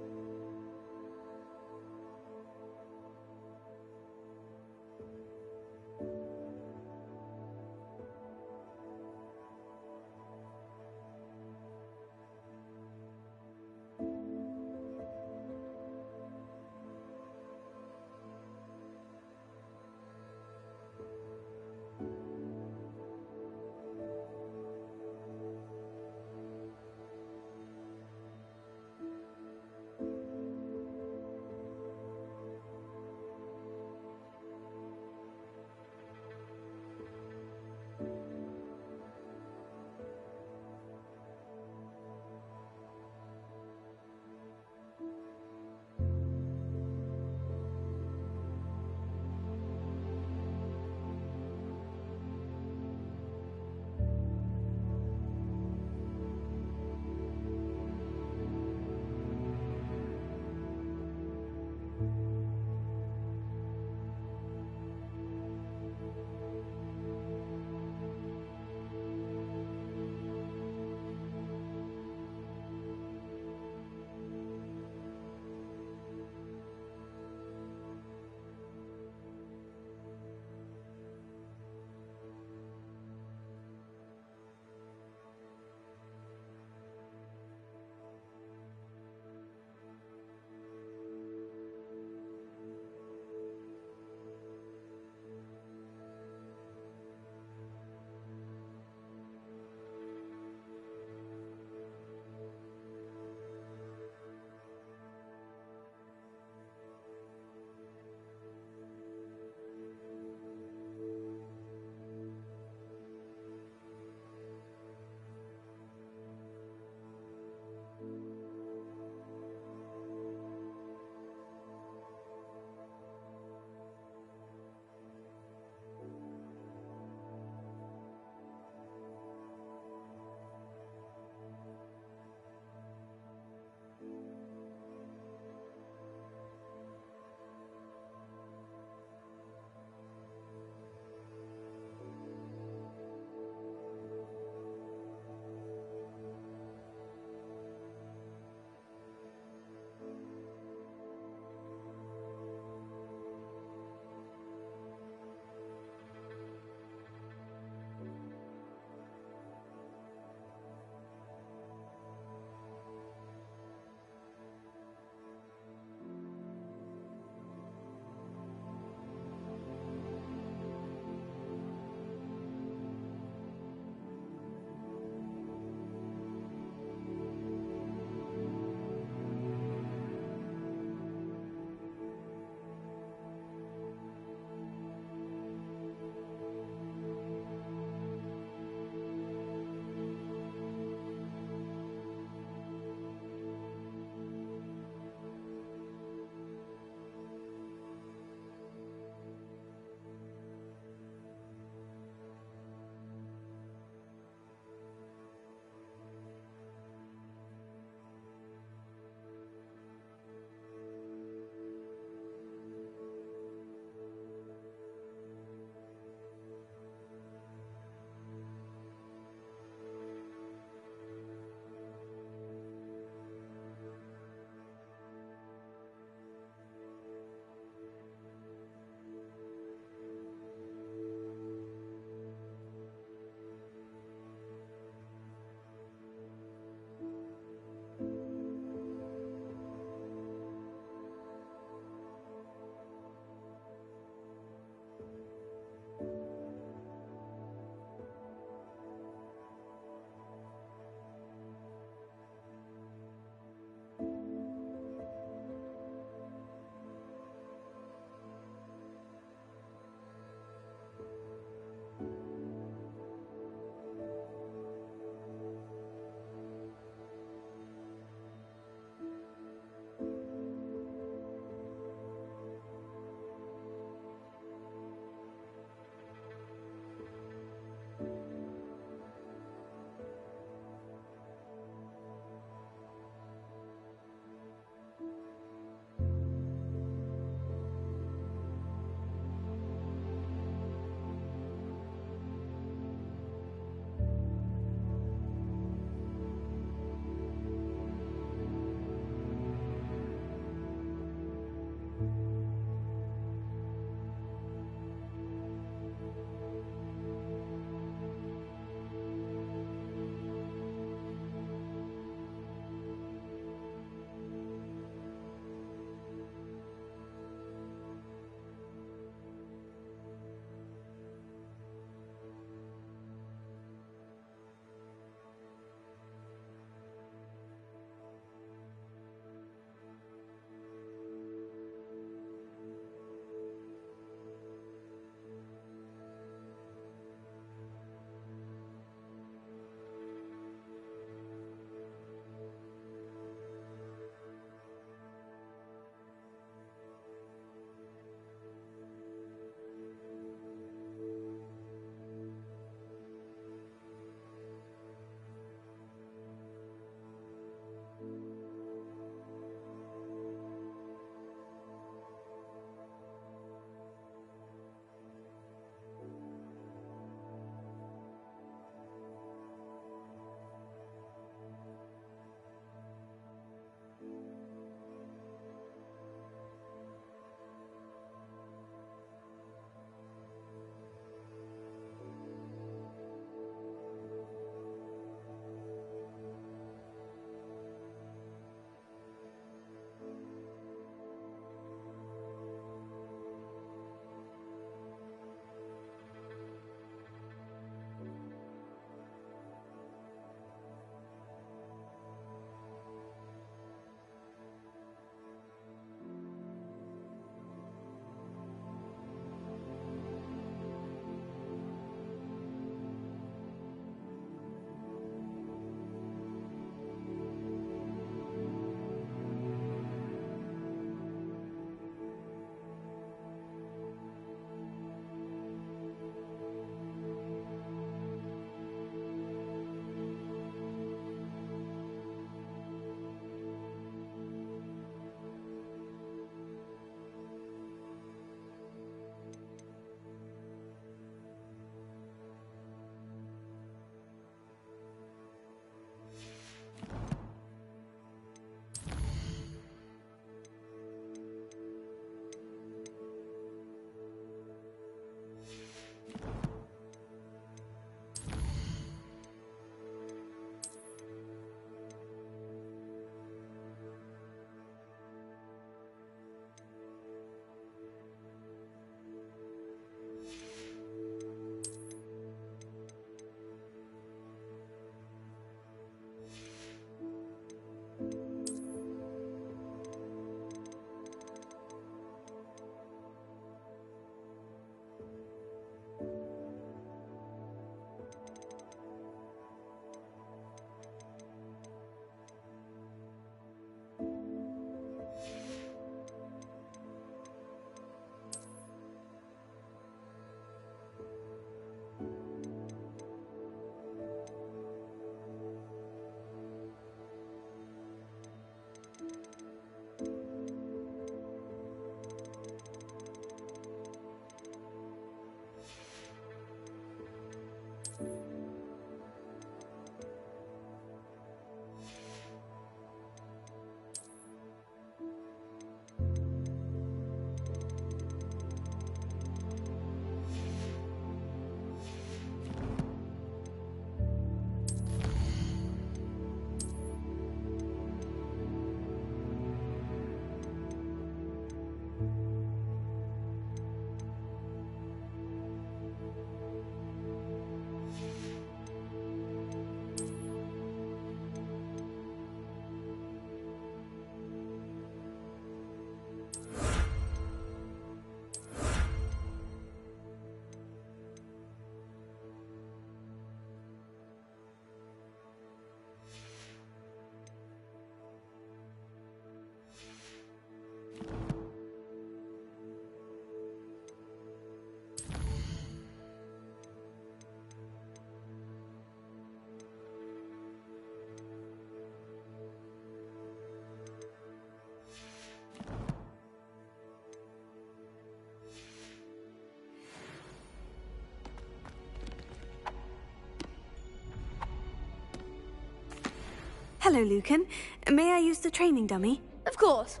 Hello, Lucan. May I use the training dummy? Of course.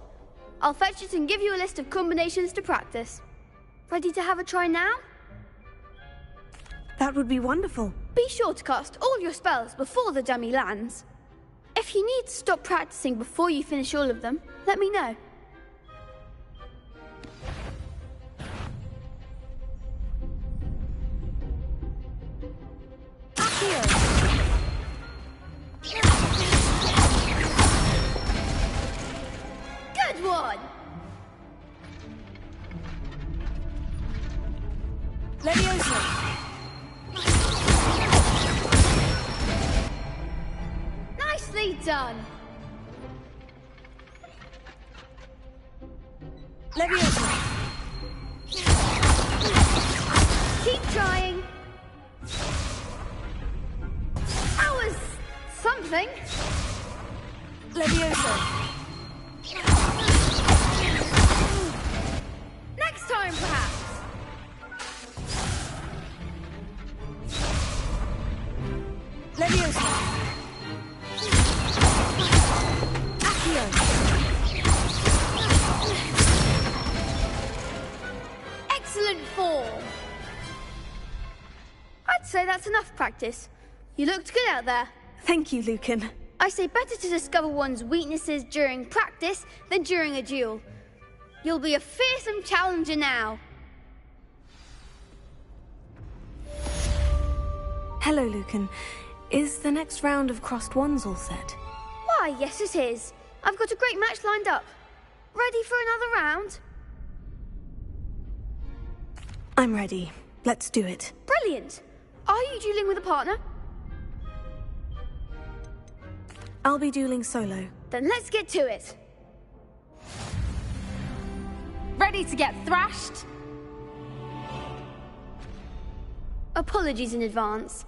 I'll fetch it and give you a list of combinations to practice. Ready to have a try now? That would be wonderful. Be sure to cast all your spells before the dummy lands. If you need to stop practicing before you finish all of them, let me know. Good one! Leviosa! Nicely done! Leviosa! Keep trying! That was something! Leviosa! Next time, perhaps! Leviosa! Accio! Excellent form! I'd say that's enough practice. You looked good out there. Thank you, Lucan. I say better to discover one's weaknesses during practice than during a duel. You'll be a fearsome challenger now. Hello, Lucan. Is the next round of crossed wands all set? Why, yes it is. I've got a great match lined up. Ready for another round? I'm ready. Let's do it. Brilliant. Are you dueling with a partner? I'll be dueling solo. Then let's get to it. Ready to get thrashed? Apologies in advance.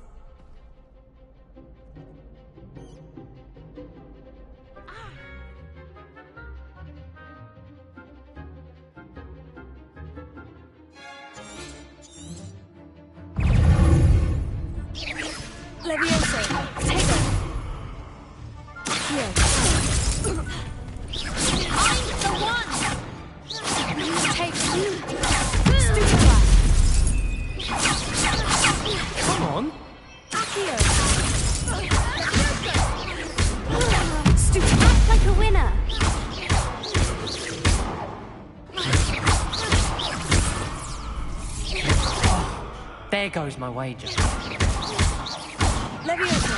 Leviosa! Take it! Here. I'm the one! Take it! Stupid Come on! Accio! Stupid! Act like a winner! There goes my wager. Leviosa!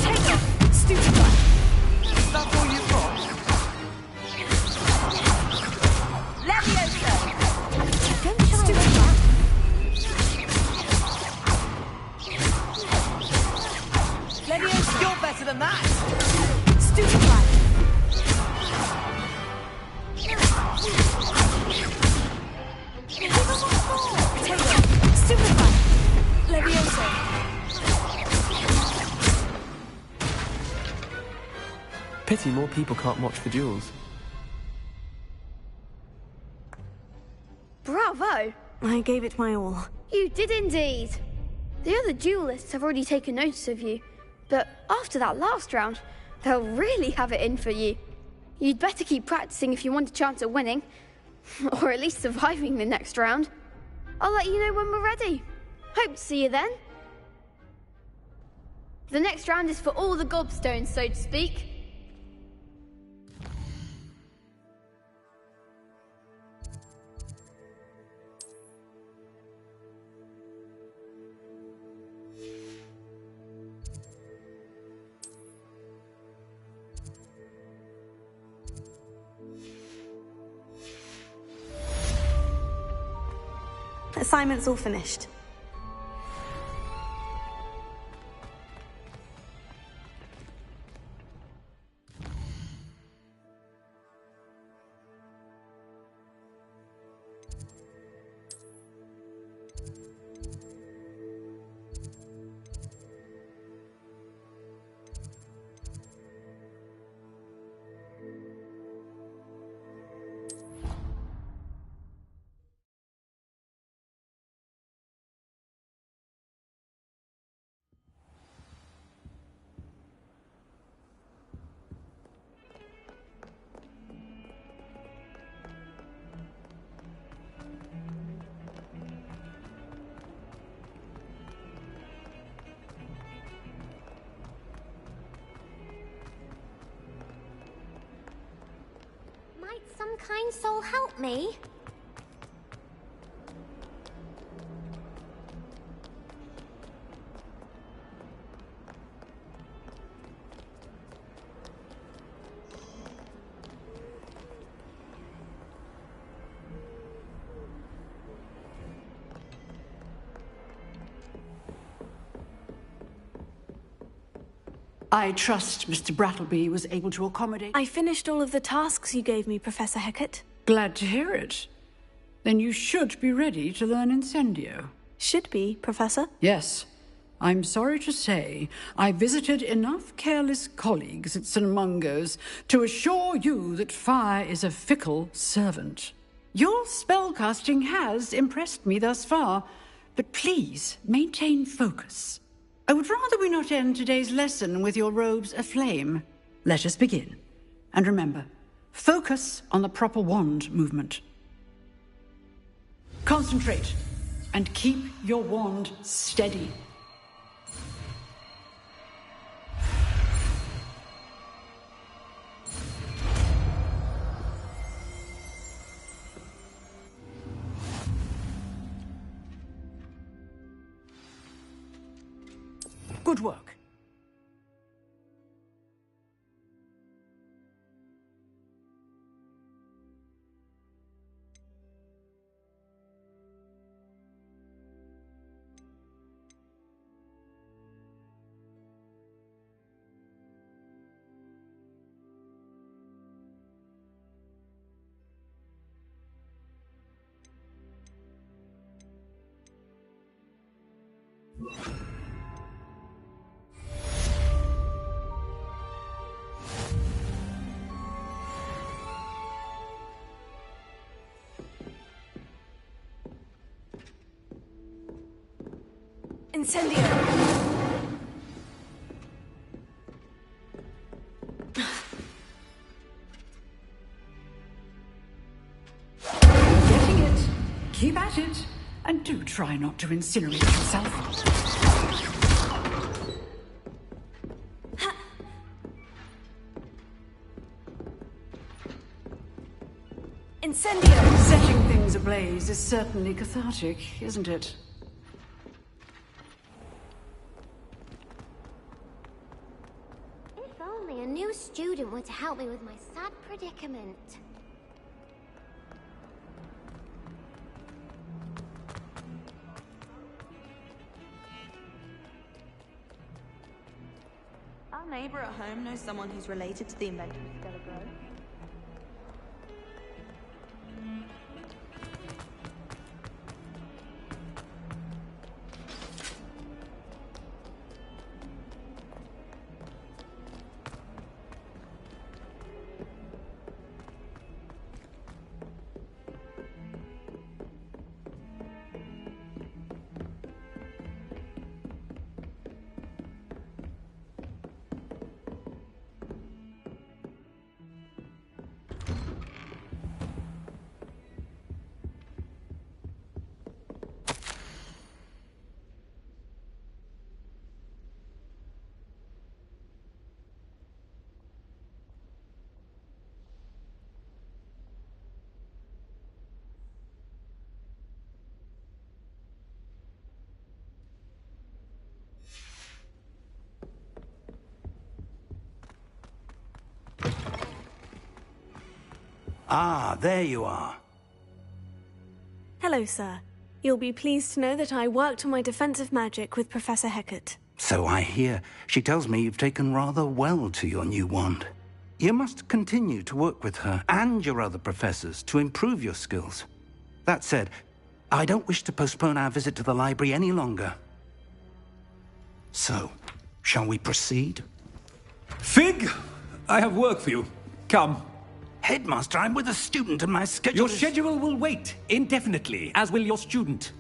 Take it! Stupid! That's all you've got? Leviosa! Don't try that. Leviosa! You're better than that! Stupid! Take it! Stupid! Leviosa! Pity more people can't watch the duels. Bravo! I gave it my all. You did indeed. The other duelists have already taken notice of you, but after that last round, they'll really have it in for you. You'd better keep practicing if you want a chance at winning, or at least surviving the next round. I'll let you know when we're ready. Hope to see you then. The next round is for all the gobstones, so to speak. Assignment's all finished. Moon Soul help me? I trust Mr. Brattleby was able to accommodate... I finished all of the tasks you gave me, Professor Hecat. Glad to hear it. Then you should be ready to learn Incendio. Should be, Professor? Yes. I'm sorry to say, I visited enough careless colleagues at St. Mungo's to assure you that fire is a fickle servant. Your spellcasting has impressed me thus far, but please maintain focus. I would rather we not end today's lesson with your robes aflame. Let us begin. And remember, focus on the proper wand movement. Concentrate, and keep your wand steady. Good work. Incendio! Getting it. Keep at it. And do try not to incinerate yourself. Incendio! Setting things ablaze is certainly cathartic, isn't it? If only a new student were to help me with my sad predicament. Our neighbor at home knows someone who's related to the inventor of Skelegrow. Ah, there you are. Hello, sir. You'll be pleased to know that I worked on my defensive magic with Professor Hecat. So I hear. She tells me you've taken rather well to your new wand. You must continue to work with her and your other professors to improve your skills. That said, I don't wish to postpone our visit to the library any longer. So, shall we proceed? Fig! I have work for you. Come. Headmaster, I'm with a student and my schedule Your schedule will wait indefinitely, as will your student.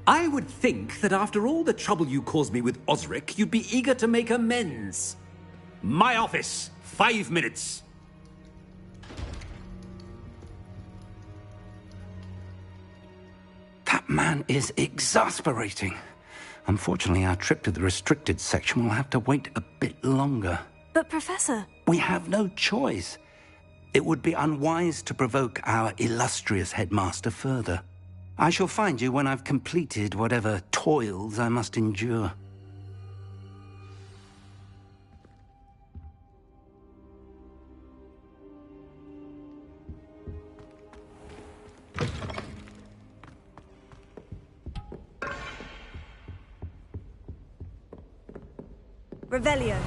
I would think that after all the trouble you caused me with Osric, you'd be eager to make amends. My office, 5 minutes. That man is exasperating. Unfortunately, our trip to the restricted section will have to wait a bit longer. But, Professor... We have no choice. it would be unwise to provoke our illustrious headmaster further. I shall find you when I've completed whatever toils I must endure. Revelio.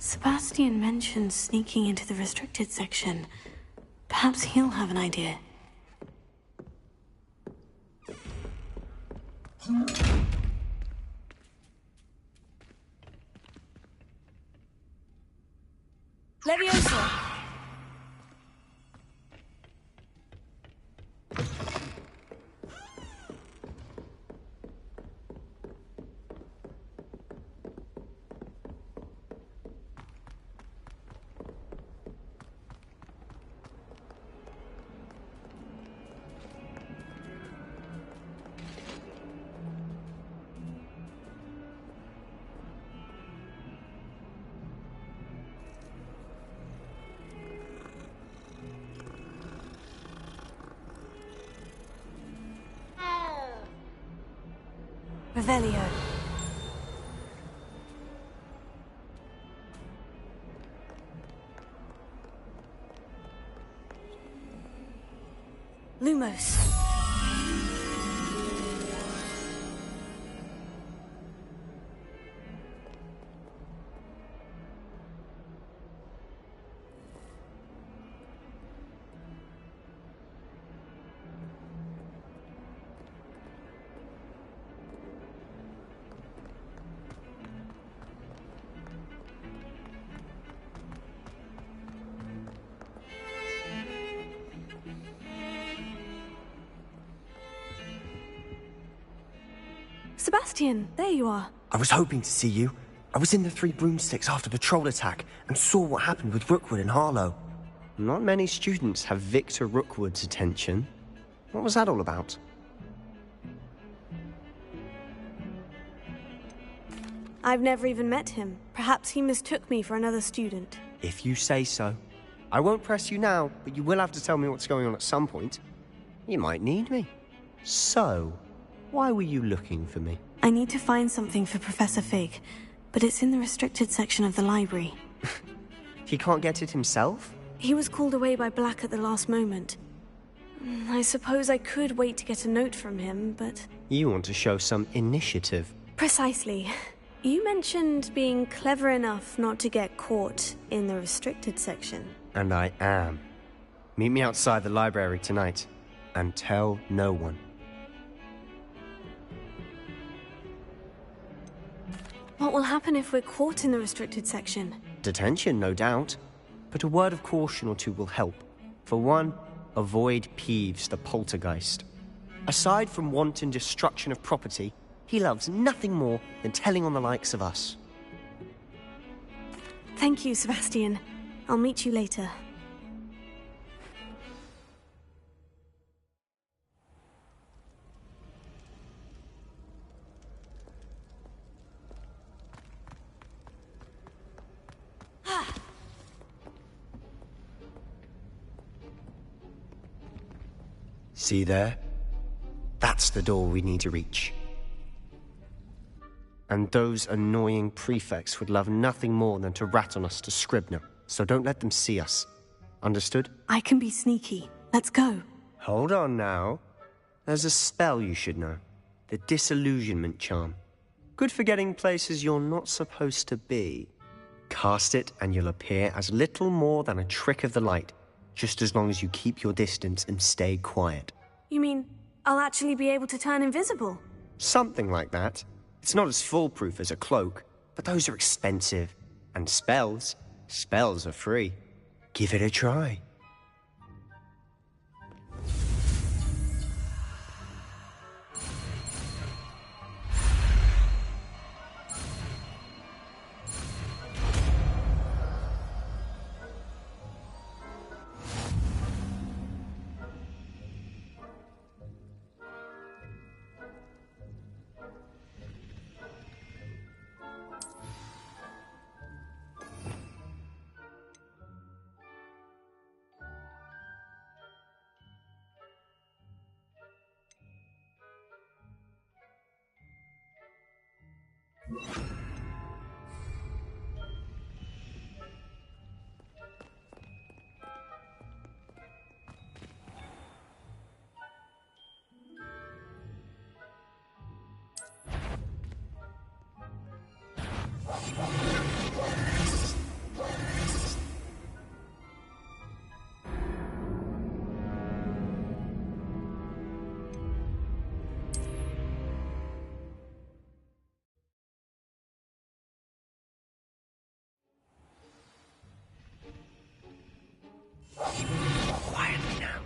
Sebastian mentioned sneaking into the restricted section. Perhaps he'll have an idea. Leviosa. Revelio. Lumos. Sebastian, there you are. I was hoping to see you. I was in the Three Broomsticks after the troll attack and saw what happened with Rookwood and Harlow. Not many students have Victor Rookwood's attention. What was that all about? I've never even met him. Perhaps he mistook me for another student. If you say so. I won't press you now, but you will have to tell me what's going on at some point. You might need me. So, why were you looking for me? I need to find something for Professor Fig, but it's in the restricted section of the library. He can't get it himself? He was called away by Black at the last moment. I suppose I could wait to get a note from him, but... You want to show some initiative. Precisely. You mentioned being clever enough not to get caught in the restricted section. And I am. Meet me outside the library tonight, and tell no one. What will happen if we're caught in the restricted section? Detention, no doubt. But a word of caution or two will help. For one, avoid Peeves the poltergeist. Aside from wanton destruction of property, he loves nothing more than telling on the likes of us. Thank you, Sebastian. I'll meet you later. See there? That's the door we need to reach. And those annoying prefects would love nothing more than to rat on us to Scribner, so don't let them see us. Understood? I can be sneaky. Let's go. Hold on now. There's a spell you should know. The Disillusionment Charm. Good for getting places you're not supposed to be. Cast it and you'll appear as little more than a trick of the light, just as long as you keep your distance and stay quiet. You mean I'll actually be able to turn invisible? Something like that. It's not as foolproof as a cloak, but those are expensive. And spells are free. Give it a try. Quietly now.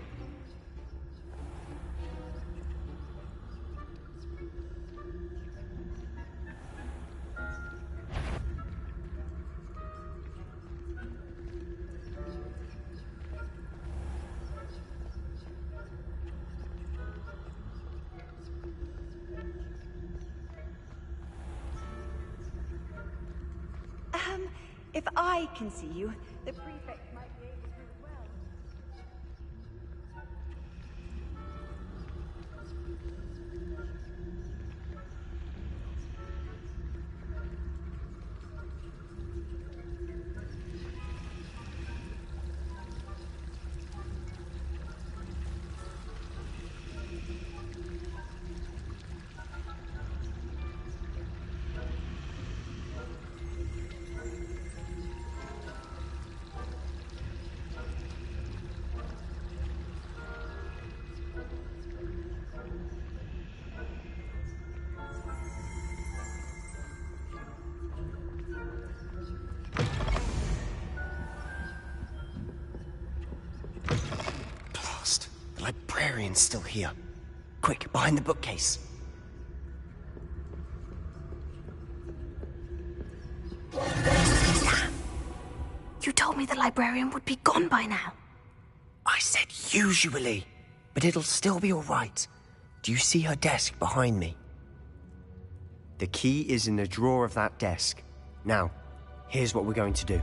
If I can see you, the prefect might be able to as well. Blast. The librarian's still here. Quick, behind the bookcase. You told me the librarian would be gone by now. I said usually, but it'll still be all right. Do you see her desk behind me? The key is in the drawer of that desk. Now, here's what we're going to do.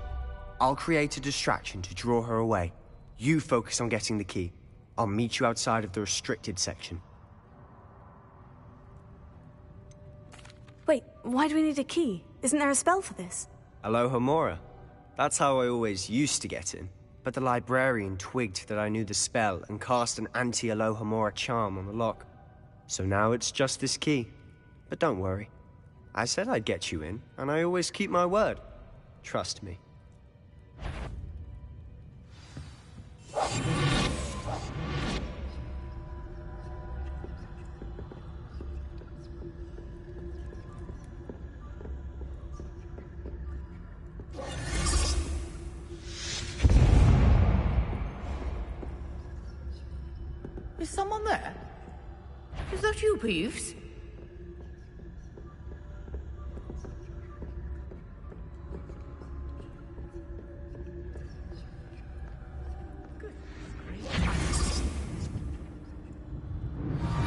I'll create a distraction to draw her away. You focus on getting the key. I'll meet you outside of the restricted section. Wait, why do we need a key? Isn't there a spell for this? Alohomora. That's how I always used to get in. But the librarian twigged that I knew the spell and cast an anti-Alohomora charm on the lock. So now it's just this key. But don't worry. I said I'd get you in, and I always keep my word. Trust me. Is someone there? Is that you, Peeves?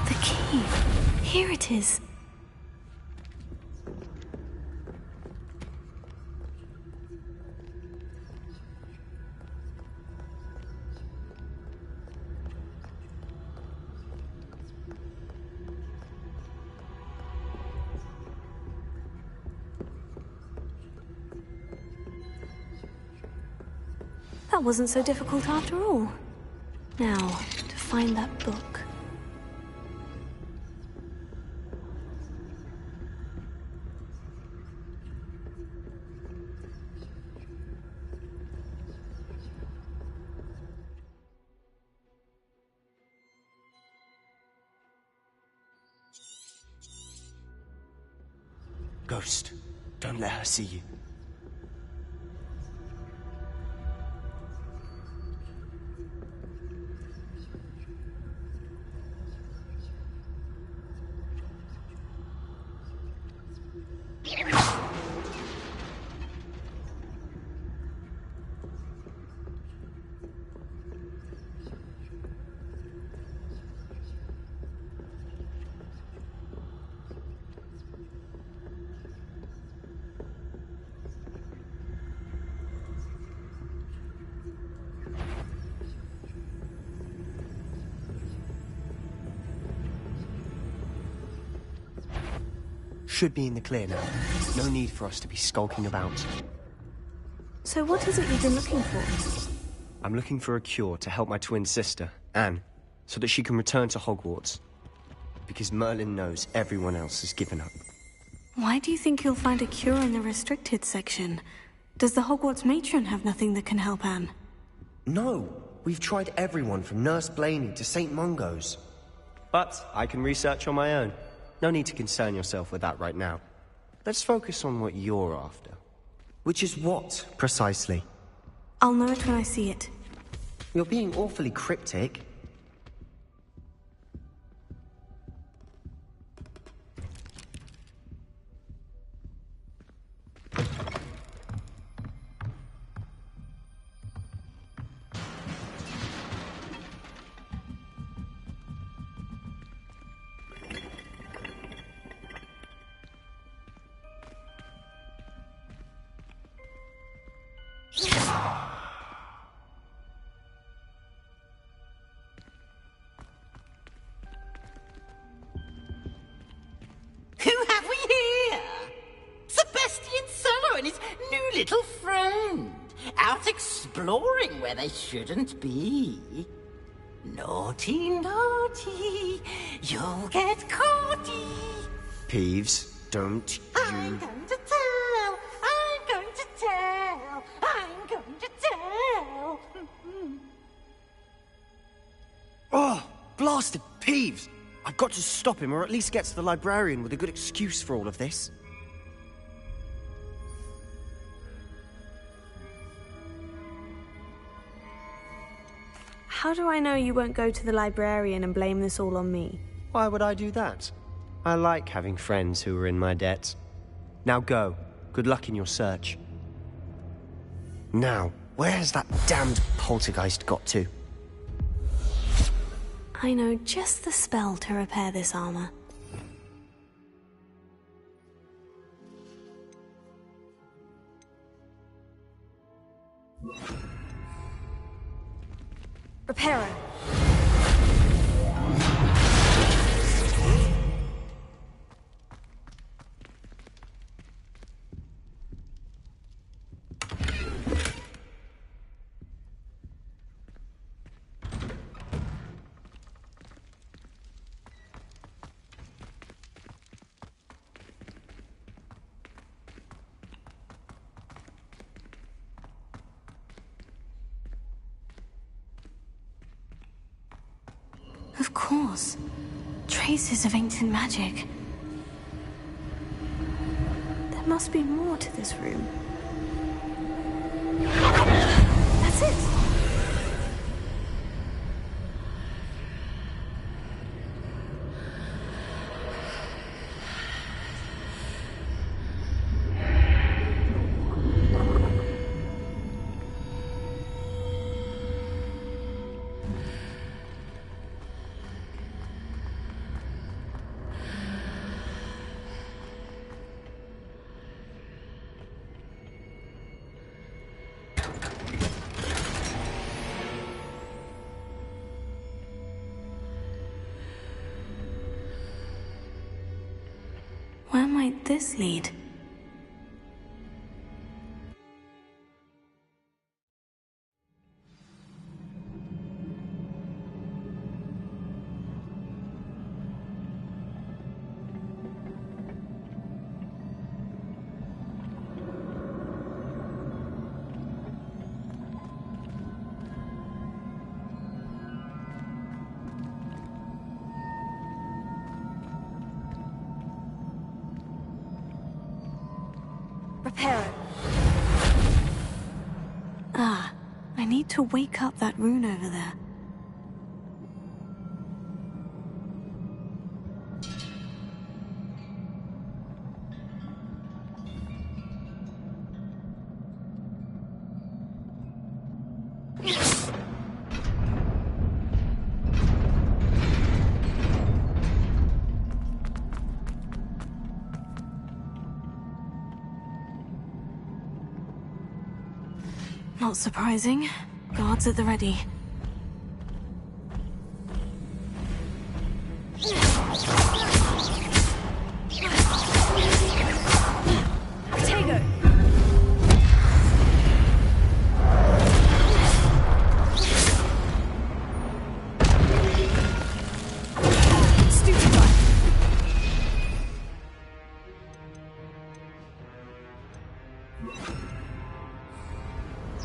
The key. Here it is. That wasn't so difficult after all. Now, to find that book. Ghost, don't let her see you. should be in the clear now. No need for us to be skulking about. So what is it you've been looking for? I'm looking for a cure to help my twin sister, Anne, so that she can return to Hogwarts. Because Merlin knows everyone else has given up. Why do you think you'll find a cure in the restricted section? Does the Hogwarts matron have nothing that can help Anne? No, we've tried everyone from Nurse Blaney to St. Mungo's. But I can research on my own. No need to concern yourself with that right now. Let's focus on what you're after. Which is what, precisely? I'll know it when I see it. You're being awfully cryptic. Who have we here? Sebastian Cello and his new little friend. Out exploring where they shouldn't be. Naughty, naughty. You'll get caughty. Peeves, don't I'm going to tell. I'm going to tell. I'm going to tell. Oh, blasted Peeves! I've got to stop him, or at least get to the librarian with a good excuse for all of this. How do I know you won't go to the librarian and blame this all on me? Why would I do that? I like having friends who are in my debt. Now go. Good luck in your search. Now, where has that damned poltergeist got to? I know just the spell to repair this armor. Reparo. Of course. Traces of ancient magic. There must be more to this room. That's it! Where might this lead? Reparo. Ah, I need to wake up that rune over there. Not surprising. Guards at the ready.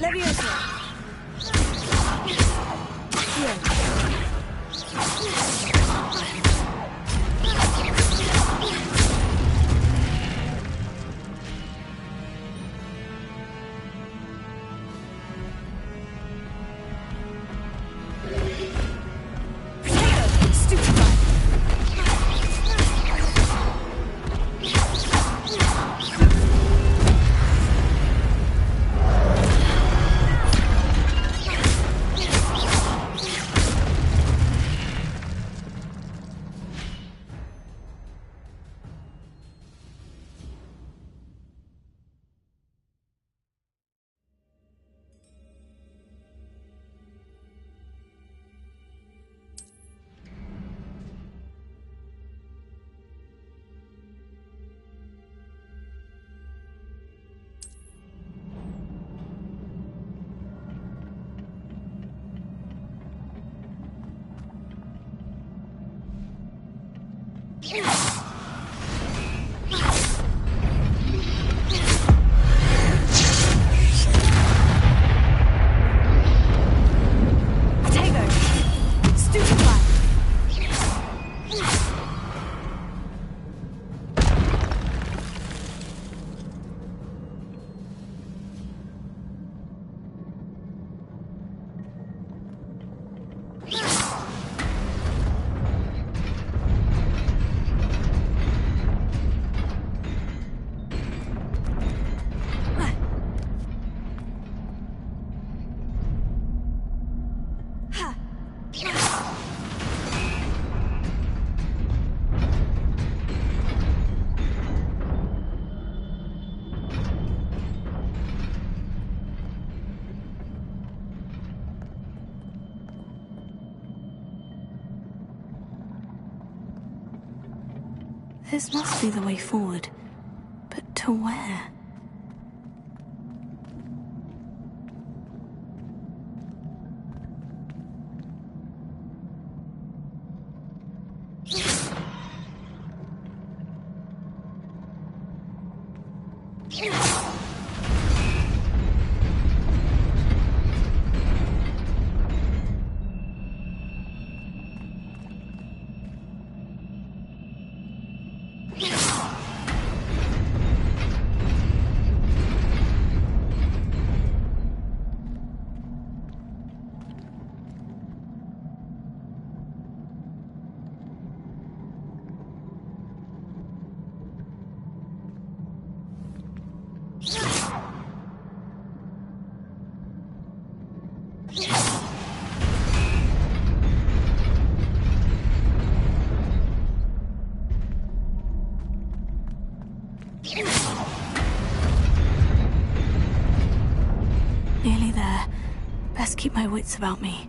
Levioso. This must be the way forward. But to where? Nearly there. Best keep my wits about me.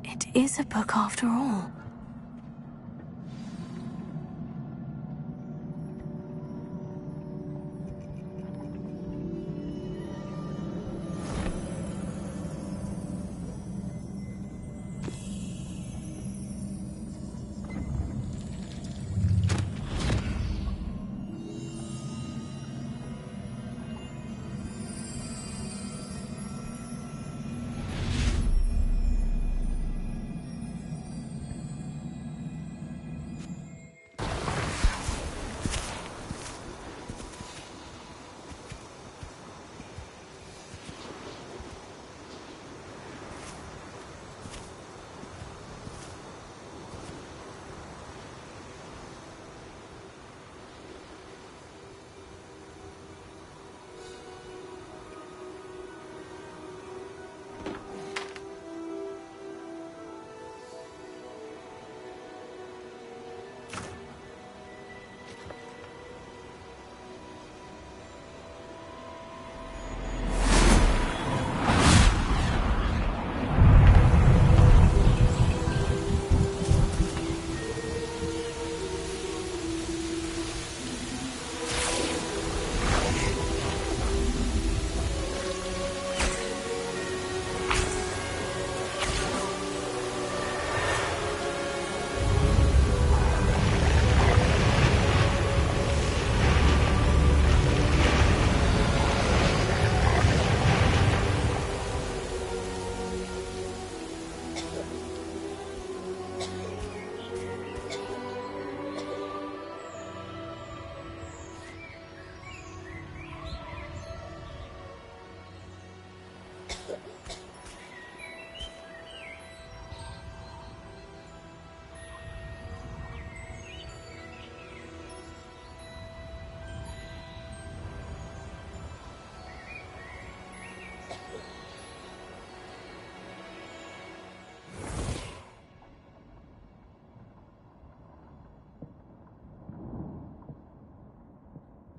It is a book after all.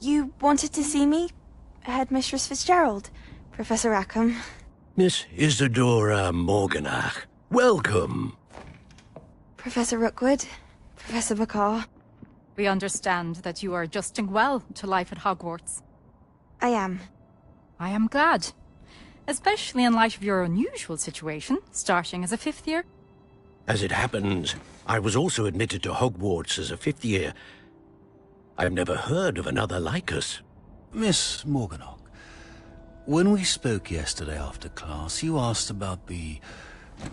You wanted to see me? Headmistress Fitzgerald, Professor Rackham. Miss Isadora Morganach, welcome. Professor Rookwood, Professor Bakar. We understand that you are adjusting well to life at Hogwarts. I am. I am glad. Especially in light of your unusual situation, starting as a 5th year. As it happens, I was also admitted to Hogwarts as a 5th year. I've never heard of another like us. Miss Morganach, when we spoke yesterday after class, you asked about the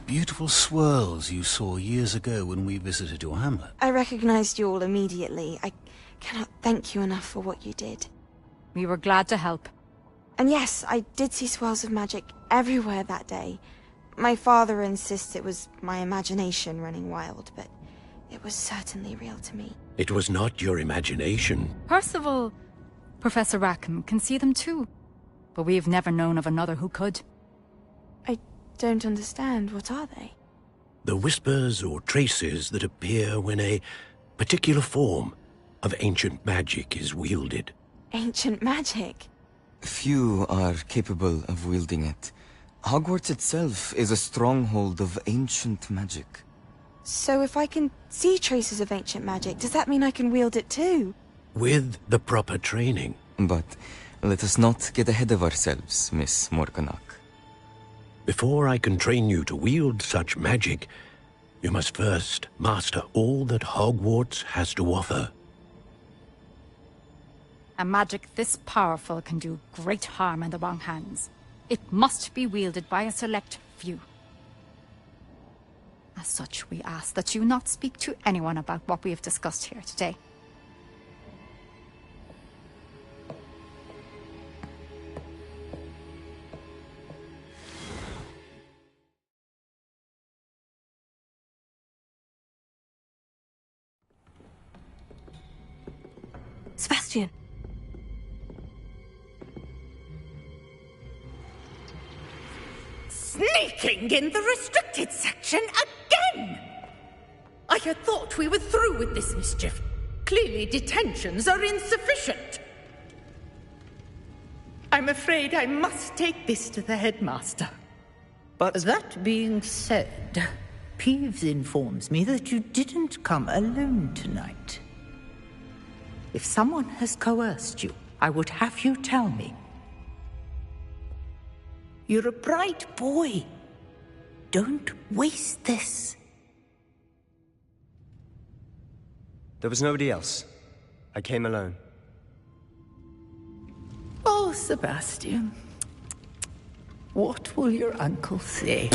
beautiful swirls you saw years ago when we visited your hamlet. I recognized you all immediately. I cannot thank you enough for what you did. We were glad to help. And yes, I did see swirls of magic everywhere that day. My father insists it was my imagination running wild, but it was certainly real to me. It was not your imagination. Percival, Professor Rackham can see them too. But we've never known of another who could. I don't understand. What are they? The whispers or traces that appear when a particular form of ancient magic is wielded. Ancient magic? Few are capable of wielding it. Hogwarts itself is a stronghold of ancient magic. So if I can see traces of ancient magic, does that mean I can wield it too? With the proper training. But let us not get ahead of ourselves, Miss Morganach. Before I can train you to wield such magic, you must first master all that Hogwarts has to offer. A magic this powerful can do great harm in the wrong hands. It must be wielded by a select few. As such, we ask that you not speak to anyone about what we have discussed here today. Sebastian. Sneaking in the restricted section again! I had thought we were through with this mischief. Clearly detentions are insufficient. I'm afraid I must take this to the headmaster. But that being said, Peeves informs me that you didn't come alone tonight. If someone has coerced you, I would have you tell me. You're a bright boy. Don't waste this. There was nobody else. I came alone. Oh, Sebastian. What will your uncle say?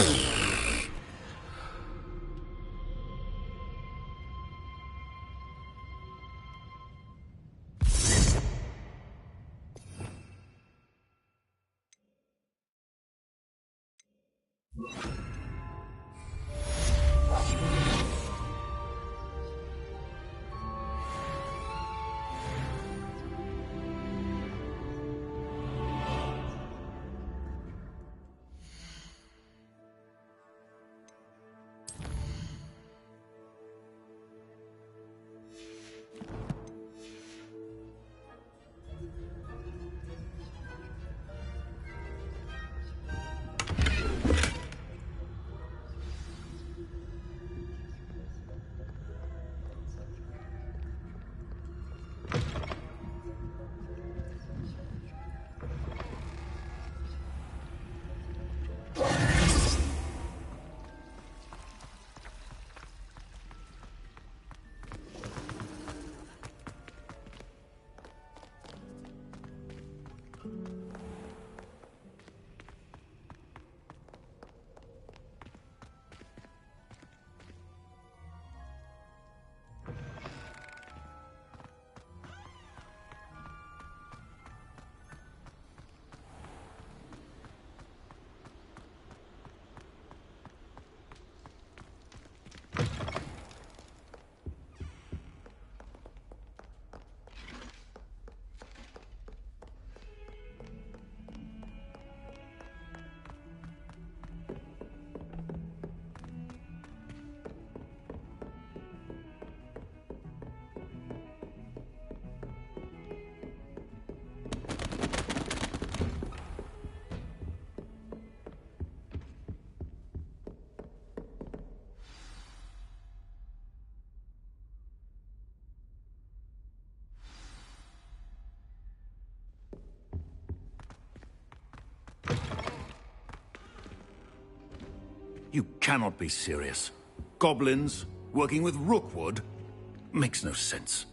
You cannot be serious. Goblins working with Rookwood? Makes no sense.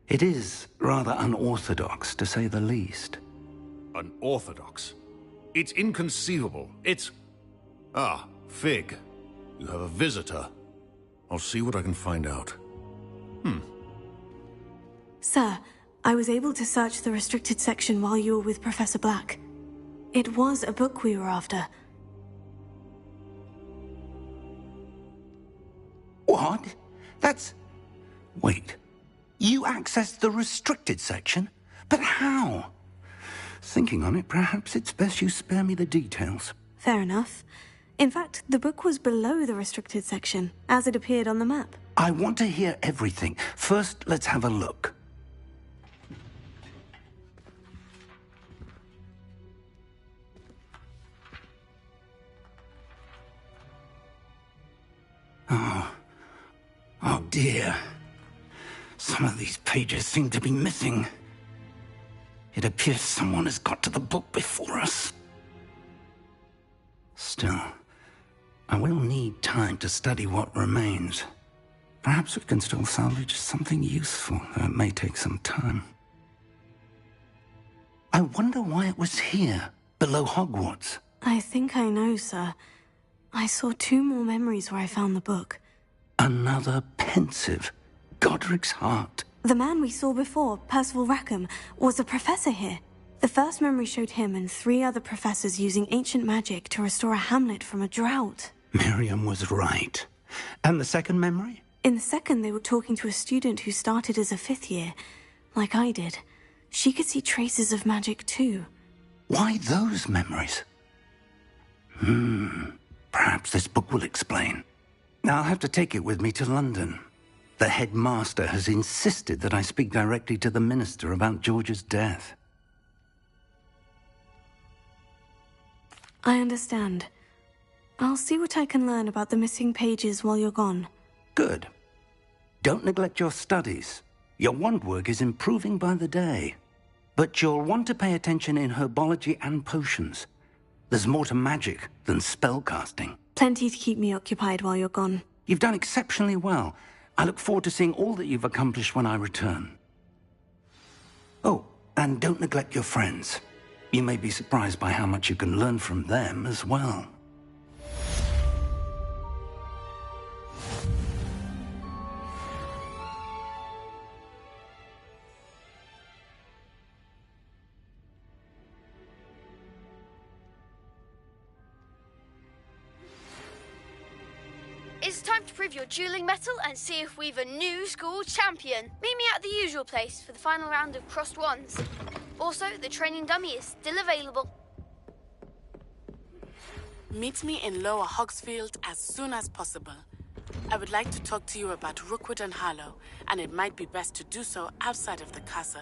It is rather unorthodox, to say the least. Unorthodox? It's inconceivable. It's... Ah, Fig. You have a visitor. I'll see what I can find out. Sir, I was able to search the restricted section while you were with Professor Black. It was a book we were after. What? That's... Wait. You accessed the restricted section? But how? Thinking on it, perhaps it's best you spare me the details. Fair enough. In fact, the book was below the restricted section, as it appeared on the map. I want to hear everything. First, let's have a look. Oh dear. Some of these pages seem to be missing. It appears someone has got to the book before us. Still, I will need time to study what remains. Perhaps we can still salvage something useful, though it may take some time. I wonder why it was here, below Hogwarts. I think I know, sir. I saw 2 more memories where I found the book. Another pensive. Godric's heart. The man we saw before, Percival Rackham, was a professor here. The first memory showed him and 3 other professors using ancient magic to restore a hamlet from a drought. Miriam was right. And the second memory? In the second, they were talking to a student who started as a 5th year, like I did. She could see traces of magic too. Why those memories? Perhaps this book will explain. I'll have to take it with me to London. The headmaster has insisted that I speak directly to the minister about George's death. I understand. I'll see what I can learn about the missing pages while you're gone. Good. Don't neglect your studies. Your wand work is improving by the day. But you'll want to pay attention in herbology and potions. There's more to magic than spellcasting. Plenty to keep me occupied while you're gone. You've done exceptionally well. I look forward to seeing all that you've accomplished when I return. Oh, and don't neglect your friends. You may be surprised by how much you can learn from them as well. It's time to prove your dueling mettle and see if we've a new school champion. Meet me at the usual place for the final round of crossed wands. Also, the training dummy is still available. Meet me in Lower Hogsfield as soon as possible. I would like to talk to you about Rookwood and Harlow, and it might be best to do so outside of the castle.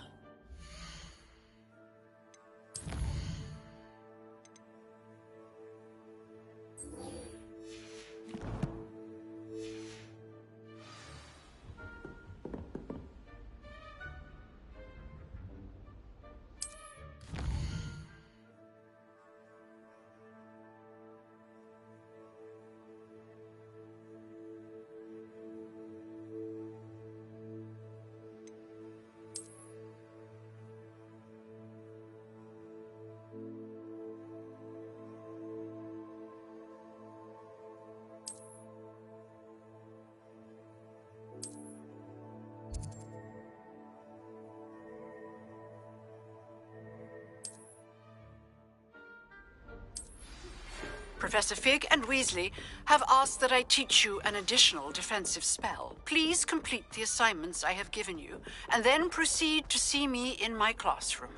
Professor Fig and Weasley have asked that I teach you an additional defensive spell. Please complete the assignments I have given you, and then proceed to see me in my classroom.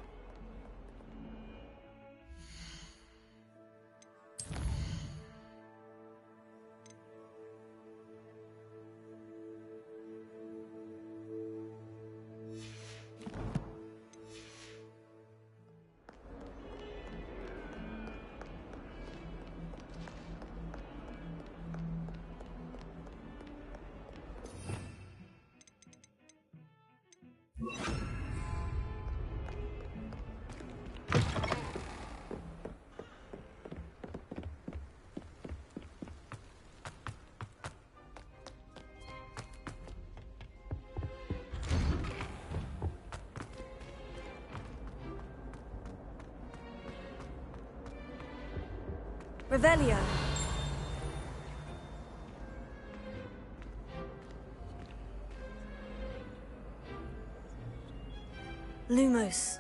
Revelio. Lumos.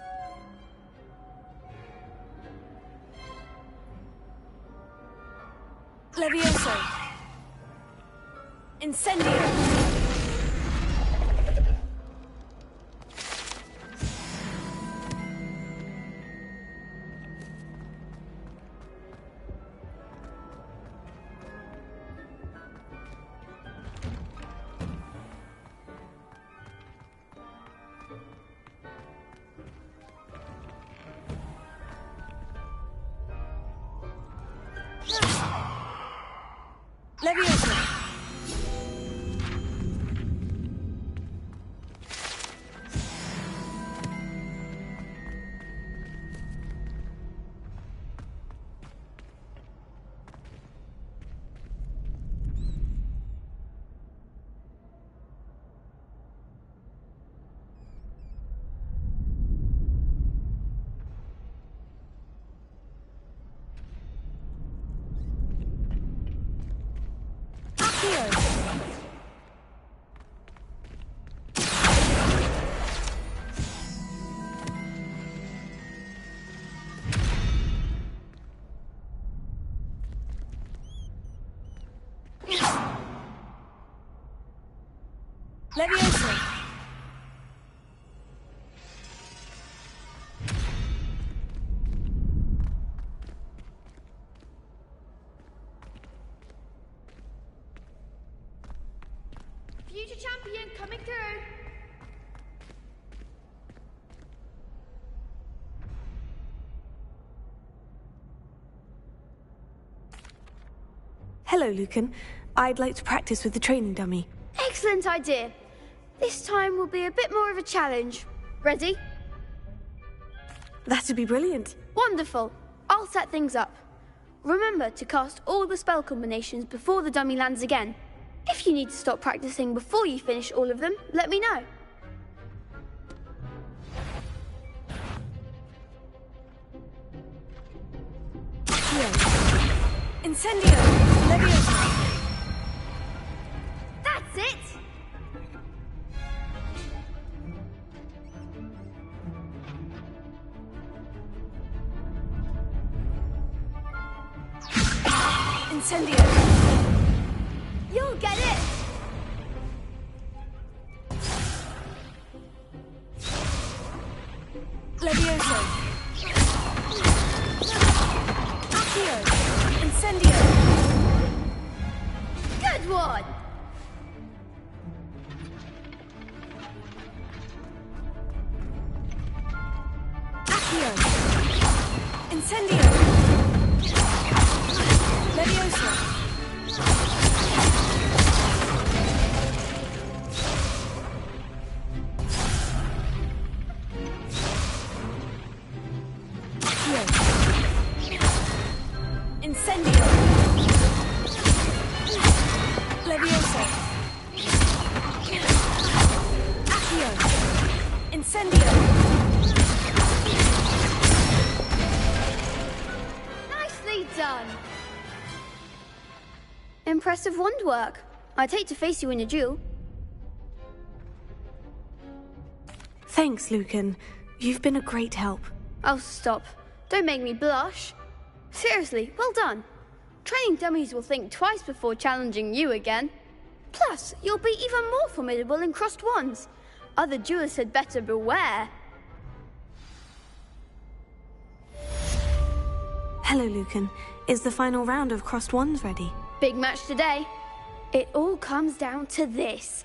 Levioso. Incendio. Levioso. Levioso. Future champion coming through. Hello, Lucan. I'd like to practice with the training dummy. Excellent idea. This time will be a bit more of a challenge. Ready? That'd be brilliant. Wonderful. I'll set things up. Remember to cast all the spell combinations before the dummy lands again. If you need to stop practicing before you finish all of them, let me know. Incendio! Levioso! That's it! Incendio! You'll get it! Levioso! Accio! Incendio! Good one! Accio! Incendio! Levioso! Incendio! Levioso! Accio! Incendio! Nicely done! Impressive wand work. I'd hate to face you in a duel. Thanks, Lucan. You've been a great help. Oh, stop. Don't make me blush. Seriously, well done. Training dummies will think twice before challenging you again. Plus, you'll be even more formidable in crossed wands. Other duelists had better beware. Hello, Lucan. Is the final round of crossed wands ready? Big match today. It all comes down to this.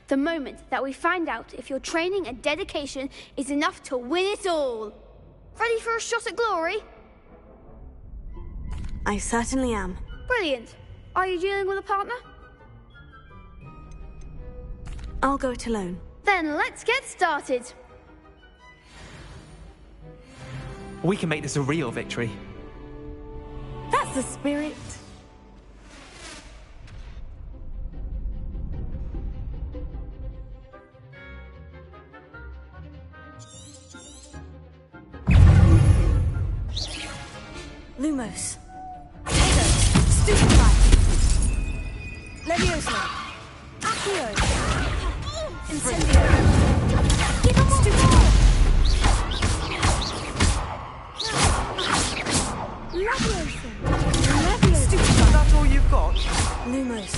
The moment that we find out if your training and dedication is enough to win it all. Ready for a shot at glory? I certainly am. Brilliant. Are you dealing with a partner? I'll go it alone. Then let's get started. We can make this a real victory. That's the spirit. Lumos. Potato. Stupefy! Levioso! Accio! Incendio! Keep them stupefy! Levioso! Levioso! Is that all you've got? Lumos.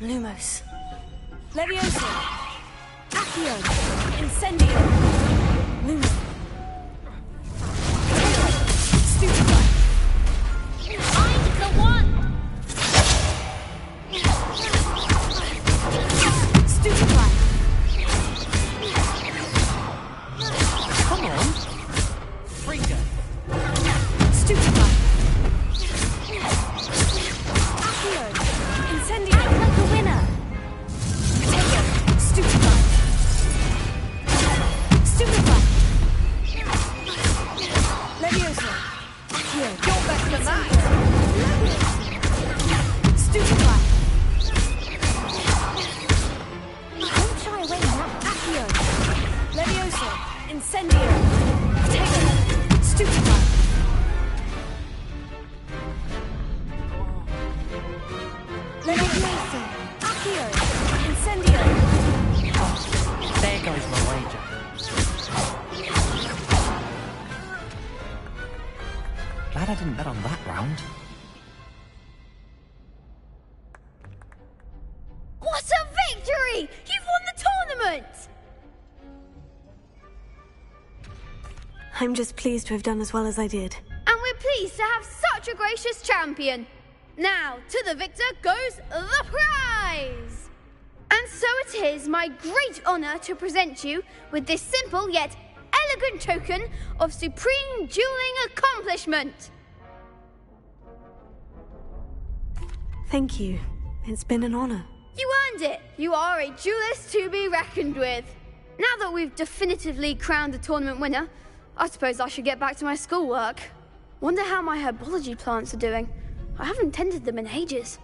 Lumos. Levioso! Accio! Incendio! Lumos. Stupefy! I'm the one! Stupefy! Come on. Freaker. Stupefy! Accio! Incendio! Act like a winner! Potato! Stupefy! Stupefy! Levioso! Accio! You're better than that. Stupefy! Don't shy away now. Accio! Levioso! Incendio! Potato! Stupefy! Levioso! Accio! Incendio! There goes my wager. Glad I didn't bet on that round. What a victory! You've won the tournament! I'm just pleased to have done as well as I did. And we're pleased to have such a gracious champion. Now, to the victor goes the prize! And so it is my great honor to present you with this simple yet elegant token of supreme dueling accomplishment. Thank you. It's been an honor. You earned it. You are a duelist to be reckoned with. Now that we've definitively crowned the tournament winner, I suppose I should get back to my schoolwork. Wonder how my herbology plants are doing. I haven't tended them in ages.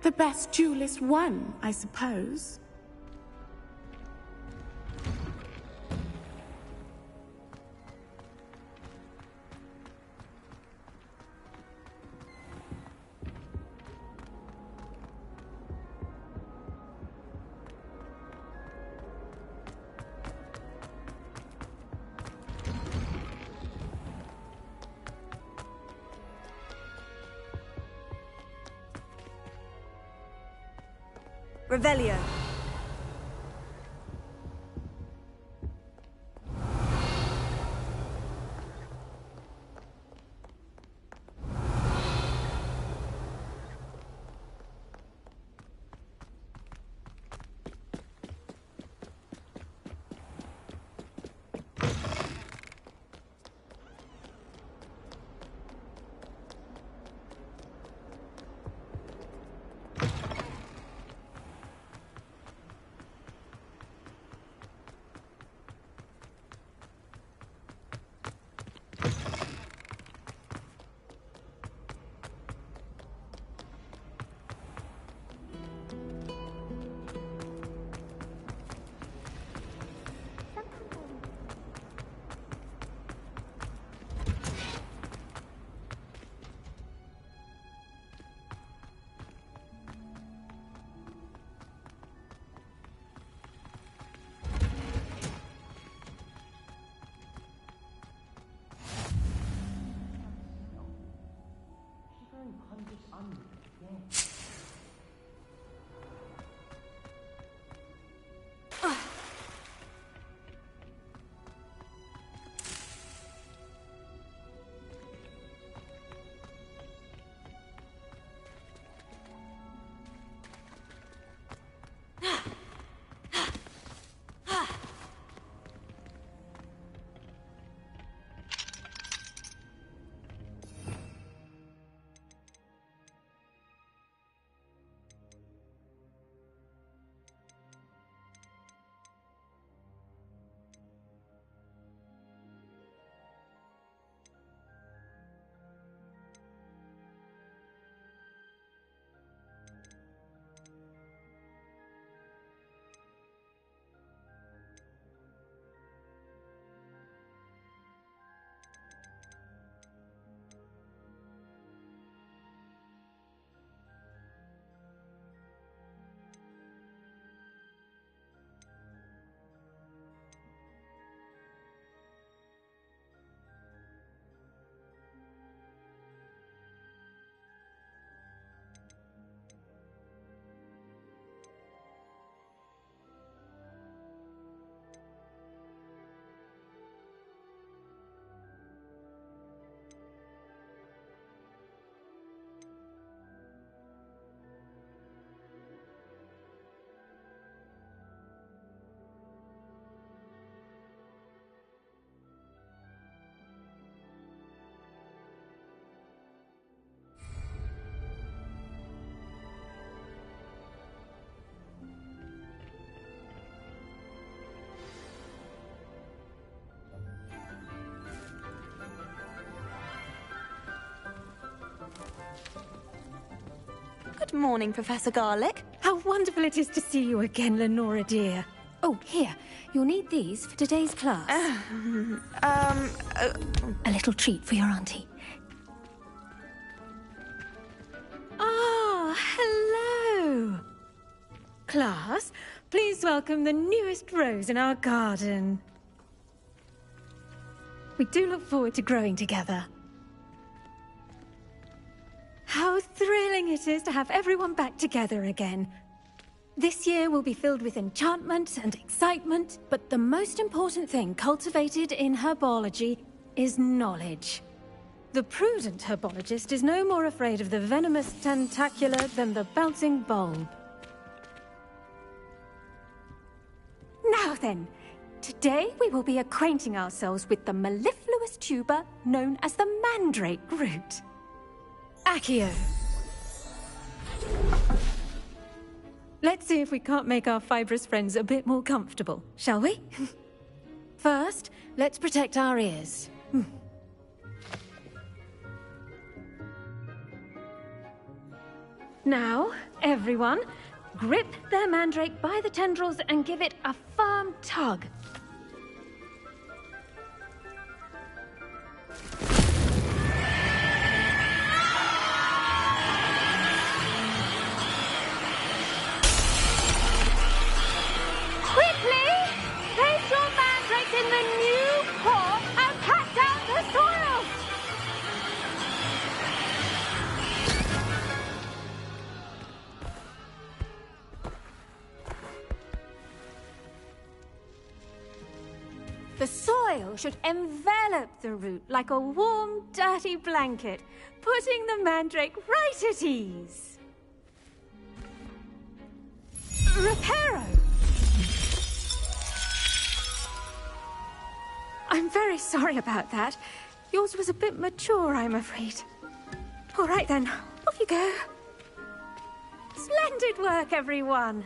The best duelist won, I suppose. Revelio. Good morning, Professor Garlick. How wonderful it is to see you again, Lenora dear. Oh, here. You'll need these for today's class. A little treat for your auntie. Ah, hello. Class, please welcome the newest rose in our garden. We do look forward to growing together. How thrilling it is to have everyone back together again. This year will be filled with enchantment and excitement, but the most important thing cultivated in herbology is knowledge. The prudent herbologist is no more afraid of the venomous tentacula than the bouncing bulb. Now then, today we will be acquainting ourselves with the mellifluous tuber known as the mandrake root. Accio. Let's see if we can't make our fibrous friends a bit more comfortable, shall we? First, let's protect our ears. Now, everyone, grip their mandrake by the tendrils and give it a firm tug. Quickly! Place your mandrake in the new core and cut down the soil! The soil should envelop the root like a warm, dirty blanket, putting the mandrake right at ease. Reparo! I'm very sorry about that. Yours was a bit mature, I'm afraid. All right then, off you go. Splendid work, everyone.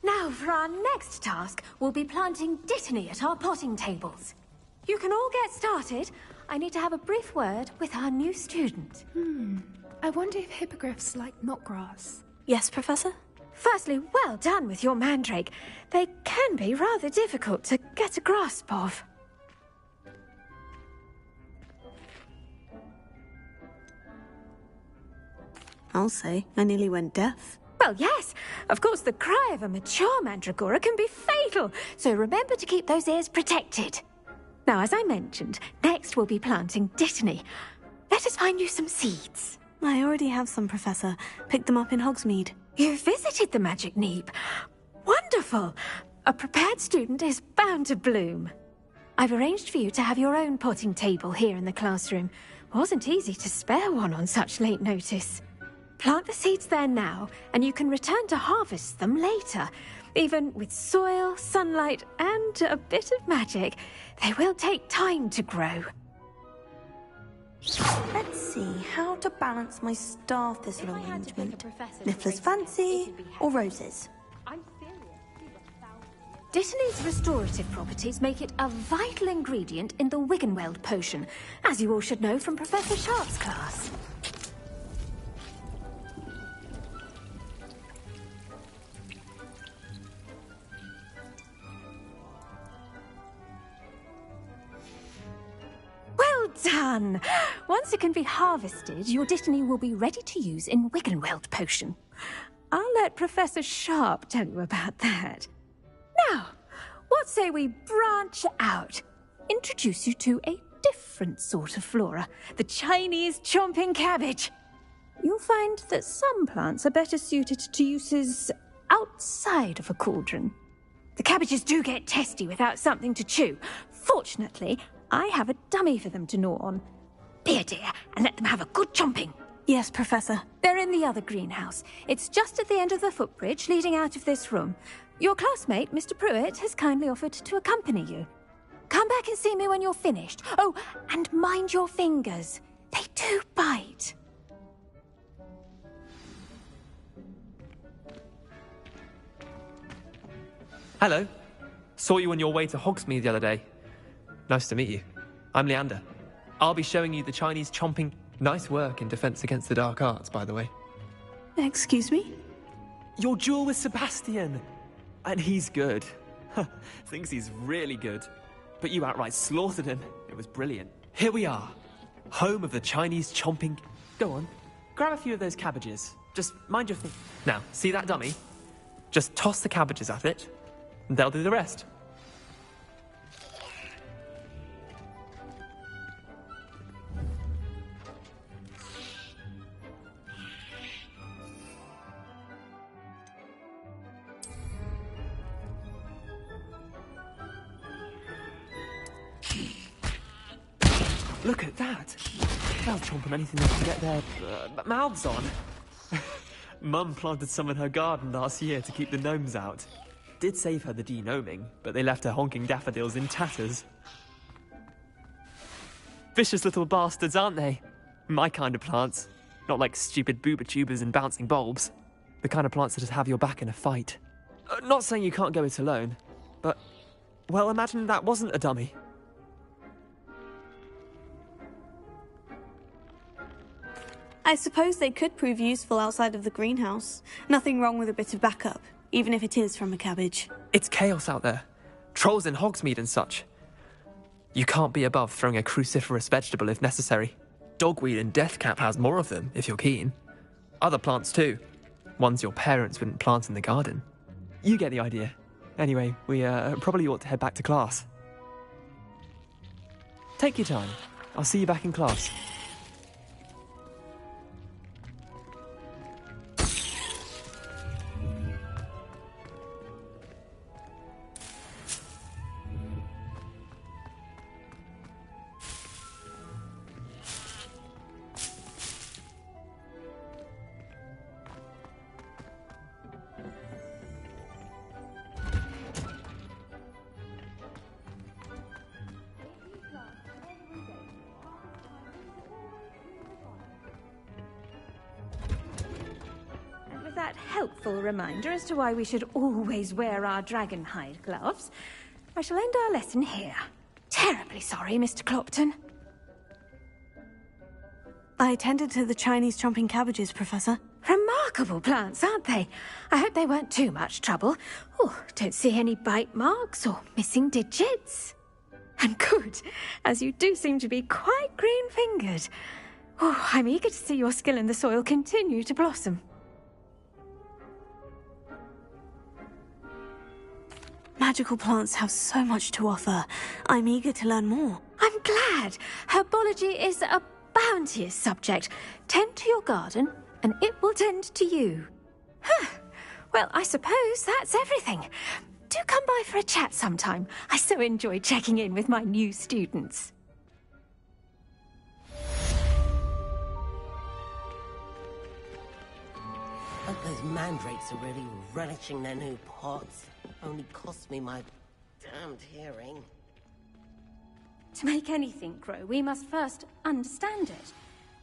Now, for our next task, we'll be planting dittany at our potting tables. You can all get started. I need to have a brief word with our new student. I wonder if hippogriffs like knotgrass. Yes, Professor? Firstly, well done with your mandrake. They can be rather difficult to get a grasp of. I'll say, I nearly went deaf. Well, yes. Of course, the cry of a mature mandragora can be fatal, so remember to keep those ears protected. Now, as I mentioned, next we'll be planting dittany. Let us find you some seeds. I already have some, Professor. Picked them up in Hogsmeade. You visited the Magic Neep. Wonderful. A prepared student is bound to bloom. I've arranged for you to have your own potting table here in the classroom. Wasn't easy to spare one on such late notice. Plant the seeds there now, and you can return to harvest them later. Even with soil, sunlight, and a bit of magic, they will take time to grow. Let's see how to balance my star thistle arrangement. Niffler's Fancy or Roses? Dittany's restorative properties make it a vital ingredient in the Wiggenweld potion, as you all should know from Professor Sharp's class. Well done! Once it can be harvested, your dittany will be ready to use in Wiggenweld potion. I'll let Professor Sharp tell you about that. Now, what say we branch out? Introduce you to a different sort of flora, the Chinese chomping cabbage. You'll find that some plants are better suited to uses outside of a cauldron. The cabbages do get testy without something to chew. Fortunately, I have a dummy for them to gnaw on. Be a dear and let them have a good chomping. Yes, Professor. They're in the other greenhouse. It's just at the end of the footbridge leading out of this room. Your classmate, Mr. Pruitt, has kindly offered to accompany you. Come back and see me when you're finished. Oh, and mind your fingers. They do bite. Hello. Saw you on your way to Hogsmeade the other day. Nice to meet you. I'm Leander. I'll be showing you the Chinese chomping. Nice work in Defense Against the Dark Arts, by the way. Excuse me? Your duel with Sebastian. And he's good. Thinks he's really good. But you outright slaughtered him. It was brilliant. Here we are. Home of the Chinese chomping. Go on. Grab a few of those cabbages. Just mind your thing. Now, see that dummy? Just toss the cabbages at it. And they'll do the rest. Look at that! They'll chomp on anything they can get their mouths on. Mum planted some in her garden last year to keep the gnomes out. Did save her the de-gnoming, but they left her honking daffodils in tatters. Vicious little bastards, aren't they? My kind of plants. Not like stupid booba tubers and bouncing bulbs. The kind of plants that just have your back in a fight. Not saying you can't go it alone, but... well, imagine that wasn't a dummy. I suppose they could prove useful outside of the greenhouse. Nothing wrong with a bit of backup, even if it is from a cabbage. It's chaos out there. Trolls in Hogsmeade and such. You can't be above throwing a cruciferous vegetable if necessary. Dogweed and deathcap has more of them, if you're keen. Other plants too. Ones your parents wouldn't plant in the garden. You get the idea. Anyway, we probably ought to head back to class. Take your time. I'll see you back in class. That helpful reminder as to why we should always wear our dragonhide gloves, I shall end our lesson here. Terribly sorry, Mr. Clopton. I tended to the Chinese chomping cabbages, Professor. Remarkable plants, aren't they? I hope they weren't too much trouble. Oh, don't see any bite marks or missing digits. And good, as you do seem to be quite green-fingered. Oh, I'm eager to see your skill in the soil continue to blossom. Magical plants have so much to offer. I'm eager to learn more. I'm glad. Herbology is a bounteous subject. Tend to your garden, and it will tend to you. Huh. Well, I suppose that's everything. Do come by for a chat sometime. I so enjoy checking in with my new students. Those mandrakes are really relishing their new pots. Only cost me my damned hearing. To make anything grow, we must first understand it.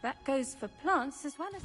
That goes for plants as well as...